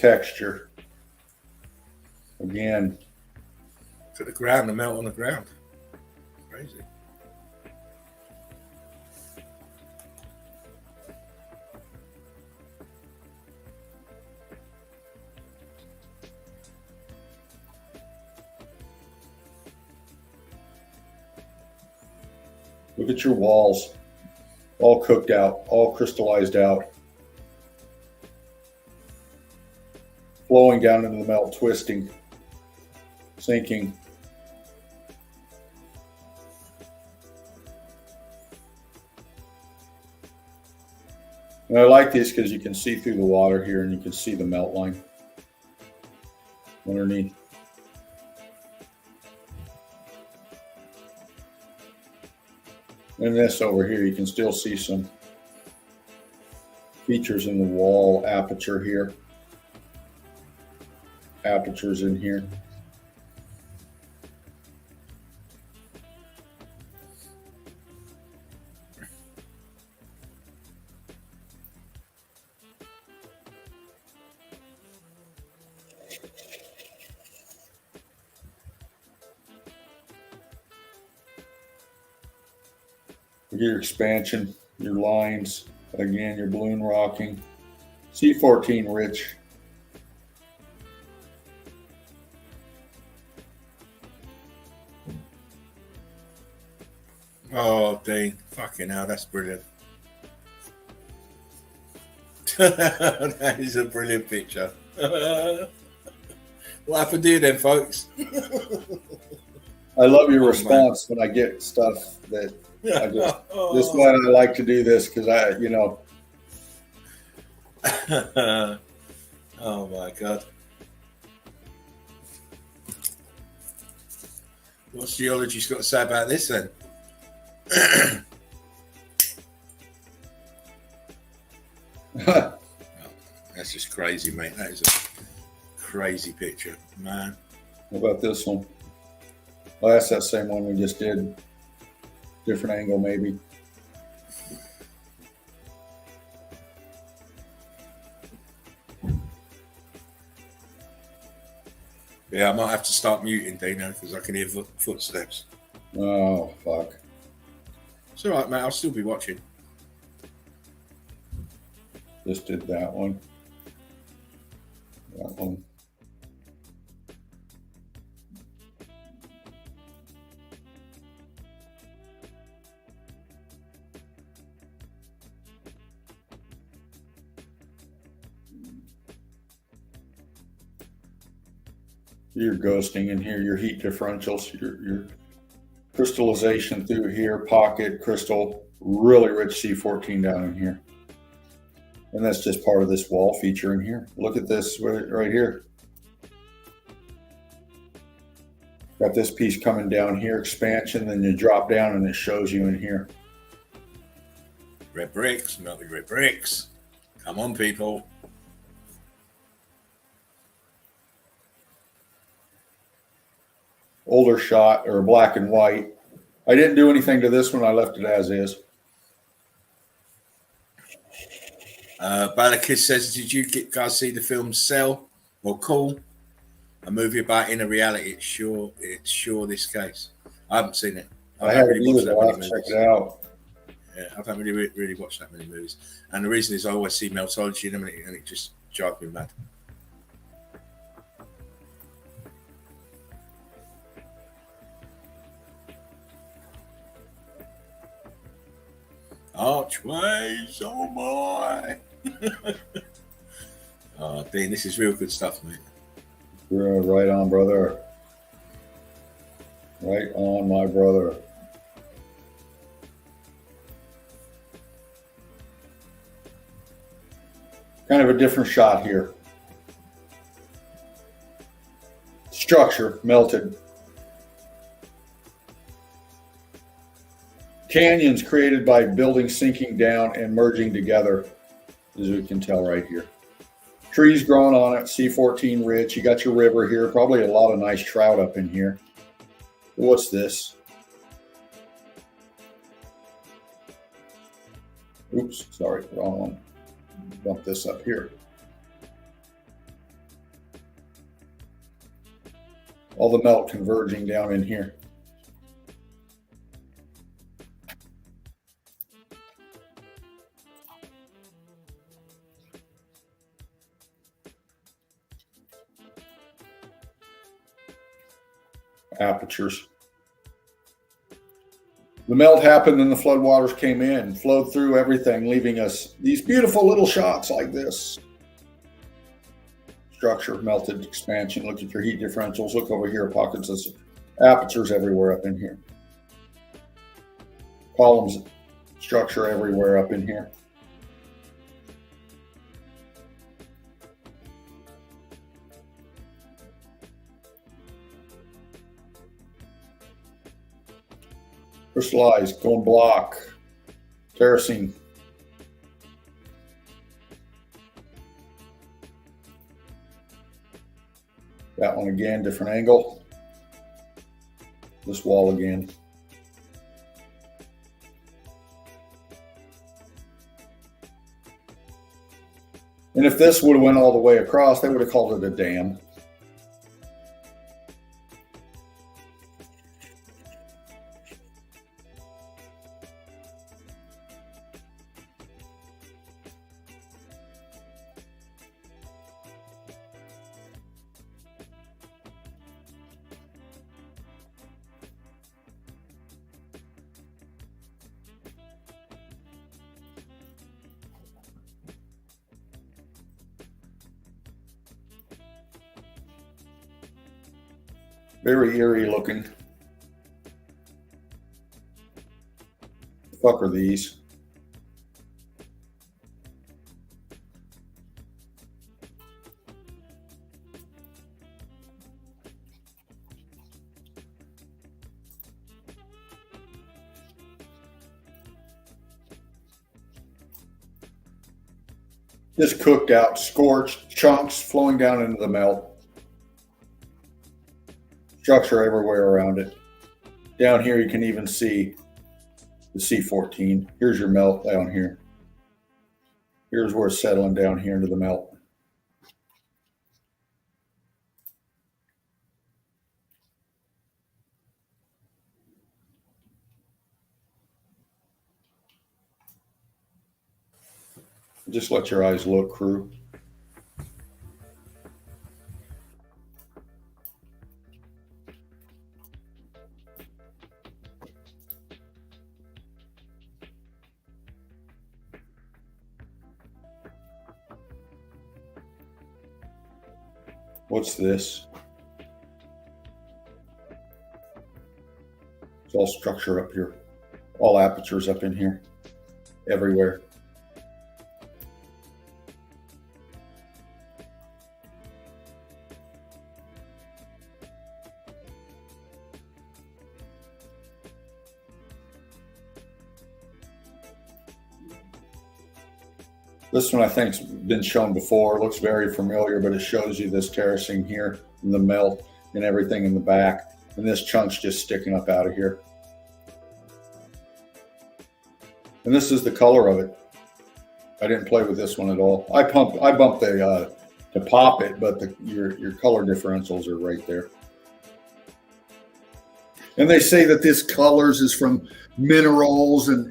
texture. Again, to the ground, the melt on the ground. Crazy. Look at your walls, all cooked out, all crystallized out, flowing down into the melt, twisting, sinking. And I like this because you can see through the water here and you can see the melt line underneath. And this over here, you can still see some features in the wall aperture here. Apertures in here. Your expansion, your lines, again, your balloon rocking. C14 rich. Oh, Dean. Fucking hell, that's brilliant. That is a brilliant picture. What happened to you then, folks? I love your response when I get stuff that I just, this is why I like to do this, because I, you know. Oh my God. What's geology's got to say about this then? That's just crazy, mate. That is a crazy picture, man. What about this one? Oh, that's that same one we just did. Different angle, maybe. Yeah, I might have to start muting Dino because I can hear footsteps. Oh, fuck. It's all right, mate. I'll still be watching. Just did that one. That one. Your ghosting in here, your heat differentials, your crystallization through here, pocket, crystal, really rich C14 down in here. And that's just part of this wall feature in here. Look at this right here. Got this piece coming down here, expansion, then you drop down and it shows you in here. Red bricks, melted red bricks. Come on, people. Older shot, or black and white. I didn't do anything to this one. I left it as is. Balakis says, did you guys see the film Cell or Cool? A movie about inner reality. It's sure this case. I haven't seen it. I haven't either, but I'll have to check it out. Yeah, I don't really watch that many movies. And the reason is I always see Meltology in them and it just drives me mad. Archways, oh my. Oh, Dean, this is real good stuff, mate. You're right on, brother. Right on, my brother. Kind of a different shot here. Structure melted. Canyons created by buildings sinking down and merging together, as we can tell right here. Trees growing on it, C14 rich. You got your river here, probably a lot of nice trout up in here. What's this? Oops, sorry, wrong one. Bump this up here. All the melt converging down in here. Apertures. The melt happened and the floodwaters came in, flowed through everything, leaving us these beautiful little shots like this. Structure, melted, expansion. Look at your heat differentials. Look over here, pockets of apertures everywhere up in here. Columns, structure everywhere up in here. Crystallized, going block, terracing. That one again, different angle. This wall again. And if this would have went all the way across, they would have called it a dam. Very eerie looking. The fuck are these? Just cooked out, scorched, chunks flowing down into the melt. Structure everywhere around it. Down here you can even see the C14. Here's your melt down here. Here's where it's settling down here into the melt. Just let your eyes look, crew. What's this? It's all structure up here. All apertures up in here. Everywhere. This one I think's been shown before. Looks very familiar, but it shows you this terracing here and the melt and everything in the back. And this chunk's just sticking up out of here. And this is the color of it. I didn't play with this one at all. I bumped the to pop it, but your color differentials are right there. And they say that this colors is from minerals and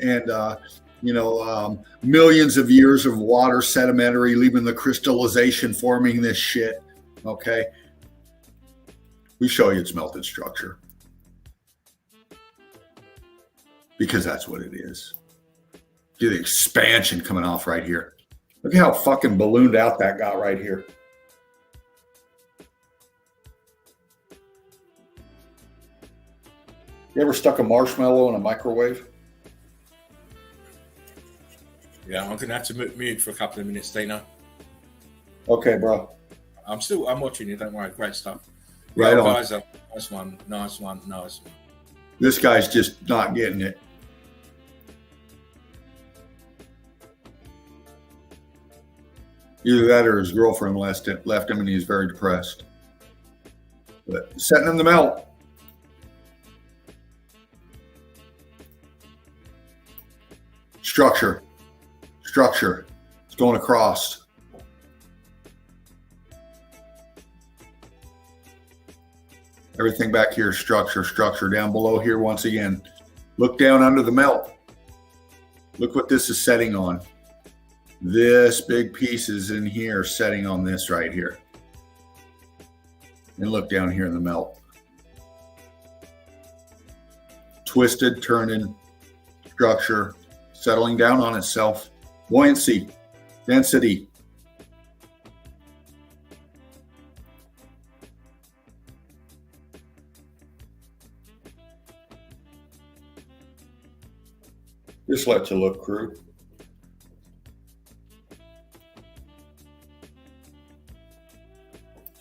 millions of years of water sedimentary, leaving the crystallization forming this shit. Okay. We show you its melted structure because that's what it is. Do the expansion coming off right here. Look at how fucking ballooned out that got right here. You ever stuck a marshmallow in a microwave? Yeah, I'm gonna have to mute for a couple of minutes, Dino. Okay, bro. I'm watching you. Don't worry. Great stuff. Right on. Guys, nice one. This guy's just not getting it. Either that or his girlfriend left him and he's very depressed. But setting in the melt. Structure. It's going across. Everything back here is structure. Down below here, once again, look down under the melt. Look what this is setting on. This big piece is in here setting on this right here. And look down here in the melt. Twisted, turning, structure, settling down on itself. Buoyancy, density. Just let you look, crew.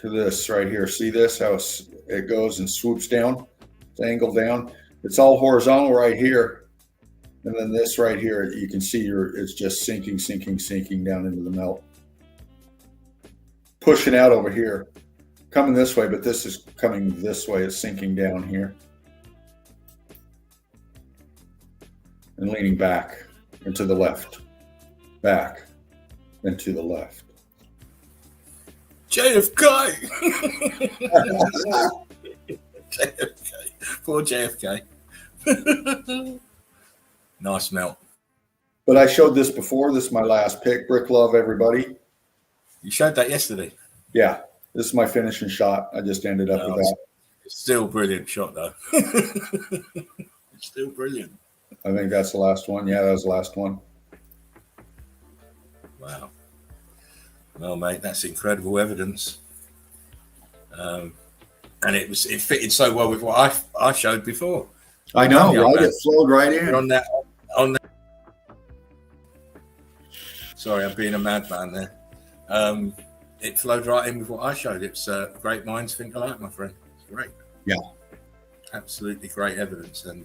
To this right here. See this? How it goes and swoops down? It's angled down. It's all horizontal right here. And then this right here, you can see it's just sinking down into the melt. Pushing out over here. Coming this way, but this is coming this way. It's sinking down here. And leaning back and to the left. Back and to the left. JFK! JFK. Poor JFK. Nice melt. But I showed this before. This is my last pick. Brick love, everybody. You showed that yesterday. Yeah. This is my finishing shot. I just ended up with that. It's still a brilliant shot, though. It's still brilliant. I think that's the last one. Yeah, that was the last one. Wow. Well, mate, that's incredible evidence. And it fitted so well with what I showed before. I know, right? It flowed right in. On that. Sorry, I'm being a madman there. It flowed right in with what I showed. It's great minds think alike, my friend. It's great. Yeah. Absolutely great evidence. And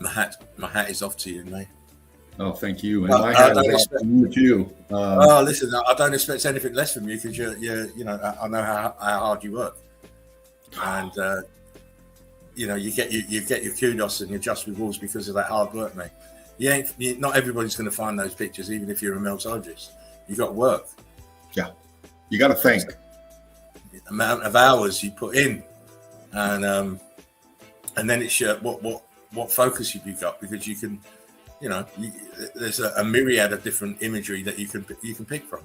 my hat is off to you, mate. Oh, thank you. And my hat is off to you too. Listen, I don't expect anything less from you because you're I know how hard you work, and you get your kudos and your just rewards because of that hard work, mate. Not everybody's going to find those pictures, even if you're a meltologist. You got to work. Yeah, you got to think. The amount of hours you put in, and then it's what focus have you got, because you can, there's a myriad of different imagery that you can pick from.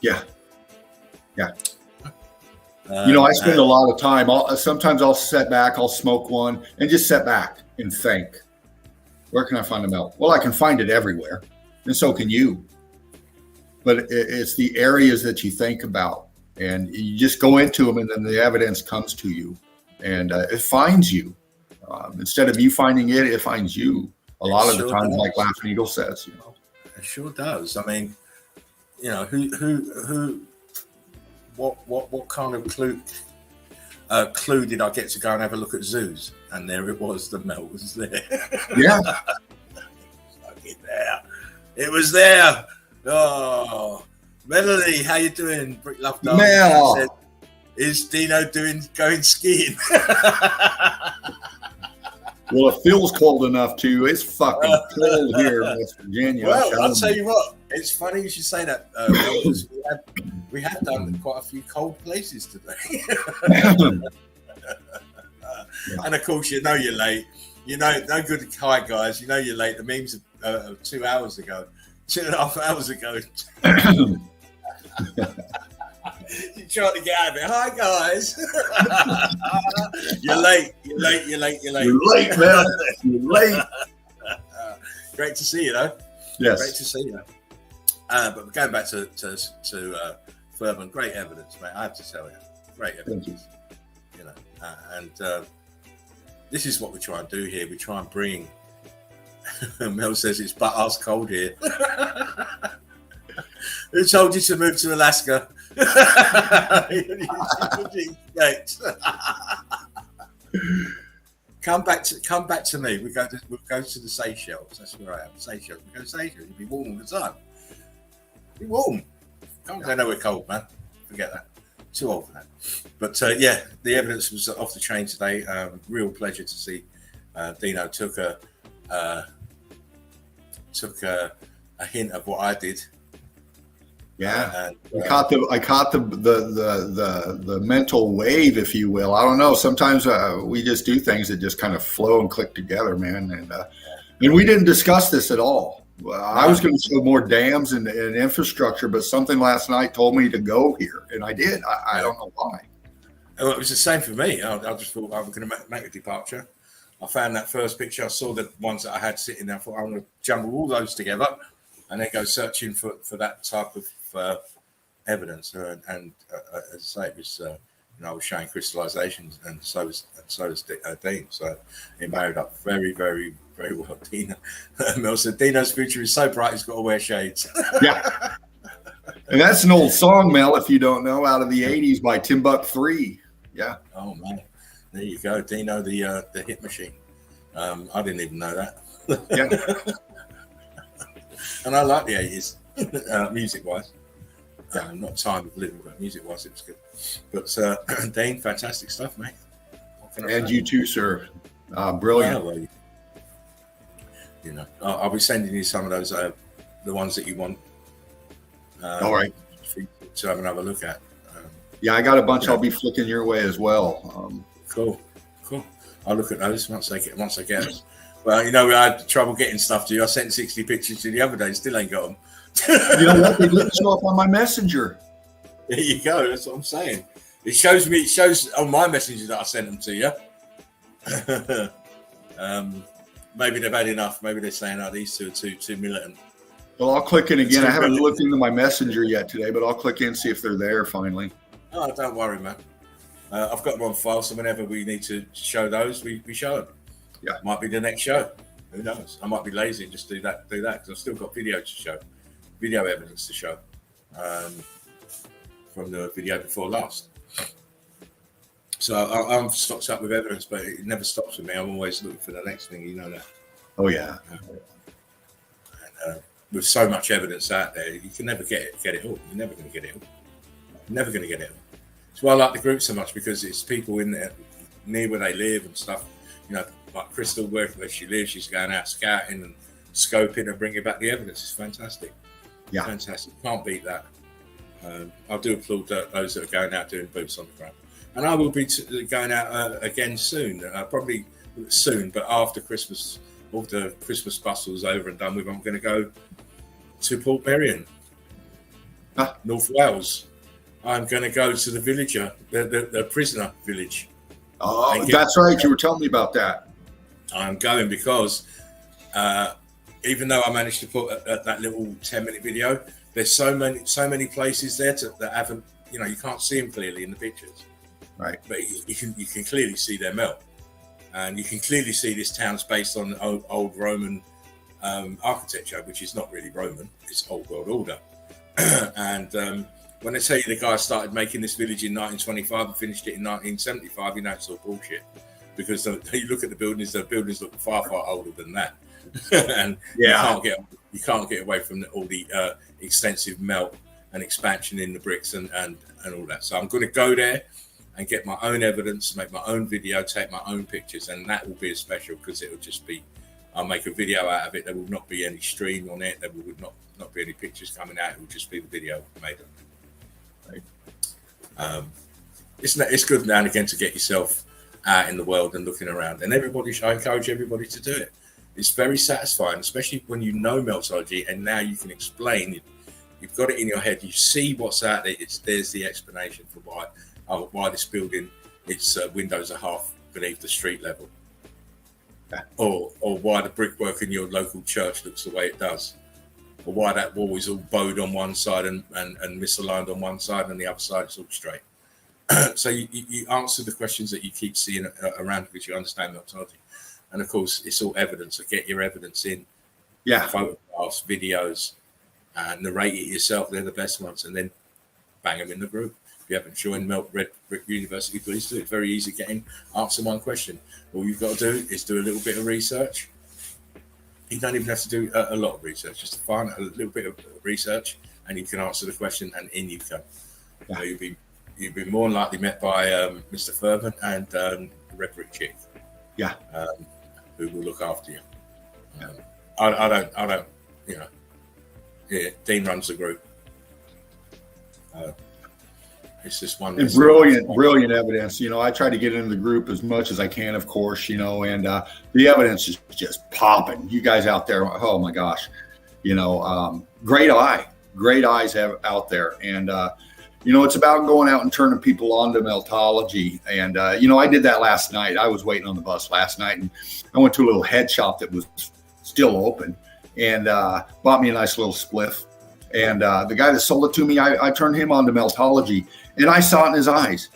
Yeah. I spend a lot of time. Sometimes I'll sit back, I'll smoke one, and just sit back and think. Where can I find a melt? Well, I can find it everywhere, and so can you. But it's the areas that you think about, and you just go into them, and then the evidence comes to you, and it finds you. Instead of you finding it, it finds you. A lot of the times, like Laughing Eagle says, It sure does. I mean, what kind of clue did I get to go and have a look at zoos? And there it was. The melt was there. Yeah. It was there. Oh, Melody, how you doing? Brick Love Dog. Mel. Is Dino going skiing? Well, it feels cold enough too. It's fucking cold here in West Virginia. Well, I'll tell you what. It's funny you should say that. Because we have done quite a few cold places today. And of course, you're late. No good. Hi guys. You're late. The memes are 2 hours ago, 2.5 hours ago. You're trying to get out of it. Hi guys. You're late, man. You're late. Great to see you, though. Yes. Great to see you. But we're going back to Furman. Great evidence, mate. I have to tell you, great evidence. And this is what we try and do here. We try and bring. Mel says it's butt ass cold here. Who told you to move to Alaska? Come back to me. We'll go to the Seychelles. That's where I am. Seychelles. We go to Seychelles. You'll be warm all the time. Be warm. Can't go nowhere cold, man. Forget that. Too old for that. But the evidence was off the chain today. Real pleasure to see Dino took a hint of what I did. Yeah, I caught the mental wave, if you will. I don't know. Sometimes we just do things that just kind of flow and click together, man. And we didn't discuss this at all. I was going to show more dams and infrastructure, but something last night told me to go here, and I did. I don't know why. Well, it was the same for me. I just thought I was going to make a departure. I found that first picture. I saw the ones that I had sitting there. I thought I'm going to jumble all those together and then go searching for that type of evidence. And as I say, it was I was showing crystallizations, and so was Dean. So it married up very, very, very well. Dino Mel said Dino's future is so bright he's got to wear shades. Yeah, and that's an old song, Mel, if you don't know, out of the '80s by Timbuk3. Yeah. Oh man, there you go, Dino, the hit machine. I didn't even know that. Yeah. And I like the '80s, music-wise. Not time of living, but music-wise, it was good. But Dane, fantastic stuff, mate. And you too, sir. Brilliant. Well, I'll be sending you some of those, the ones that you want. All right. To have another look at. Yeah, I got a bunch. I'll be flicking your way as well. Cool. I'll look at those once I get them. Well, we had trouble getting stuff to you. I sent 60 pictures to you the other day, still ain't got them. You know what? They didn't show up on my messenger. There you go. That's what I'm saying. It shows on my messenger that I sent them to you. Maybe they've had enough. Maybe they're saying, these two are too militant. Well, I'll click in again. I haven't looked into my messenger yet today, but I'll click in, see if they're there finally. Oh, don't worry, man. I've got them on file, so whenever we need to show those, we show them. Yeah. Might be the next show. Who knows? I might be lazy and just do that because I've still got video to show, video evidence to show from the video before last. So I'm stocked up with evidence, but it never stops with me. I'm always looking for the next thing, you know that. Oh, yeah. And with so much evidence out there, you can never get it all. You're never going to get it all. You're never going to get it all. That's why I like the group so much, because it's people in there near where they live and stuff. Like Crystal, where she lives, she's going out scouting and scoping and bringing back the evidence. It's fantastic. Yeah. Fantastic. Can't beat that. I do applaud those that are going out doing boots on the ground. And I will be going out again soon, probably soon, but after Christmas, all the Christmas bustle's over and done with, I'm going to go to Port Merion, North Wales. I'm going to go to the villager, the prisoner village. Oh, that's right. You were telling me about that. I'm going because even though I managed to put that little 10-minute video, there's so many places there that haven't, you can't see them clearly in the pictures. Right. But you can clearly see their melt. And you can clearly see this town's based on old Roman architecture, which is not really Roman, it's Old World Order. And when they tell you the guy started making this village in 1925 and finished it in 1975, it's all bullshit. Because you look at the buildings look far, far older than that. And yeah, you can't get away from all the extensive melt and expansion in the bricks and all that. So I'm going to go there and get my own evidence, make my own video, take my own pictures, and that will be a special because it will just be, I'll make a video out of it. There will not be any stream on it. There will not be any pictures coming out. It will just be the video made of it. Right? It's good now and again to get yourself out in the world and looking around. And I encourage everybody to do it. It's very satisfying, especially when you know Meltology and now you can explain it. You've got it in your head. You see what's out there. There's the explanation for why this building, its windows are half beneath the street level, or why the brickwork in your local church looks the way it does, or why that wall is all bowed on one side and misaligned on one side and the other side is all straight. So you answer the questions that you keep seeing around because you understand Meltology. And of course, it's all evidence. So get your evidence in, photographs, videos, and narrate it yourself. They're the best ones, and then bang them in the group. If you haven't joined Red Brick University, please do. It's very easy getting. Answer one question. All you've got to do is do a little bit of research. You don't even have to do a lot of research. Just find a little bit of research, and you can answer the question, and in you come. Yeah. You'll be more than likely met by Mr. Furman and the Red Brick Chick. Yeah. Who will look after you. I don't. Yeah, Dean runs the group. It's just one. And brilliant evidence. I try to get into the group as much as I can, of course, and the evidence is just popping. You guys out there, oh my gosh, great eyes out there. And, it's about going out and turning people on to Meltology. And, I did that last night. I was waiting on the bus last night, and I went to a little head shop that was still open and bought me a nice little spliff. And the guy that sold it to me, I turned him on to Meltology, and I saw it in his eyes.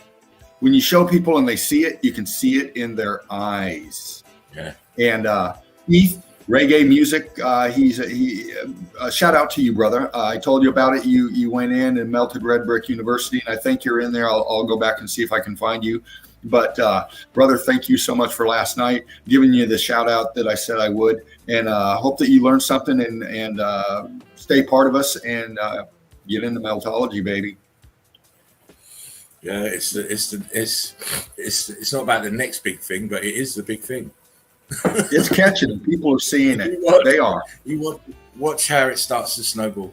When you show people and they see it, you can see it in their eyes. Yeah. And Heath, reggae music, shout out to you, brother. I told you about it. You went in and melted Red Brick University, and I think you're in there. I'll go back and see if I can find you. But brother, thank you so much for last night, giving you the shout out that I said I would, and hope that you learned something and stay part of us and get into Meltology, baby. Yeah, it's not about the next big thing, but it is the big thing. It's catching them. People are seeing it. They are. You watch how it starts to snowball.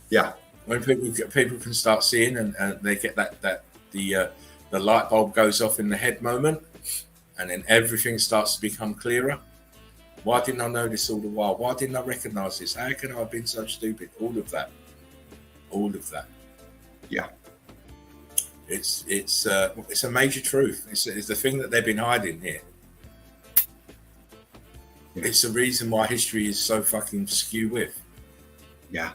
Yeah. When people can start seeing and they get the light bulb goes off in the head moment, and then everything starts to become clearer. Why didn't I know this all the while? Why didn't I recognize this? How can I have been so stupid? All of that. Yeah. It's a major truth. It's the thing that they've been hiding here. Yeah. It's the reason why history is so fucking skew with. Yeah.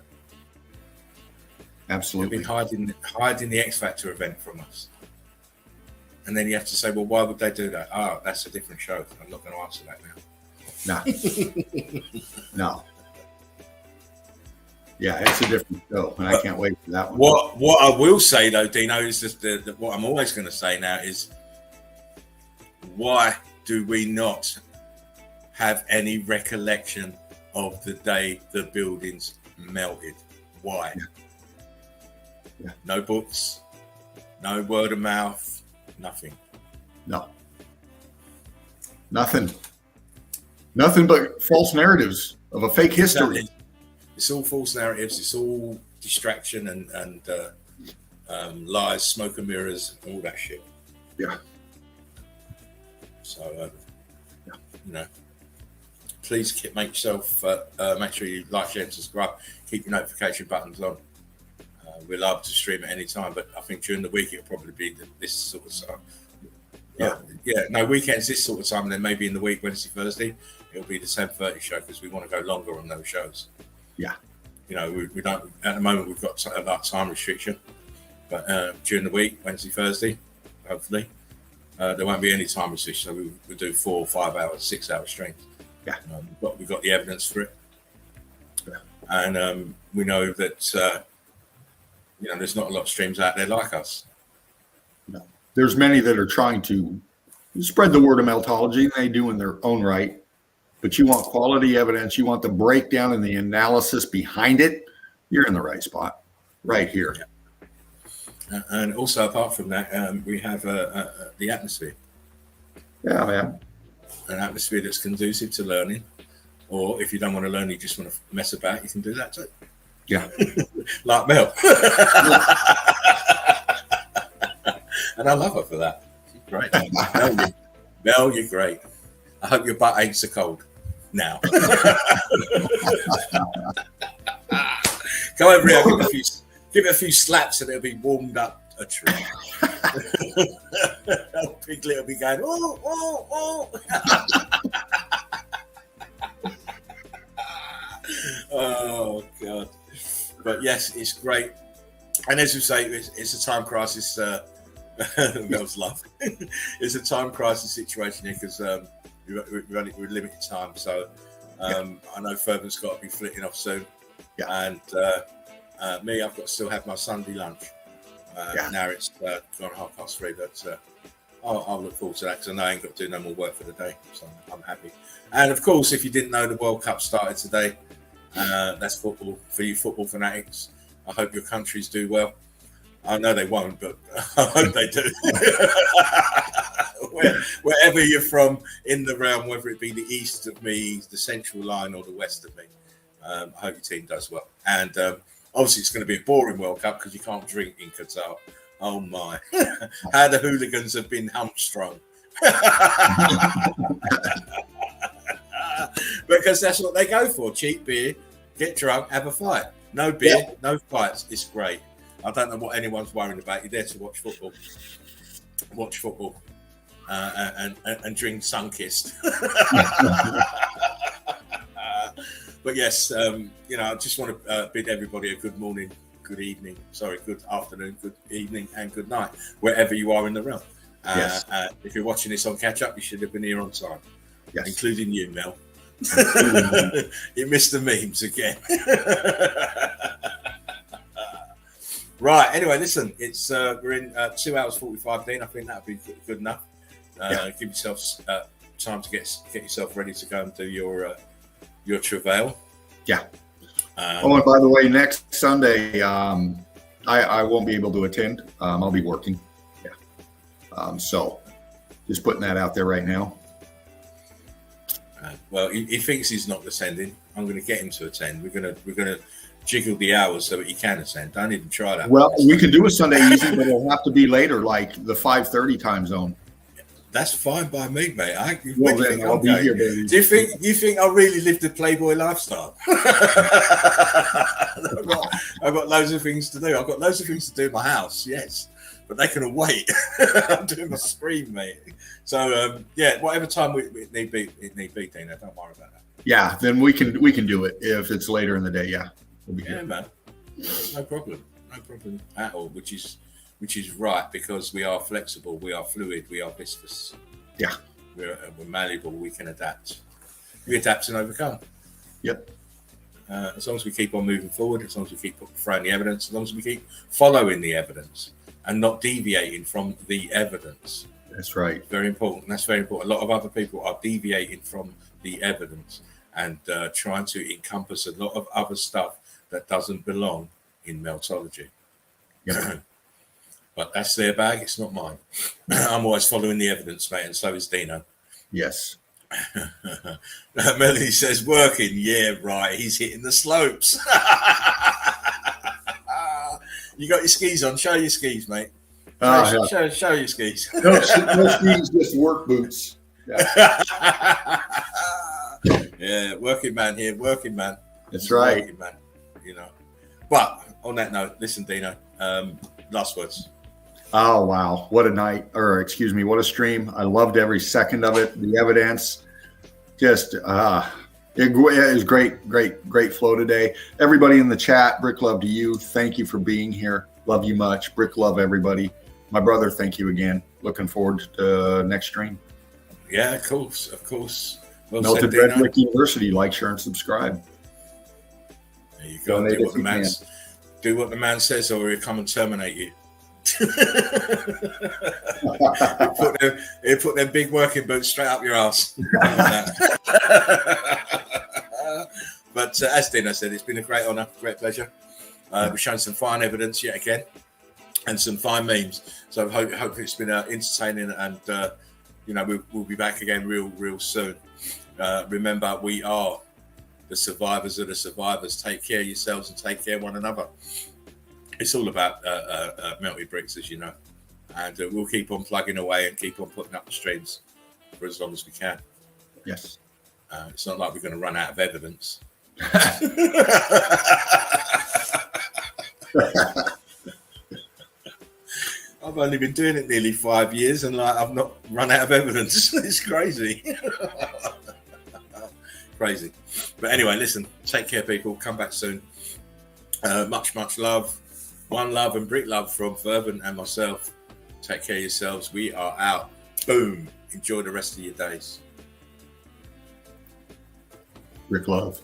Absolutely. They've been hiding the X Factor event from us. And then you have to say, well, why would they do that? Oh, that's a different show. I'm not going to answer that now. No. Yeah, it's a different show, and I can't wait for that one. What I will say, though, Dino, is just what I'm always going to say now is, why do we not have any recollection of the day the buildings melted? Why? Yeah. No books, no word of mouth, nothing. No. Nothing but false narratives of a fake history. Exactly. It's all false narratives. It's all distraction and lies, smoke and mirrors, and all that shit. Yeah. So, please make sure you like, share, and subscribe. Keep your notification buttons on. We're liable to stream at any time, but I think during the week it'll probably be this sort of time. No weekends this sort of time, and then maybe in the week, Wednesday, Thursday, it'll be the 10:30 show because we want to go longer on those shows. Yeah. We don't at the moment. We've got a time restriction, but during the week, Wednesday, Thursday, hopefully, there won't be any time restriction. So we'll do 4 or 5 hours, 6 hour streams. Yeah. We've got the evidence for it, yeah. And we know that there's not a lot of streams out there like us. No, there's many that are trying to spread the word of Meltology, and they do in their own right. But you want quality evidence, you want the breakdown and the analysis behind it, you're in the right spot, right here. Yeah. And also, apart from that, we have the atmosphere. Yeah, man. An atmosphere that's conducive to learning. Or if you don't want to learn, you just want to mess about, you can do that too. Yeah. Like Mel. And I love her for that. She's great. Mel, you're great. I hope your butt ain't so cold now. Come over here, give it a few slaps and it'll be warmed up a tree. Piglet will be going, oh. Oh, God. But yes, it's great. And as you say, it's a time crisis. Mel's love. It's a time crisis situation here because we're limited time. So I know Fervent's got to be flitting off soon. Yeah. And me, I've got to still have my Sunday lunch. Now it's gone 3:30, but I'll look forward to that because I know I ain't got to do no more work for the day. So I'm happy. And of course, if you didn't know, the World Cup started today. That's football for you football fanatics. I hope your countries do well. I know they won't, but I hope they do. Wherever you're from in the realm, whether it be the east of me, the central line, or the west of me, I hope your team does well. And Obviously, it's going to be a boring World Cup because you can't drink in Qatar. Oh my! How the hooligans have been hamstrung. Because that's what they go for: cheap beer, get drunk, have a fight. No beer, no fights. It's great. I don't know what anyone's worrying about. You're there to watch football. Watch football and drink Sunkist. But yes, you know, I just want to bid everybody a good morning, good evening, good afternoon, good evening, and good night, wherever you are in the realm. Yes. If you're watching this on catch up, you should have been here on time, Yes. including you, Mel. You missed the memes again. Right. Anyway, listen, it's we're in 2 hours 45, Dean. I think that'd be good enough. Give yourself time to get yourself ready to go and do your travail. Yeah. And by the way, next Sunday, I won't be able to attend. I'll be working. Yeah. So just putting that out there right now. Well, he thinks he's not attending. I'm going to get him to attend. We're going to jiggle the hours so that he can attend. Don't even try that. Well, we could do a Sunday easy, but it'll have to be later, like the 5:30 time zone. That's fine by me, mate. Well, then I'll be here, baby. Do you think I really live the Playboy lifestyle? I've got loads of things to do. I've got loads of things to do in my house, yes, but they can wait. I'm doing my stream, mate. So yeah, whatever time it need be, Dana. Don't worry about that. Yeah, then we can do it if it's later in the day. Yeah, we'll be here. Man. No problem at all. Which is right, because we are flexible, we are fluid, we are viscous. Yeah, we're malleable. We can adapt. We adapt and overcome. Yep. As long as we keep on moving forward, as long as we keep throwing the evidence, as long as we keep following the evidence and not deviating from the evidence. That's right. Very important. That's very important. A lot of other people are deviating from the evidence and trying to encompass a lot of other stuff that doesn't belong in meltology. Yeah. But that's their bag. It's not mine. I'm always following the evidence, mate, and so is Dino. Yes. Melanie says, working. Yeah, right. He's hitting the slopes. You got your skis on. Show your skis, mate. Show your skis. No skis, just work boots. Yeah. Yeah, working man here. Working man. That's right. Working man, you know. But on that note, listen, Dino, last words. Oh, wow. What a night, or excuse me, what a stream. I loved every second of it. The evidence, just, it was great flow today. Everybody in the chat, Brick love to you. Thank you for being here. Love you much. Brick love everybody. My brother, thank you again. Looking forward to next stream. Yeah, of course. Well Melted Red Brick University. Like, share, and subscribe. There you go. Do what the man says, or he'll come and terminate you. He'll put them big working boots straight up your ass. But as Dino said, it's been a great honour, great pleasure. We've shown some fine evidence yet again, and some fine memes. So hopefully it's been entertaining, and we'll be back again real soon. Remember, we are the survivors of the survivors. Take care of yourselves and take care of one another. It's all about melted bricks, as you know, and we'll keep on plugging away and keep on putting up the streams for as long as we can. Yes. It's not like we're going to run out of evidence. I've only been doing it nearly 5 years, and I've not run out of evidence. It's crazy. Crazy. But anyway, listen, take care, people. Come back soon. Much love. One love and brick love from Fervent and myself. Take care of yourselves. We are out. Boom. Enjoy the rest of your days. Brick love.